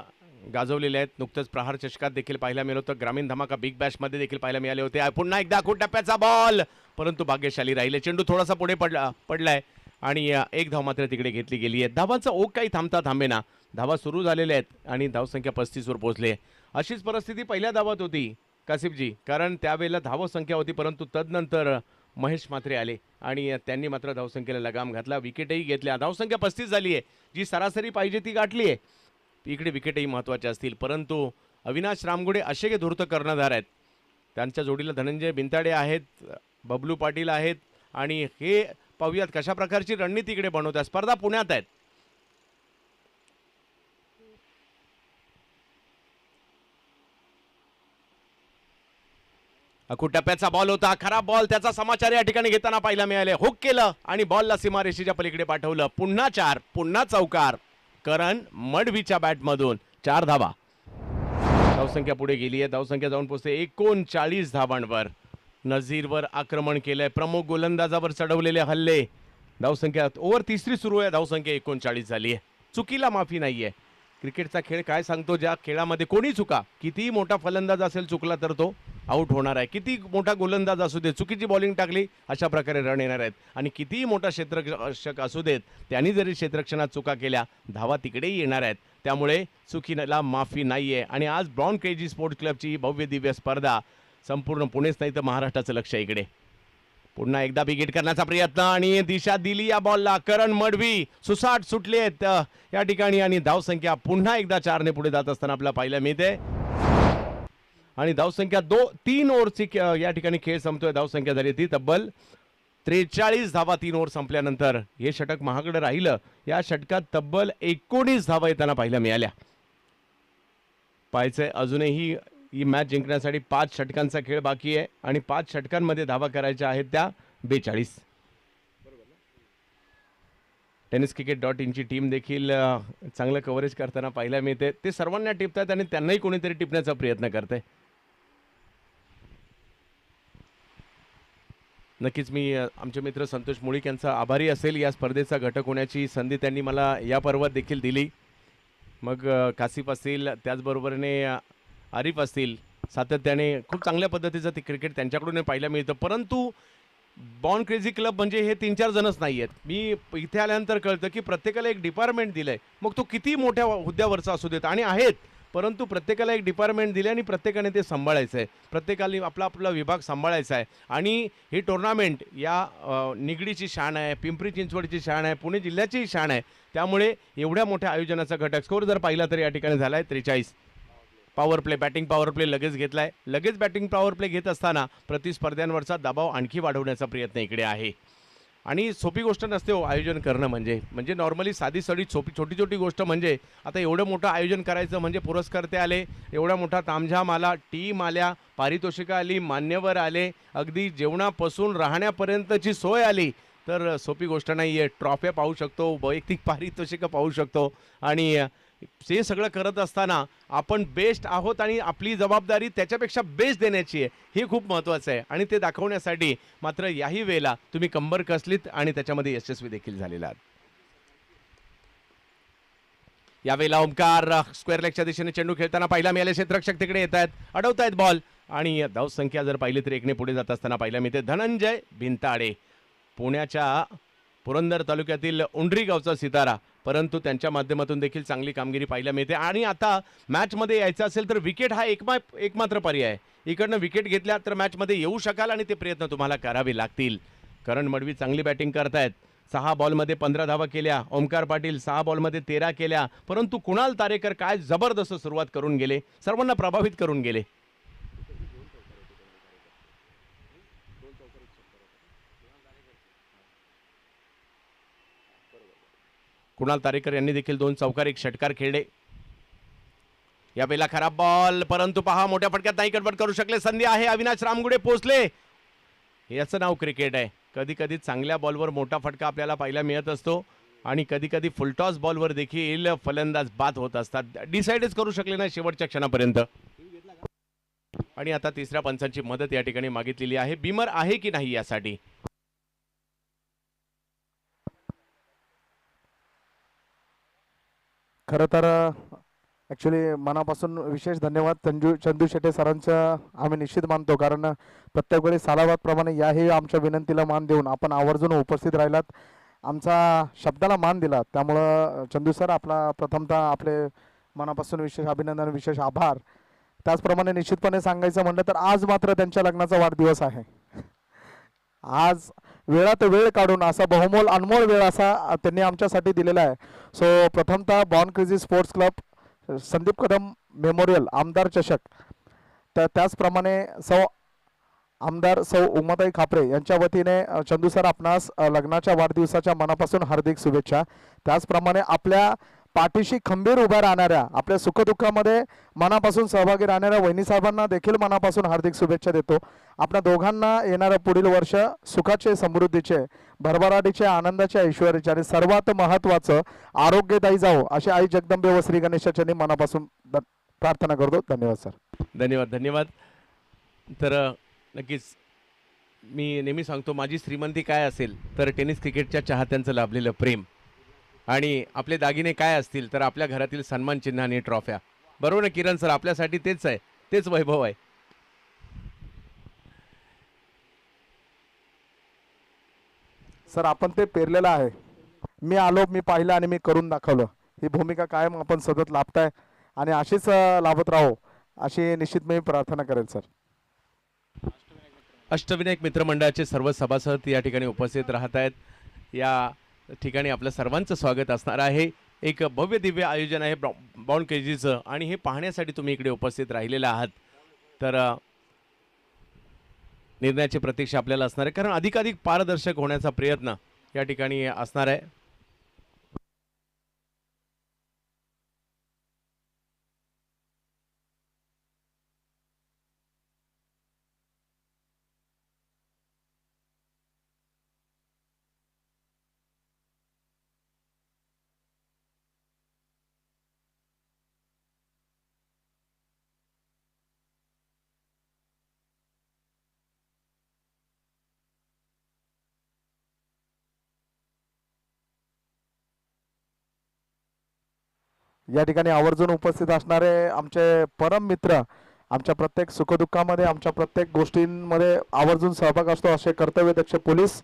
गाजवलेल्या आहेत. नुकतंच प्रहार चषकात देखील पाहायला मिळालं होतं, ग्रामीण धमाका बिग बॅशमध्ये देखील पाहायला मिळाले होते. पुन्हा एकदा अकुल टप्प्याचा बॉल, परंतु भाग्यशाली राहिले. चेंडू थोडासा पुढे पडलाय आणि 1 धाव मात्र तिकडे घेतली गेली आहे. धावांचा ओघ काही थांबेना. धावा सुरू झालेल्या आहेत आणि धावसंख्या 35 वर पोहोचली. अशीच परिस्थिती पहिल्या धावात होती कासिफजी, कारण त्यावेळेला धावसंख्या होती, परंतु तदनंतर महेश मात्रे आले आणि त्यांनी मात्र धावसंख्येला लगाम घातला, विकेटही घेतल्या. धावसंख्या 35 झाली आहे, जी सरासरी पाहिजे ती गाठली आहे. इकडे विकेटही महत्त्वाचे असतील, परंतु अविनाश रामगुडे असे धूर्त कर्णधार आहेत. त्यांच्या जोडीला धनंजय बिंताडे आहेत, बबलू पाटील आहेत आणि हे पाहूयात कशा प्रकारची रणनीती इकडे बनवतात. स्पर्धा पुण्यात आहेत. अकुल टप्प्याचा बॉल होता, खराब बॉल, त्याचा समाचार या ठिकाणी घेताना पाहायला मिळाले. हुक केलं आणि बॉलला सीमारेषेच्या पलीकडे पाठवलं. पुन्हा 4, पुन्हा चौकार. करण मडवीच्या बॅटमधून 4 धावा. धावसंख्या पुढे गेली आहे, धावसंख्या जाऊन पोहोचते 39 धावांवर. नझीरवर आक्रमण केलंय, प्रमुख गोलंदाजावर चढवलेले हल्ले. धावसंख्या ओव्हर 3री सुरू आहे, धावसंख्या 39 झाली आहे. चुकीला माफी नाहीये. क्रिकेटचा खेळ काय सांगतो, ज्या खेळामध्ये कोणी चुका, कितीही मोठा फलंदाज असेल चुकला तर तो आउट होणार आहे. किती मोठा गोलंदाज असू दे, चुकीची बॉलिंग टाकली अशा प्रकारे रन येणार आहेत. आणि कितीही मोठा क्षेत्ररक्षक असू देत, त्यांनी जरी क्षेत्ररक्षणात चुका केल्या, धावा तिकडेही येणार आहेत. त्यामुळे चुकीला माफी नाहीये. आणि आज ब्रॉन क्रेझी स्पोर्ट्स क्लबची ही भव्य दिव्य स्पर्धा संपूर्ण पुणेच नाही तर महाराष्ट्राचं लक्ष इकडे. पुन्हा एकदा बिगिट करण्याचा प्रयत्न आणि दिशा दिली या बॉलला. करण मडवी सुसाट सुटले आहेत या ठिकाणी आणि धावसंख्या पुन्हा एकदा 4ने पुढे जात असताना आपल्याला पाहायला मिळते. आणि धावसंख्या 3 ओव्हरची या ठिकाणी खेळ संपतोय. धावसंख्या झाली ती तब्बल 43 धावा 3 ओव्हर संपल्यानंतर. हे षटक महागडं राहिलं. या षटकात तब्बल 19 धावा येताना पाहायला मिळाल्या. पाहायचंय अजूनही ही मॅच जिंकण्यासाठी 5 षटकांचा खेळ बाकी आहे आणि 5 षटकांमध्ये धावा करायच्या आहेत त्या 42. tenniscricket.in ची टीम देखील चांगलं कव्हरेज करताना पाहायला मिळते. ते सर्वांना टिपतात आणि त्यांनाही कोणीतरी टिपण्याचा प्रयत्न करते. नक्कीच मी आमचे मित्र संतोष मुळीक यांचा आभारी असेल. या स्पर्धेचा घटक होण्याची संधी त्यांनी मला या पर्वात देखील दिली. मग कासिफ असतील, त्याचबरोबरने आरिफ असतील, सातत्याने खूप चांगल्या पद्धतीचं ते क्रिकेट त्यांच्याकडून पाहायला मिळतं. परंतु बॉर्न क्रेझी क्लब म्हणजे हे 3-4 जणच नाही आहेत. मी इथे आल्यानंतर कळतं की प्रत्येकाला एक डिपार्टमेंट दिलं आहे. मग तो किती मोठ्या हुद्द्यावरचा असू देत आणि आहेत, परंतु प्रत्येकाला एक डिपार्टमेंट दिले आणि प्रत्येकाने ते सांभाळायचं आहे. प्रत्येकाने आपला आपला विभाग सांभाळायचा आहे. आणि ही टुर्नामेंट या निगडीची शान आहे, पिंपरी चिंचवडची शान आहे, पुणे जिल्ह्याची शान आहे. त्यामुळे एवढ्या मोठ्या आयोजनाचा घटक स्कोर जर पाहिला तर या ठिकाणी झाला आहे 43. Power play, batting power play लगेच घेतलाय. लगेच बॅटिंग पॉवर प्ले घेत असताना प्रतिस्पर्ध्यांवरचा दबाव आणखी वाढवण्याचा प्रयत्न इकडे आहे. आणि सोपी गोष्ट नसते हो आयोजन करणं, म्हणजे नॉर्मली साधी सडी छोटी छोटी गोष्ट. म्हणजे आता एवढं मोठं आयोजन करायचं म्हणजे पुरस्कर्ते आले, एवढा मोठा तामझाम आला, टीम आल्या, पारितोषिकं आली, मान्यवर आले, अगदी जेवणापासून राहण्यापर्यंतची सोय आली, तर सोपी गोष्ट नाही आहे. ट्रॉफ्या पाहू शकतो, वैयक्तिक पारितोषिकं पाहू शकतो. आणि ते सगळं करत असताना आपण बेस्ट आहोत आणि आपली जबाबदारी त्याच्यापेक्षा बेस्ट देण्याची आहे, हे खूप महत्त्वाचं आहे. आणि ते दाखवण्यासाठी मात्र याही वेळेला तुम्ही कंबर कसलीत आणि त्याच्यामध्ये यशस्वी देखील झालेला आहात. यावेळेला ओमकार स्क्वेअर लेगच्या दिशेने चेंडू खेळताना पाहिला मिळाले. क्षेत्ररक्षक तिकडे येत आहेत, अडवत आहेत बॉल. आणि धावसंख्या जर पाहिली तर एकने पुढे जात असताना पाहिला मिळते धनंजय भिंताडे, पुण्याच्या पुरंदर तालुक्यातील उंडरी गावचा सितारा, परंतु त्यांच्या माध्यमातून देखील चांगली कामगिरी पाहायला मिळते. आणि आता मॅचमध्ये यायचं असेल तर विकेट हा एकमात्र पर्याय आहे. इकडनं विकेट घेतल्या तर मॅचमध्ये येऊ शकाल आणि ते प्रयत्न तुम्हाला करावे लागतील. करण मडवी चांगली बॅटिंग करतायत. 6 बॉलमध्ये 15 धावा केल्या. ओमकार पाटील 6 बॉलमध्ये 13 केल्या. परंतु कुणाल तारेकर काय जबरदस्त सुरुवात करून गेले, सर्वांना प्रभावित करून गेले. कुणाल तारेकर यांनी देखील 2 चौकार 1 षटकार खेळले. यावेळेला खराब बॉल, परंतु पहा मोठ्या फटक्यात नाही कडबड करू शकले. संधी आहे, अविनाश रामगुडे पोचले. याचं नाव क्रिकेट आहे. कधी कधी चांगल्या बॉलवर मोठा फटका आपल्याला पाहायला मिळत असतो आणि कधी कधी फुलटॉस बॉलवर देखील फलंदाज बाद होत असतात. डिसाईडच करू शकले नाही शेवटच्या क्षणापर्यंत. आणि आता तिसऱ्या पंचांची मदत या ठिकाणी मागितलेली आहे. बीमर आहे की नाही यासाठी. खरं तर ॲक्च्युली मनापासून विशेष धन्यवाद चंदू शेटे सरांचं आम्ही निश्चित मानतो, कारण प्रत्येक वेळी सालाबादप्रमाणे याही आमच्या विनंतीला मान देऊन आपण आवर्जून उपस्थित राहिलात, आमचा शब्दाला मान दिला. त्यामुळं चंदू सर आपला प्रथमतः आपले मनापासून विशेष अभिनंदन, विशेष आभार. त्याचप्रमाणे निश्चितपणे सांगायचं म्हटलं तर आज मात्र त्यांच्या लग्नाचा वाढदिवस आहे. आज वेळात वेळ काढून असा बहुमोल अनमोल वेळ असा त्यांनी आमच्यासाठी दिलेला आहे. सो प्रथमतः born crazy sports club Sandeep Kadam memorial आमदार चषक, तर त्याचप्रमाणे आमदार सौ उमाताई खापरे यांच्या वतीने चंदू सर आपणास लग्नाच्या वाढदिवसाच्या मनापासून हार्दिक शुभेच्छा. त्याचप्रमाणे आपल्या पाठीशी खंबीर उभ्या राहणाऱ्या, आपल्या सुखदुःखामध्ये मनापासून सहभागी राहणाऱ्या वहिनी साहेबांना देखील मनापासून हार्दिक शुभेच्छा देतो. आपल्या दोघांना येणारं पुढील वर्ष सुखाचे, समृद्धीचे, भरभराटीचे, आनंदाचे, ऐश्वर्याचे आणि सर्वात महत्त्वाचं आरोग्यदायी जावो अशी आई जगदंबे व श्री गणेशाच्या मनापासून प्रार्थना करतो. धन्यवाद सर. धन्यवाद. तर नक्कीच मी नेहमी सांगतो, माझी श्रीमंती काय असेल तर टेनिस क्रिकेटच्या चाहत्यांचं लाभलेलं प्रेम, आणि आपले दागिने काय असतील तर आपल्या घरातील सन्मान चिन्ह आणि ट्रॉफ्या. बरोबर ना किरण सर, आपल्यासाठी तेच आहे, तेच वैभव आहे. सर आपण ते पेरलेलं आहे. मी आलो, मी पाहिलं आणि मी करून दाखवलं. ही भूमिका कायम आपण सतत लाभताय आणि अशीच लाभत राहो अशी निश्चित मी प्रार्थना करेल सर. अष्टविनायक मित्रमंडळाचे सर्व सभासद या ठिकाणी उपस्थित राहत आहेत. या ठिकाणी आपलं सर्वांचं स्वागत असणार आहे. एक भव्य दिव्य आयोजन आहे बॉर्न क्रेझीचं, आणि हे पाहण्यासाठी तुम्ही इकडे उपस्थित राहिलेले आहात. तर निर्णयाची प्रतीक्षा आपल्याला असणार आहे, कारण अधिकाधिक पारदर्शक होण्याचा प्रयत्न या ठिकाणी असणार आहे. या ठिकाणी आवर्जून उपस्थित असणारे आमचे परम मित्र, आमच्या प्रत्येक सुखदुःखामध्ये, आमच्या प्रत्येक गोष्टींमध्ये आवर्जून सहभाग असतो असे कर्तव्यदक्ष पोलीस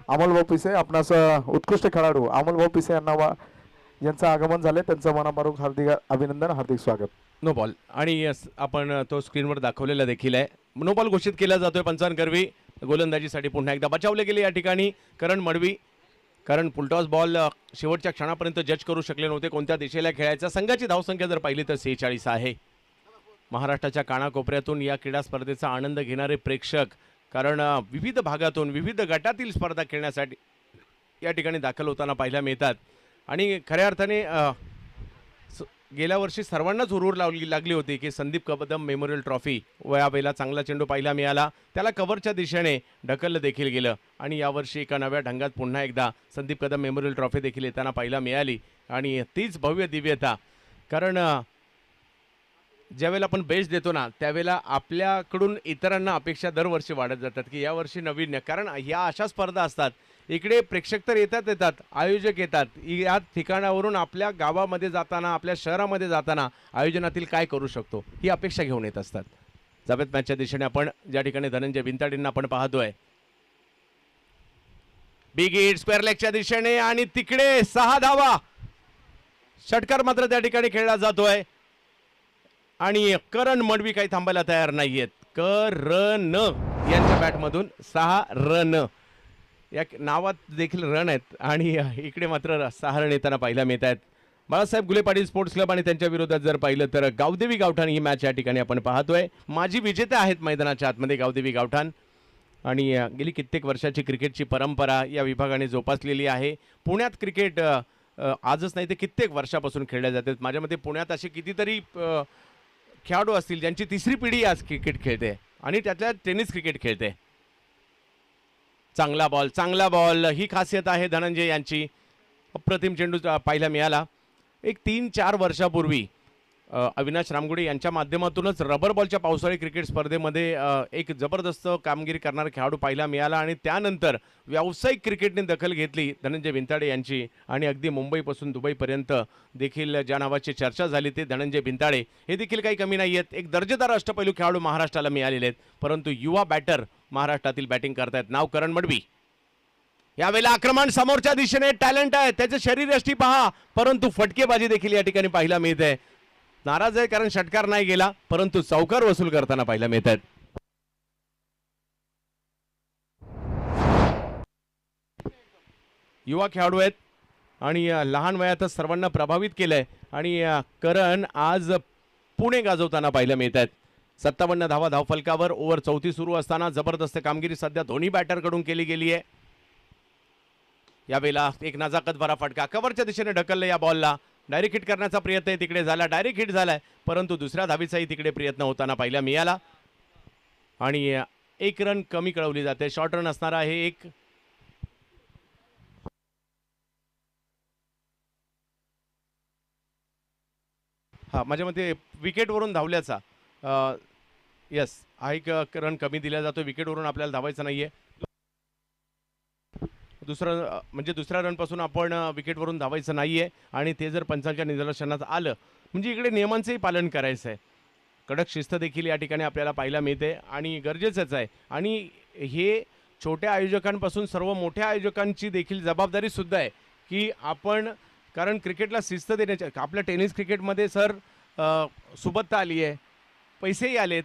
अमोलभाऊ पिसे, आपणास उत्कृष्ट खेळाडू अमोलभाऊ पिसे यांचं आगमन झाले. त्यांचं मनापासून हार्दिक अभिनंदन, हार्दिक स्वागत. नो बॉल, आणि आपण तो स्क्रीनवर दाखवलेला देखील आहे. नो बॉल घोषित केला जातोय पंचांकरवी. गोलंदाजीसाठी पुन्हा एकदा बचावले गेले या ठिकाणी करण मडवी, कारण फुलटॉस बॉल शेवटच्या क्षणापर्यंत जज करू शकले नव्हते कोणत्या दिशेला खेळायचा. संघाची धावसंख्या जर पाहिली तर 46 आहे. महाराष्ट्राच्या कानाकोपऱ्यातून या क्रीडा स्पर्धेचा आनंद घेणारे प्रेक्षक, कारण विविध भागातून विविध गटातील स्पर्धा खेळण्यासाठी या ठिकाणी दाखल होताना पाहायला मिळतात. आणि खऱ्या अर्थाने गेल्या वर्षी सर्वांनाच हुरूर लागली होती की संदीप कदम मेमोरियल ट्रॉफी यावेळेला चांगला चेंडू पाहायला मिळाला, त्याला कव्हरच्या दिशेने ढकललं देखील गेलं आणि यावर्षी एका नव्या ढंगात पुन्हा एकदा संदीप कदम मेमोरियल ट्रॉफी देखील येताना पाहायला मिळाली. आणि तीच भव्य दिव्यता, कारण ज्यावेळेला आपण बेस्ट देतो ना त्यावेळेला आपल्याकडून इतरांना अपेक्षा दरवर्षी वाढत जातात की यावर्षी नवीन, कारण ह्या अशा स्पर्धा असतात इकडे प्रेक्षक तर येतात, आयोजक येतात, या ठिकाणावरून आपल्या गावामध्ये जाताना आपल्या शहरामध्ये जाताना आयोजनातील काय करू शकतो ही अपेक्षा घेऊन येत असतात. जावेद मॅचच्या दिशेने आपण ज्या ठिकाणी धनंजय बिनताडेंना आपण पाहतोय, बिग हिट स्क्वेअर लेगच्या दिशेने आणि तिकडे 6 धावा, षटकार मात्र त्या ठिकाणी खेळला जातोय आणि करण मडवी काही थांबायला तयार नाहीयेत. करण यांच्या बॅटमधून 6 रन, या नावात देखील रन आहेत आणि इकडे मात्र 6 रन येताना पाहायला मिळत आहेत. बाळासाहेब घुले पाटील स्पोर्ट्स क्लब आणि त्यांच्या विरोधात जर पाहिलं तर गावदेवी गावठाण ही मॅच या ठिकाणी आपण पाहतोय. माजी विजेते आहेत मैदानाच्या आतमध्ये गावदेवी गावठाण आणि गेली कित्येक वर्षाची क्रिकेटची परंपरा या विभागाने जोपासलेली आहे. पुण्यात क्रिकेट आजच नाही ते कित्येक वर्षापासून खेळल्या जातात. माझ्या मते पुण्यात असे कितीतरी खेळाडू असतील ज्यांची तिसरी पिढी आज क्रिकेट खेळते आणि त्यातल्या टेनिस क्रिकेट खेळते. चांगला बॉल ही खासियत आहे धनंजय यांची. अप्रतिम चेंडू पाहायला मिळाला. एक 3-4 वर्षापूर्वी अविनाश रामगुडे यांच्या माध्यमातूनच रबर बॉलच्या पावसाळी क्रिकेट स्पर्धेमध्ये एक जबरदस्त कामगिरी करणारा खेळाडू पाहायला मिळाला आणि त्यानंतर व्यावसायिक क्रिकेटने दखल घेतली धनंजय बिनताडे यांची आणि अगदी मुंबईपासून दुबईपर्यंत देखील ज्या नावाची चर्चा झाली ते धनंजय बिनताडे हे देखील काही कमी नाही आहेत. एक दर्जेदार अष्टपैलू खेळाडू महाराष्ट्राला मिळालेले आहेत, परंतु युवा बॅटर महाराष्ट्रातील बॅटिंग करतायत. नाव करण मडवी. यावेळेला आक्रमण समोरच्या दिशेने, टॅलेंट आहे, त्याचे शरीरयष्टी पहा, परंतु फटकेबाजी देखील या ठिकाणी पाहायला मिळते. नाराज आहे कारण षटकार नाही गेला, परंतु चौकार वसूल करताना पाहायला मिळत आहेत. युवा खेळाडू आहेत आणि लहान वयातच सर्वांना प्रभावित केलंय आणि करण आज पुणे गाजवताना पाहायला मिळत आहेत. 57 धावा धावफलकावर. ओव्हर 34 सुरू असताना जबरदस्त कामगिरी सध्या दोन्ही बॅटरकडून केली गेली आहे. यावेळेला एक नजाकत भरा फटका कव्हरच्या दिशेने ढकललं. या बॉलला डायरेक्ट हिट करण्याचा प्रयत्न तिकडे झाला, डायरेक्ट हिट झालाय, परंतु दुसऱ्या धावीचाही तिकडे प्रयत्न होताना पाहायला मिळाला आणि 1 रन कमी कळवली जाते. शॉर्ट रन असणार आहे एक. हा माझ्या मते विकेटवरून धावल्याचा यस हा एक रन कमी दिला जातो. विकेटवरून आपल्याला धावायचं नाहीये. दुसऱ्या रनपासून आपण विकेटवरून धावायचं नाहीये आणि ते जर पंचांच्या निदर्शनात आलं म्हणजे इकडे नियमांचंही पालन करायचं आहे. कडक शिस्त देखील या ठिकाणी आपल्याला पाहायला मिळते आणि गरजेचंच आहे. आणि हे छोट्या आयोजकांपासून सर्व मोठ्या आयोजकांची देखील जबाबदारी सुद्धा आहे की आपण, कारण क्रिकेटला शिस्त देण्याच्या, आपल्या टेनिस क्रिकेटमध्ये सर सुबत्ता आली आहे, पैसेही आलेत,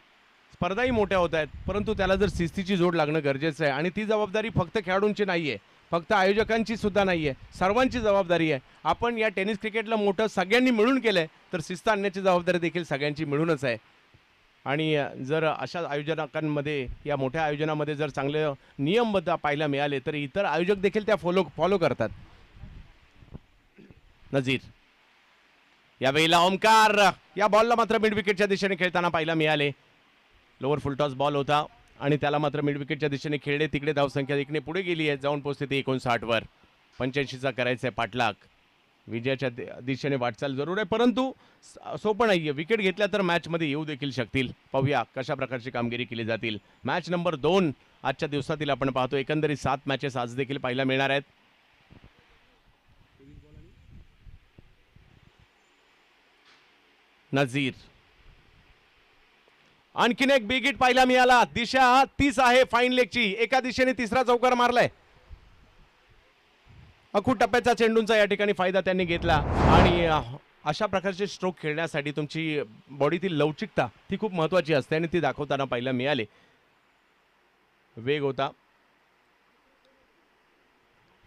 स्पर्धाही मोठ्या होत आहेत, परंतु त्याला जर शिस्तीची जोड लागणं गरजेचं आहे आणि ती जबाबदारी फक्त खेळाडूंची नाही आहे, फक्त आयोजकांची सुद्धा नाही आहे, सर्वांची जबाबदारी आहे. आपण या टेनिस क्रिकेटला मोठं सगळ्यांनी मिळून केलं आहे तर शिस्त आणण्याची जबाबदारी देखील सगळ्यांची मिळूनच आहे. आणि जर अशा आयोजकांमध्ये, या मोठ्या आयोजनामध्ये जर चांगले नियमबद्ध पाहायला मिळाले तर इतर आयोजक देखील त्या फॉलो करतात. नजीर. यावेळेला ओमकार या बॉलला मात्र मिड विकेटच्या दिशेने खेळताना पाहायला मिळाले. लोअर फुलटॉस बॉल होता आणि त्याला मात्र मिड विकेटच्या दिशेने खेळले. तिकडे धावसंख्या इकडे पुढे गेली आहे, जाऊन पोहोचते ती 59 वर. 85चा करायचा आहे पाठलाग. विजयाच्या दिशेने वाटचाल जरूर आहे, परंतु सोपं नाही आहे. विकेट घेतल्या तर मॅचमध्ये येऊ देखील शकतील. पाहूया कशा प्रकारची कामगिरी केली जातील. मॅच नंबर 2 आजच्या दिवसातील आपण पाहतो. एकंदरीत 7 मॅचेस आज देखील पाहायला मिळणार आहेत. नजीर. आणखीन एक बिग हिट पाहायला मिळाला. दिशा तीच आहे फाईन लेगची. एका दिशेने तिसरा चौकार मारलाय. अखूट टप्प्याचा चेंडूंचा या ठिकाणी फायदा त्यांनी घेतला आणि अशा प्रकारचे स्ट्रोक खेळण्यासाठी तुमची बॉडीतील लवचिकता ती खूप महत्त्वाची असते आणि ती दाखवताना पाहायला मिळाले. वेग होता.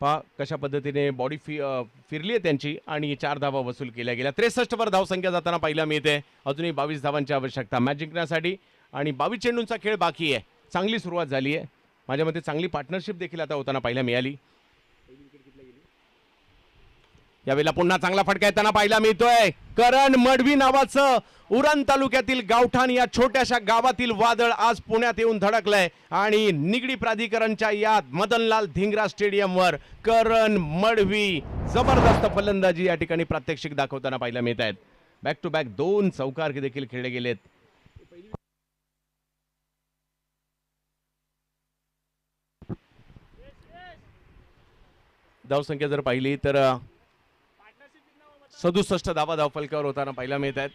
पहा कशा पद्धतीने बॉडी फिरली आहे त्यांची आणि 4 धावा वसूल केल्या गेल्या. 63 वर धावसंख्या जाताना पाहायला मिळते. अजूनही 22 धावांची आवश्यकता मॅच जिंकण्यासाठी आणि 22 चेंडूंचा खेळ बाकी आहे. चांगली सुरुवात झाली आहे. माझ्या मते चांगली पार्टनरशिप देखील आता होताना पाहायला मिळाली. यावेळेला पुन्हा चांगला फटका येताना पाहायला मिळतोय. करण मडवी नावाचं उरण तालुक्यातील गावठाण या छोट्याशा गावातील वादळ आज पुण्यात येऊन धडकलंय आणि निगडी प्राधिकरणच्या या मदनलाल धिंगरा स्टेडियमवर करण मडवी जबरदस्त फलंदाजी या ठिकाणी प्रात्यक्षिक दाखवताना पाहायला मिळत आहेत. बॅक टू बॅक 2 चौकार देखील खेळले गेलेत. धावसंख्या जर पाहिली तर 67 धावा धावफलकावर होताना पाहायला मिळत आहेत.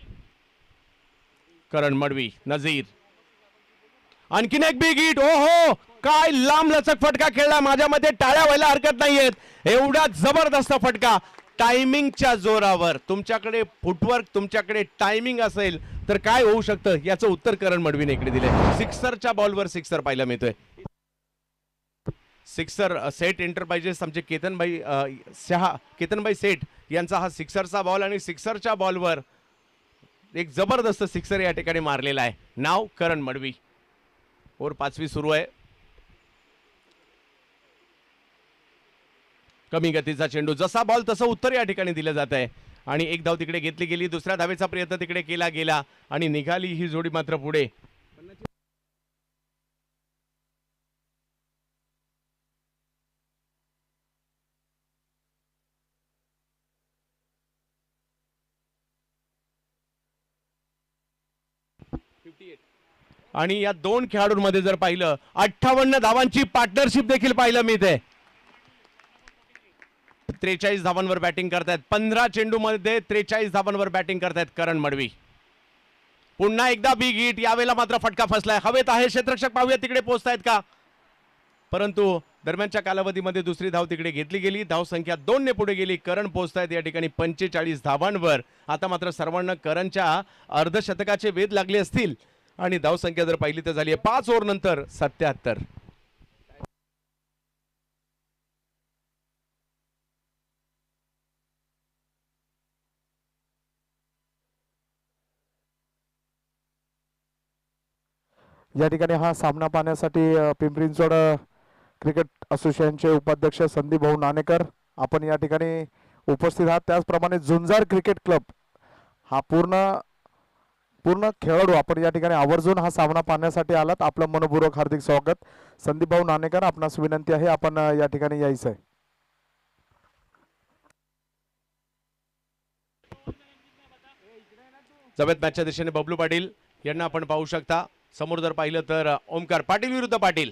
करण मडवी नजीर आणखीन एक बिग हिट. ओहो काय लांब लचक फटका खेळला. माझ्या मध्ये टाळ्या व्हायला हरकत नाहीयेत. एवढा जबरदस्त फटका टायमिंगच्या जोरावर. तुमच्याकडे फुटवर्क तुमच्याकडे टायमिंग असेल तर काय होऊ शकतं याचं उत्तर करण मडवीने इकडे दिले. सिक्सरच्या बॉलवर सिक्सर पाहायला मिळतोय. सिक्सर सेट एंटरप्राइजेस आमचे केतनबाई सेठ यांचा हा सिक्सरचा बॉल आणि सिक्सरच्या बॉलवर एक जबरदस्त सिक्सर या ठिकाणी मारलेला आहे. नाव करण मडवी. ओव्हर 5वी सुरू आहे. कमी गतीचा चेंडू जसा बॉल तसं उत्तर या ठिकाणी दिलं जात आहे आणि एक धाव तिकडे घेतली गेली. दुसऱ्या धावेचा प्रयत्न तिकडे केला गेला आणि निघाली ही जोडी मात्र पुढे. आणि या 2 खेळाडूंमध्ये जर पाहिलं 58 धावांची पार्टनरशिप देखील पाहायला मिळते. 43 धावांवर बॅटिंग करतायत. 15 चेंडूमध्ये 43 धावांवर बॅटिंग करतायत करण मडवी. पुन्हा एकदा बिग हिट. यावेळेला मात्र फटका फसलाय. हवेत आहे क्षेत्ररक्षक. पाहूया तिकडे पोहोचतायत का. परंतु दरम्यानच्या कालावधीमध्ये दुसरी धाव तिकडे घेतली गेली. धावसंख्या 2 ने पुढे गेली. करण पोहोचतायत या ठिकाणी 45 धावांवर. आता मात्र सर्वांना करणच्या अर्धशतकाचे वेध लागले असतील आणि धावसंख्या जर पाहिली तर झाली आहे 5 ओव्हर नंतर 77. या ठिकाणी हा सामना पाहण्यासाठी पिंपरी चिंचवड क्रिकेट असोसिएशनचे उपाध्यक्ष संदीप भाऊ नाणेकर आपण या ठिकाणी उपस्थित आहात. त्याचप्रमाणे झुंजार क्रिकेट क्लब हा पूर्ण खेळाडू आपण या ठिकाणी आवर्जून हा सामना पाहण्यासाठी आलात. आपलं मनपूर्वक हार्दिक स्वागत. संदीप भाऊ नाणेकर आपणास विनंती आहे आपण या ठिकाणी यायचं आहे. जवळ मॅचच्या दिशेने बबलू पाटील यांना आपण पाहू शकता. समोर जर पाहिलं तर ओमकार पाटील विरुद्ध पाटील.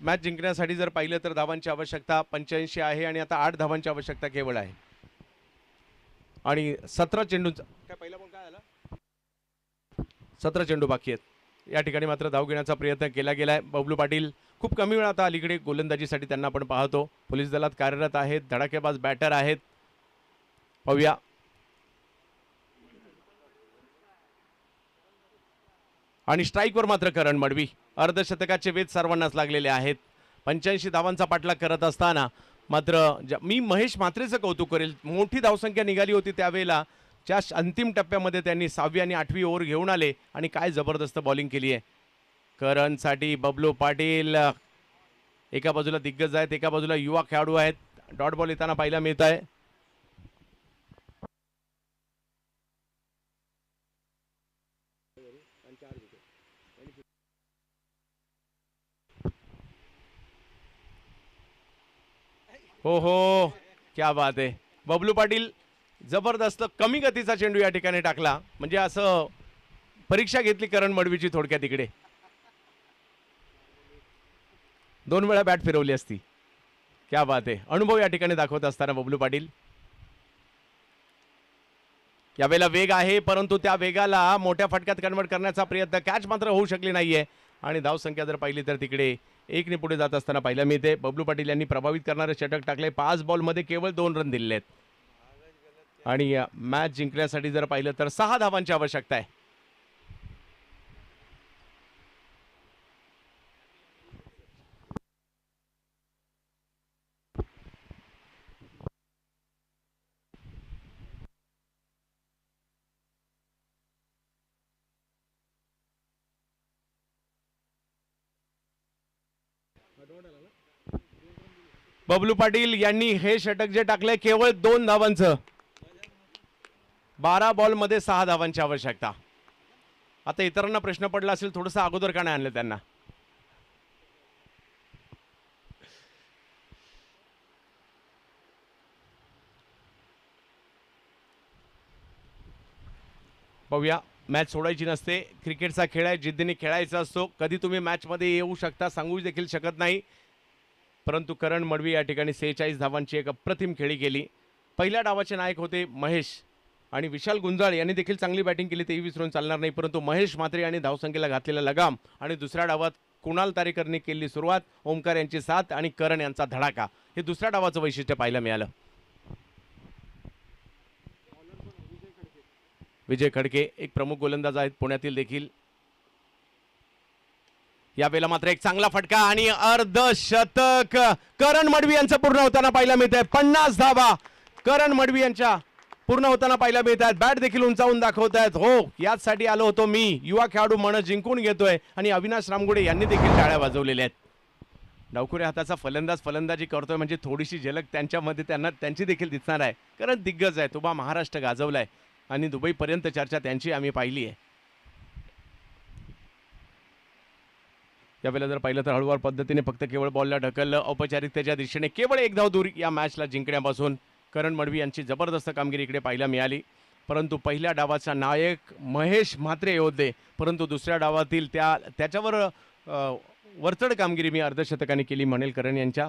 मॅच जिंकण्यासाठी जर पाहिलं तर धावांची आवश्यकता 85 आहे आणि आता 8 धावांची आवश्यकता केवळ आहे आणि 17 चेंडूंचा काय पहिला बॉल काय झाला. 17 चेंडू बाकी आहेत. या ठिकाणी मात्र धाव घेण्याचा प्रयत्न केला गेलाय. बबलू पाटील खूप कमी वेळ आता अलीकडे गोलंदाजीसाठी त्यांना आपण पाहतो. पोलीस दलात कार्यरत आहेत. धडाकेबाज बॅटर आहेत. पाहूया आणि स्ट्राईकवर मात्र करण मडवी. अर्धशतकाचे वेध सर्वांनाच लागलेले आहेत. 85 धावांचा पाठलाग करत असताना मात्र मी महेश म्हात्रेचं कौतुक करेल. मोठी धावसंख्या निघाली होती त्यावेळेला च्या अंतिम टप्प्यामध्ये त्यांनी 6वी आणि 8वी ओव्हर घेऊन आले आणि काय जबरदस्त बॉलिंग केली आहे. करणसाठी बबलू पाटील एका बाजूला दिग्गज आहेत, एका बाजूला युवा खेळाडू आहेत. डॉट बॉल येताना पाहायला मिळत आहे. हो हो क्या बात आहे. बबलू पाटील जबरदस्त कमी गतीचा चेंडू या ठिकाणी टाकला. म्हणजे असं परीक्षा घेतली करण मडवीची थोडक्यात. इकडे 2 वेळा बॅट फिरवली असती. क्या बात आहे. अनुभव या ठिकाणी दाखवत असताना बबलू पाटील. यावेळेला वेग आहे परंतु त्या वेगाला मोठ्या फटक्यात कन्वर्ट करण्याचा प्रयत्न कॅच मात्र होऊ शकली नाहीये आणि धावसंख्या जर पाहिली तर तिकडे 1 ने पुढे जात असताना पाहायला मिळते. बबलू पाटील यांनी प्रभावित करणारे षटक टाकले. 5 बॉलमध्ये केवळ 2 रन दिलेले आहेत. आणि मॅच जिंकण्यासाठी जर पाहिलं तर 6 धावांची आवश्यकता आहे. बबलू पाटील यांनी हे षटक जे टाकले केवळ 2 धावांचं. 12 बॉलमध्ये 6 धावांची आवश्यकता. आता इतरांना प्रश्न पडला असेल थोडंसं अगोदर का नाही आणलं त्यांना. पाहूया, मॅच सोडायची नसते. क्रिकेटचा खेळ आहे, जिद्दीने खेळायचा असतो. कधी तुम्ही मॅचमध्ये येऊ शकता सांगू देखील शकत नाही. परंतु करण मडवी या ठिकाणी 46 धावांची एक अप्रतिम खेळी केली. पहिल्या डावाचे नायक होते महेश आणि विशाल गुंजाळ यांनी देखील चांगली बॅटिंग केली, तेही विसरून चालणार नाही. परंतु महेश म्हात्रे यांनी धावसंख्येला घातलेला लगाम आणि दुसऱ्या डावात कुणाल तारेकरने केलेली सुरुवात, ओमकार यांची साथ आणि करण यांचा धडाका, हे दुसऱ्या डावाचं वैशिष्ट्य पाहायला मिळालं. विजय खडके एक प्रमुख गोलंदाज आहेत पुण्यातील देखील. यावेळेला मात्र एक चांगला फटका आणि अर्धशतक करण मडवी यांचं पूर्ण होताना पाहायला मिळत आहे. 50 धावा करण मडवी यांच्या पूर्ण होताना पाहायला मिळत आहेत. बॅट देखील उंचावून दाखवत आहेत. हो, याचसाठी आलो होतो मी. युवा खेळाडू मन जिंकून घेतोय आणि अविनाश रामगुडे यांनी देखील टाळ्या वाजवलेल्या आहेत. डावखुऱ्या हाताचा फलंदाज फलंदाजी करतोय म्हणजे थोडीशी झलक त्यांच्यामध्ये त्यांची देखील दिसणार आहे. कारण दिग्गज आहे, तुबा महाराष्ट्र गाजवलाय आणि दुबईपर्यंत चर्चा त्यांची आम्ही पाहिली आहे. यावेळेला जर पाहिलं तर हळूवार पद्धतीने फक्त केवळ बॉलला ढकललं. औपचारिकतेच्या दिशेने केवळ 1 धाव दूर या मॅचला जिंकण्यापासून करण मडवी यांची जबरदस्त कामगिरी इकडे पाहायला मिळाली. परंतु पहिल्या डावाचा नायक महेश म्हात्रे होते, परंतु दुसऱ्या डावातील त्याच्यावर वरचढ कामगिरी मी अर्धशतकाने केली म्हणेल करण यांच्या.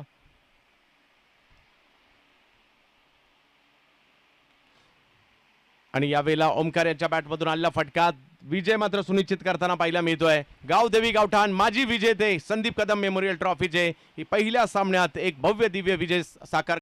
आणि यावेळेला ओमकार यांच्या बॅटमधून आलेला फटका विजय मात्र सुनिश्चित करताना पाहायला मिळतोय. गावदेवी गावठाण माजी विजेते संदीप कदम मेमोरियल ट्रॉफीचे पहिल्या सामन्यात एक भव्य दिव्य विजय साकार